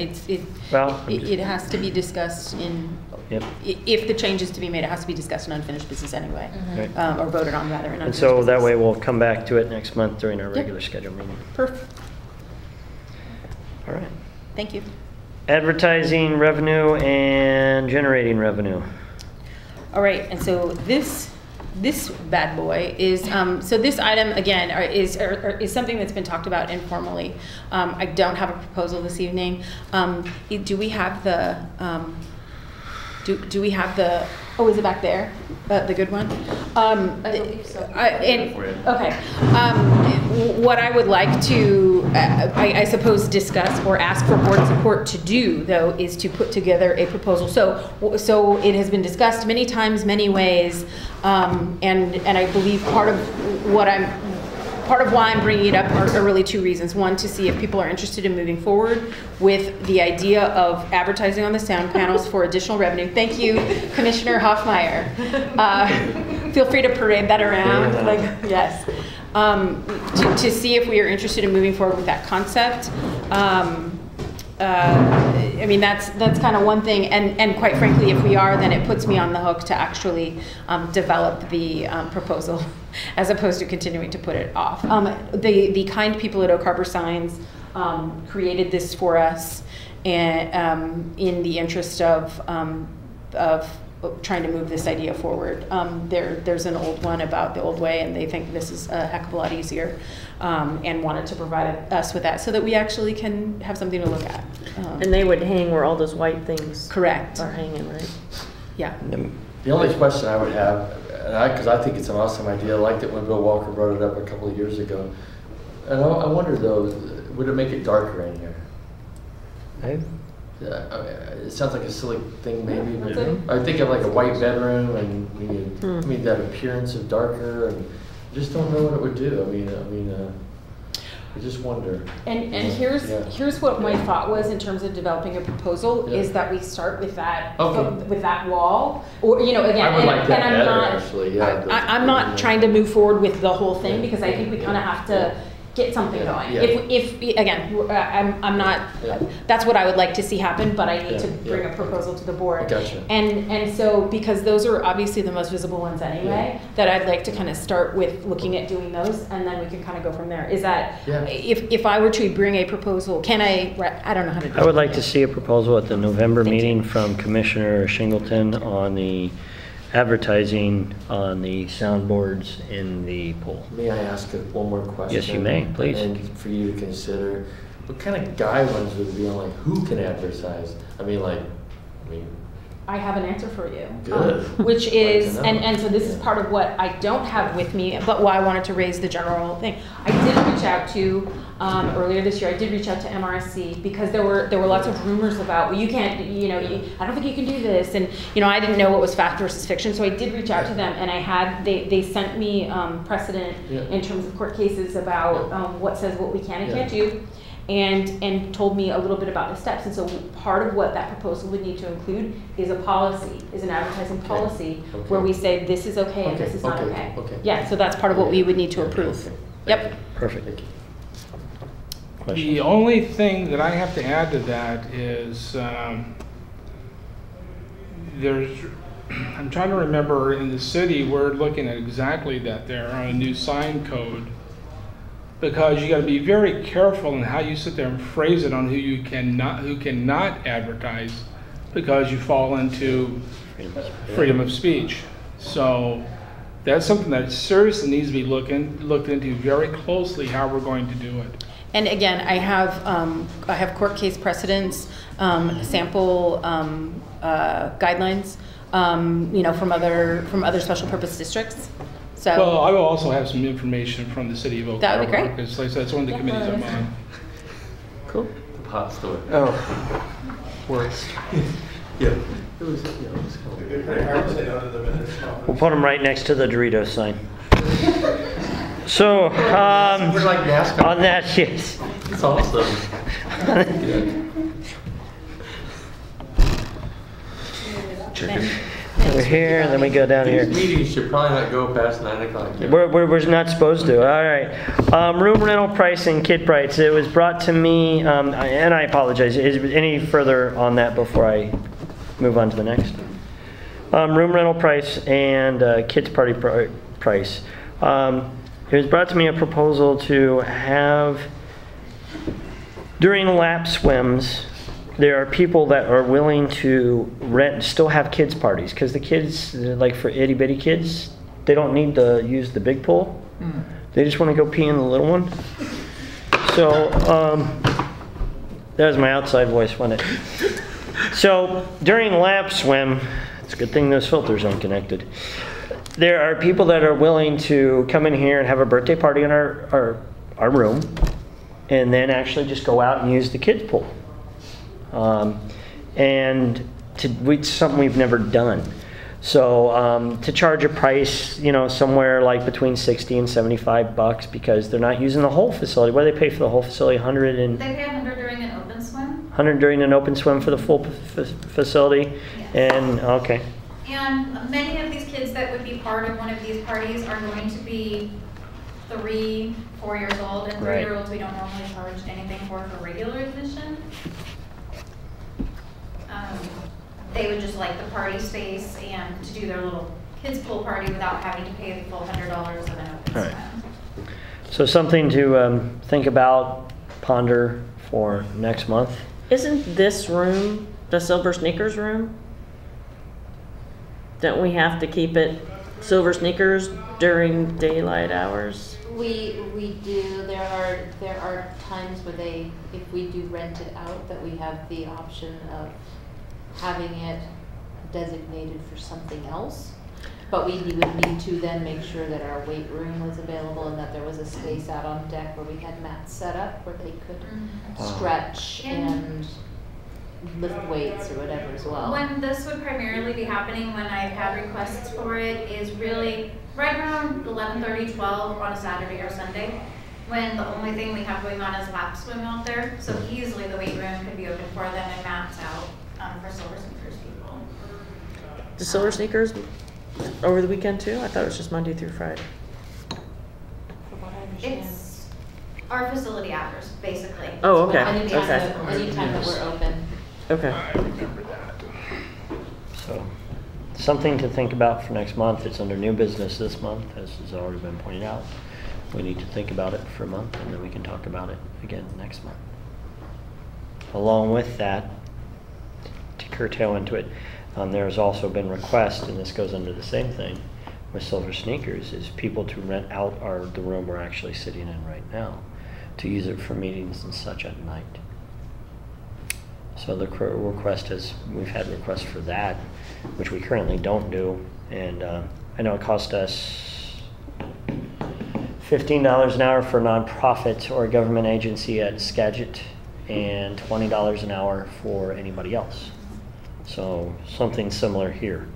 Well, I'm it has to be discussed in. Yep. If the change is to be made, it has to be discussed in unfinished business anyway, Right. or voted on rather in And unfinished so business. that way we'll come back to it next month during our Yep. regular scheduled meeting. Perfect. All right. Thank you. Advertising revenue and generating revenue. All right, and so this bad boy is, so this item, again, is something that's been talked about informally. I don't have a proposal this evening. Do we have the, do we have the, oh, is it back there? The good one? I believe so. Okay. What I would like to, I suppose, discuss or ask for board support to do, though, is to put together a proposal. So it has been discussed many times, many ways, and I believe part of why I'm bringing it up are really two reasons. One, to see if people are interested in moving forward with the idea of advertising on the sound panels for additional revenue. Thank you, Commissioner Hoffmeyer. Feel free to parade that around. Yes. To see if we are interested in moving forward with that concept. I mean, that's kind of one thing, and quite frankly, if we are, then it puts me on the hook to actually develop the proposal, as opposed to continuing to put it off. The kind people at Oak Harbor Signs created this for us, and in the interest of trying to move this idea forward. There's an old one about the old way, and they think this is a heck of a lot easier, and wanted to provide us with that so that we actually can have something to look at. And they would hang where all those white things Correct. are hanging, right? Yeah. The only question I would have, because I think it's an awesome idea, I liked it when Bill Walker brought it up a couple of years ago. And I wonder though, would it make it darker in here? It sounds like a silly thing maybe, but I think of like a white bedroom and I mean that appearance of darker, and I just don't know what it would do. I just wonder. And here's what my thought was in terms of developing a proposal is that we start with that with that wall, or again. I would like that I'm better, not, actually. Yeah. I'm not trying to move forward with the whole thing because I think we kind of have to get something going. Yeah. If again, I'm not. Yeah. That's what I would like to see happen, but I need to bring a proposal to the board. Gotcha. And so because those are obviously the most visible ones anyway, that I'd like to kind of start with looking at doing those, and then we can kind of go from there. Is that if I were to bring a proposal, can I don't know how to do it. I would like to see a proposal at the November meeting from Commissioner Shingleton on the advertising on the soundboards in the pool. May I ask one more question? Yes, you may, please. And for you to consider, what kind of guidelines would it be on like who can advertise? I have an answer for you, Good. which is, Like to know. and so this is part of what I don't have with me, but why I wanted to raise the general thing. I did reach out to, earlier this year, I did reach out to MRSC because there were lots of rumors about, well, you can't, I don't think you can do this, and, I didn't know what was fact versus fiction, so I did reach out to them, and they sent me precedent in terms of court cases about what says what we can and can't do. and told me a little bit about the steps. And so part of what that proposal would need to include is a policy, is an advertising policy, Okay. where we say this is okay and this is not okay. Yeah, so that's part of what we would need to approve. Yep. Perfect. The only thing that I have to add to that is I'm trying to remember, in the city, we're looking at exactly that there on a new sign code, because you got to be very careful in how you sit there and phrase it on who cannot advertise, because you fall into freedom of speech. So that's something that seriously needs to be looked into very closely, how we're going to do it. And again, I have court case precedents, sample guidelines, from other special purpose districts. So Well, I will also have some information from the city of Oak That would be Harbor, great. because like I said, it's one of the committees I'm on. Cool. The pot store. Oh, Works. Yeah. It was cool. we'll put them right next to the Doritos sign. So, We're like NASCAR. on that, yes. It's awesome. Chicken. We're here, and then we go down here. These meetings should probably not go past 9 o'clock. We're not supposed to. All right. Room rental pricing, kid price. It was brought to me, and I apologize. Is there any further on that before I move on to the next? Room rental price and kids party price. It was brought to me a proposal to have, during lap swims, there are people that are willing to still have kids parties, because the kids, like for itty bitty kids, they don't need to use the big pool. They just want to go pee in the little one. So that was my outside voice, wasn't it? So during lap swim, it's a good thing those filters aren't connected. There are people that are willing to come in here and have a birthday party in our room, and then actually just go out and use the kids pool. And it's something we've never done. So to charge a price, somewhere like between $60 and $75, because they're not using the whole facility. What do they pay for the whole facility? They pay $100 during an open swim. $100 during an open swim for the full facility. Yes. And okay. And many of these kids that would be part of one of these parties are going to be 3, 4 years old, and 3-year-olds we don't normally charge anything for regular admission. They would just like the party space and to do their little kids pool party without having to pay the full $100 of an open Right. swim. So something to think about, ponder for next month. Isn't this room the Silver Sneakers room? Don't we have to keep it Silver Sneakers during daylight hours? We do. There are times where if we do rent it out, that we have the option of having it designated for something else. But we would need to then make sure that our weight room was available and that there was a space out on deck where we had mats set up where they could stretch and lift weights or whatever as well. When this would primarily be happening, when I've had requests for it, is really right around 11:30, 12 on a Saturday or Sunday, when the only thing we have going on is lap swim out there. So easily the weight room could be open for them and mats out for Silver Sneakers people. The Silver Sneakers over the weekend too? I thought it was just Monday through Friday. From what I understand. It's our facility hours, basically. Oh, okay. Anytime Okay. that we're open. Okay. I remember that. So something to think about for next month. It's under new business this month, as has already been pointed out. We need to think about it for a month, and then we can talk about it again next month. Along with that, to curtail into it, there has also been requests, and this goes under the same thing with Silver Sneakers, is people to rent out the room we're actually sitting in right now, to use it for meetings and such at night. So the request we've had requests for that, which we currently don't do, and I know it cost us $15 an hour for a nonprofit or a government agency at Skagit, and $20 an hour for anybody else. So something similar here.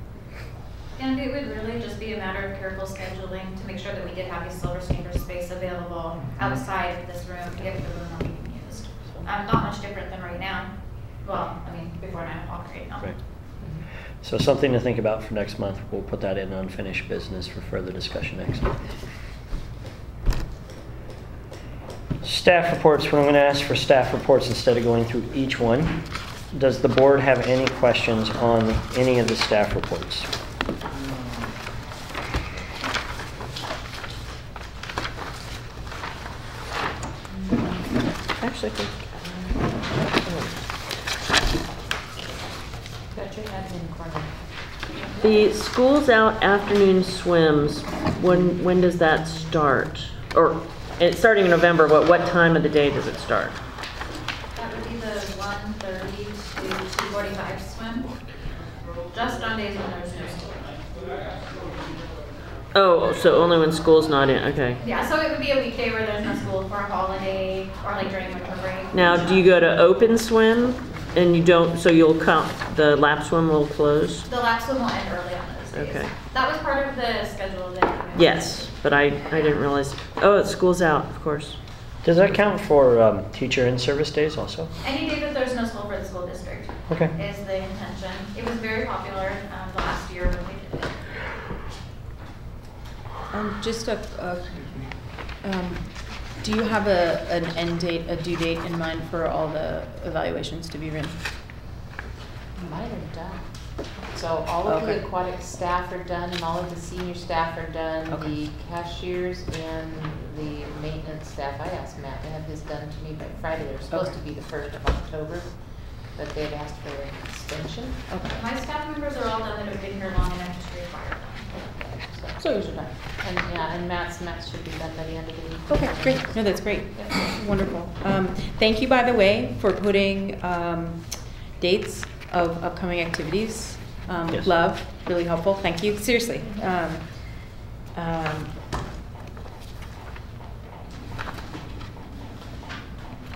And it would really just be a matter of careful scheduling to make sure that we did have a Silver Sneakers space available outside of this room if the room were being used. not much different than right now. Well, I mean, before 9 o'clock right now. Right. So something to think about for next month. We'll put that in unfinished business for further discussion next month. Staff reports, I'm going to ask for staff reports instead of going through each one. Does the board have any questions on any of the staff reports? Actually, I think, Got your admin corner. the Schools Out afternoon swims, when does that start? Or, it's starting in November, but what time of the day does it start? That would be the 1:30 to 2:45 swim, just on days when there's no school. Oh, so only when school's not in, okay. Yeah, so it would be a weekday where there's no school for a holiday, or like during winter break. Now, do you go to open swim and you don't, so you'll count, the lap swim will close? The lap swim will end early on those days. Okay. That was part of the schedule that you mentioned. Yes, but I didn't realize, oh, school's out, of course. Does that count for teacher in-service days also? Any day that there's no school for the school district Okay. is the intention. It was very popular the last year when we did it. Just do you have an end date, a due date in mind for all the evaluations to be written? Mine are done. So all of Okay. the aquatic staff are done, and all of the senior staff are done. Okay. The cashiers and the maintenance staff, I asked Matt to have his done to me by Friday. They're supposed to be the 1st of October, but they'd asked for an extension. Okay. My staff members are all done that have been here long enough to require them. So yours are done. And yeah, and Matt's should be done by the end of the week. Okay, great. No, that's great. Yeah. Wonderful. Thank you, by the way, for putting dates of upcoming activities. Yes. Love, really helpful. Thank you. Seriously.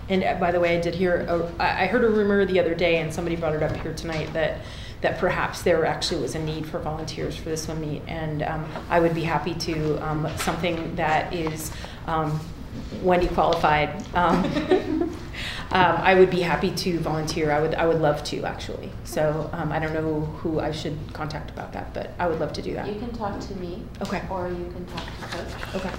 And by the way, I did hear, I heard a rumor the other day, and somebody brought it up here tonight, that perhaps there actually was a need for volunteers for the swim meet, and I would be happy to, something that is Wendy qualified. I would be happy to volunteer. I would love to, actually. So I don't know who I should contact about that, but I would love to do that. You can talk to me. Okay. Or you can talk to Coach. Okay.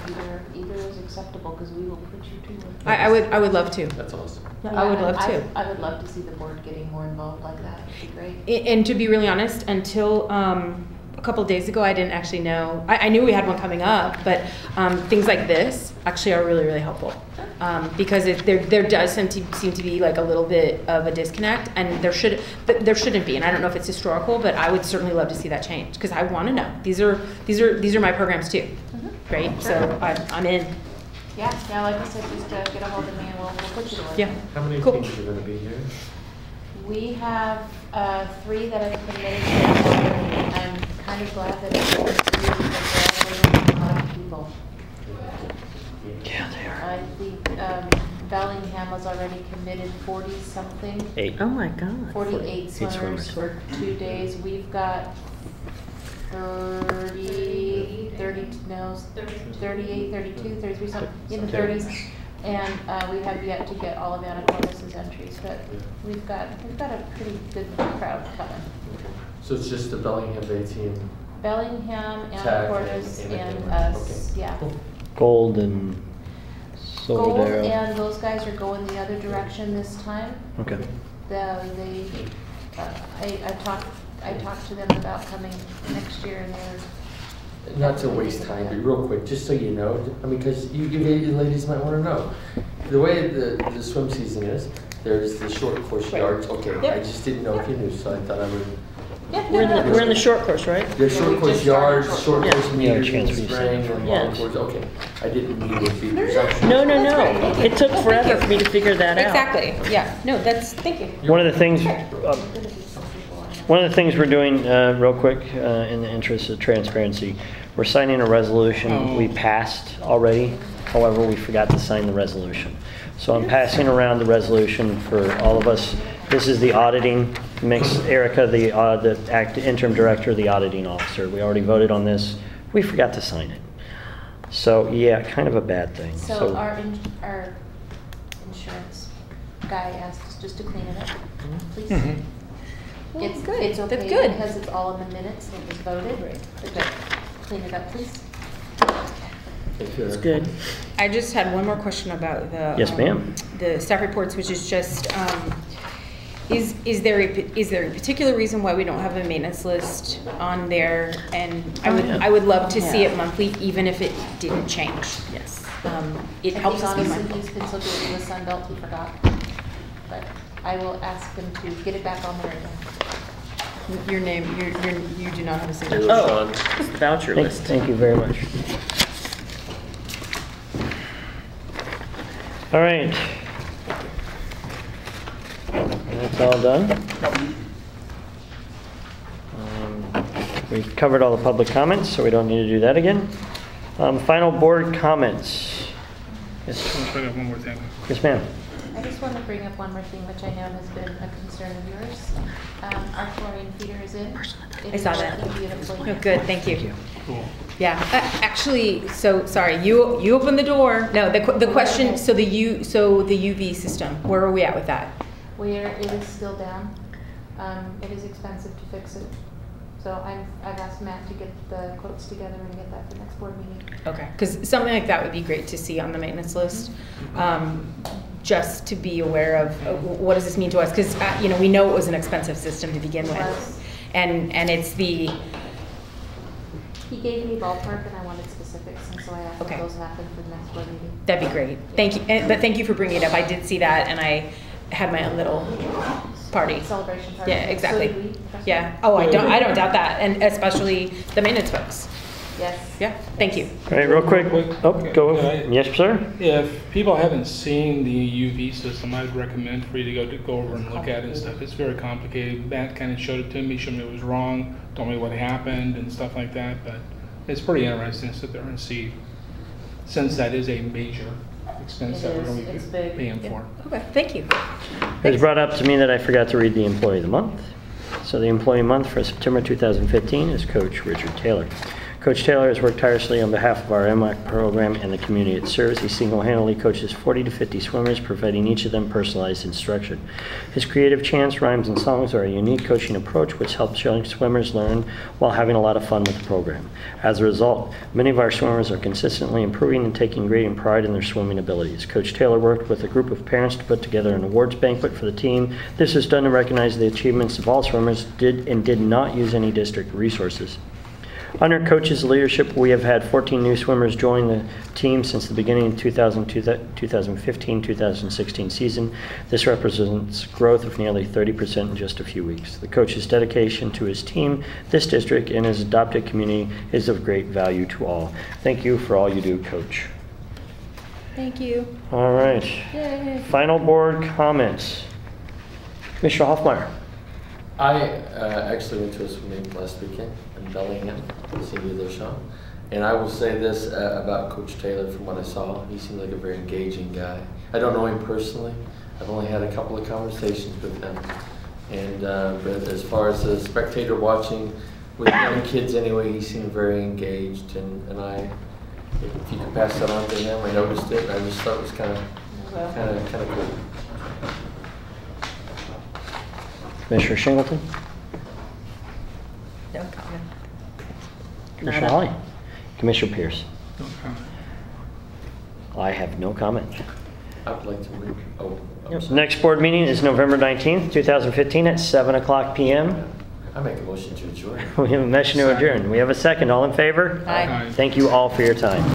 Either is acceptable, because we will put you to work. I would love to. That's awesome. I would love to. I would love to see the board getting more involved like that. It'd be great. And to be really honest, until a couple of days ago, I didn't actually know. I knew we had one coming up, but things like this actually are really, really helpful. Because there does seem to be like a little bit of a disconnect, and there shouldn't be. And I don't know if it's historical, but I would certainly love to see that change, because I want to know. These are my programs too, right? Sure. So I'm in. Yeah, like I said, just get a hold of me and we'll put you to work. Yeah. How many Cool. teachers are going to be here? We have 3 that have committed, and I'm kind of glad that it's 3 because they're all a lot of people. Yeah, they are. I think Bellingham has already committed 40-something, 8. Oh my God. 48 swimmers for 2 days. We've got 38, 32, 33, something, in the 30s. And we have yet to get all of Anacortes' entries, but we've got a pretty good crowd coming. So it's just the Bellingham Bay team? Bellingham, Tag Anacortes, and and Anacortes. us, Okay. yeah. Gold and Gold Solidaro. and those guys are going the other direction this time. Okay. I talked to them about coming next year, and they're. Not to waste time, but real quick, just so you know, I mean, because you ladies might want to know. The way the swim season is, there's the short course yards. Okay, Yep. I just didn't know if you knew, so I thought I would. Yeah, We're in the short course, right? There's short we course just started yards, short Yeah. course meters in chance the for you to spring, say and Yeah. long course, okay. I didn't mean to be presumptuous. No. It took forever for me to figure that out. Exactly. Yeah. No, thank you. One of the things we're doing, real quick, in the interest of transparency, we're signing a resolution we passed already. However, we forgot to sign the resolution. So I'm passing around the resolution for all of us. This is the auditing mix. Erica, the interim director, the auditing officer. We already voted on this. We forgot to sign it. So yeah, kind of a bad thing. So our insurance Guy asked us just to clean it up, please. Well, It's good. It's okay That's good. because it's all in the minutes and it was voted. But clean it up, please. It's good. I just had one more question about the. Yes, ma'am. The staff reports, which is just, is there a particular reason why we don't have a maintenance list on there? And I would love to see it monthly, even if it didn't change. Yes. It helps us be honestly, mindful. he's been so busy with Sunbelt, he forgot. But I will ask him to get it back on the radar. Your name, you do not have a signature. Oh, it's the voucher list. Thank you very much. All right. That's all done. We've covered all the public comments, so we don't need to do that again. Final board comments. Yes, I'll bring up one more thing. yes, ma'am. I just want to bring up one more thing, which I know has been a concern of yours. Our chlorine feeder is in. It I saw is that. working beautifully. Oh, good, thank you. Cool. Yeah, actually, so, sorry, you opened the door. No, the question, so the UV system, where are we at with that? Where it is still down. It is expensive to fix it. So I've asked Matt to get the quotes together and get that for next board meeting. Okay, because something like that would be great to see on the maintenance list, just to be aware of what does this mean to us? Because we know it was an expensive system to begin with, and it's the. He gave me ballpark and I wanted specifics, and so I asked Okay. if those happen for the next board meeting. That'd be great. Thank you, but thank you for bringing it up. I did see that, and I had my own little party. Celebration party. Yeah, exactly. So did we. Yeah. Oh, I don't doubt that, and especially the maintenance folks. Yes. Yeah. Thank you. All right, real quick. Oh, go. Yes, sir. Yeah, if people haven't seen the UV system, I'd recommend for you to go over and look at it and stuff. It's very complicated. Matt kind of showed it to me, showed me it was wrong, told me what happened and stuff like that. But it's pretty interesting to sit there and see, since that is a major expense that we're going to be paying for. Okay. Thank you. It was brought up to me that I forgot to read the employee of the month. So the employee month for September 2015 is Coach Richard Taylor. Coach Taylor has worked tirelessly on behalf of our MWAC program and the community it serves. He single-handedly coaches 40 to 50 swimmers, providing each of them personalized instruction. His creative chants, rhymes, and songs are a unique coaching approach which helps young swimmers learn while having a lot of fun with the program. As a result, many of our swimmers are consistently improving and taking great pride in their swimming abilities. Coach Taylor worked with a group of parents to put together an awards banquet for the team. This is done to recognize the achievements of all swimmers did not use any district resources. Under Coach's leadership, we have had 14 new swimmers join the team since the beginning of 2015-2016 season. This represents growth of nearly 30% in just a few weeks. The coach's dedication to his team, this district, and his adopted community is of great value to all. Thank you for all you do, Coach. Thank you. All right. Yay. Final board comments. Mr. Hoffmeyer. I actually went to a swimming last weekend in Bellingham, Senior their show. And I will say this about Coach Taylor from what I saw. He seemed like a very engaging guy. I don't know him personally. I've only had a couple of conversations with him. And but as far as the spectator watching, with young kids anyway, he seemed very engaged. And if you could pass that on to him, I noticed it. And I just thought it was kind of cool. Commissioner Shingleton. No comment. Commissioner Holly. Commissioner Pierce. No comment. I have no comment. I would like to read. Oh, I'm sorry. Next board meeting is November 19th, 2015 at 7:00 p.m. I make a motion to adjourn. We have a motion to adjourn. We have a second. All in favor? Aye. Thank you all for your time.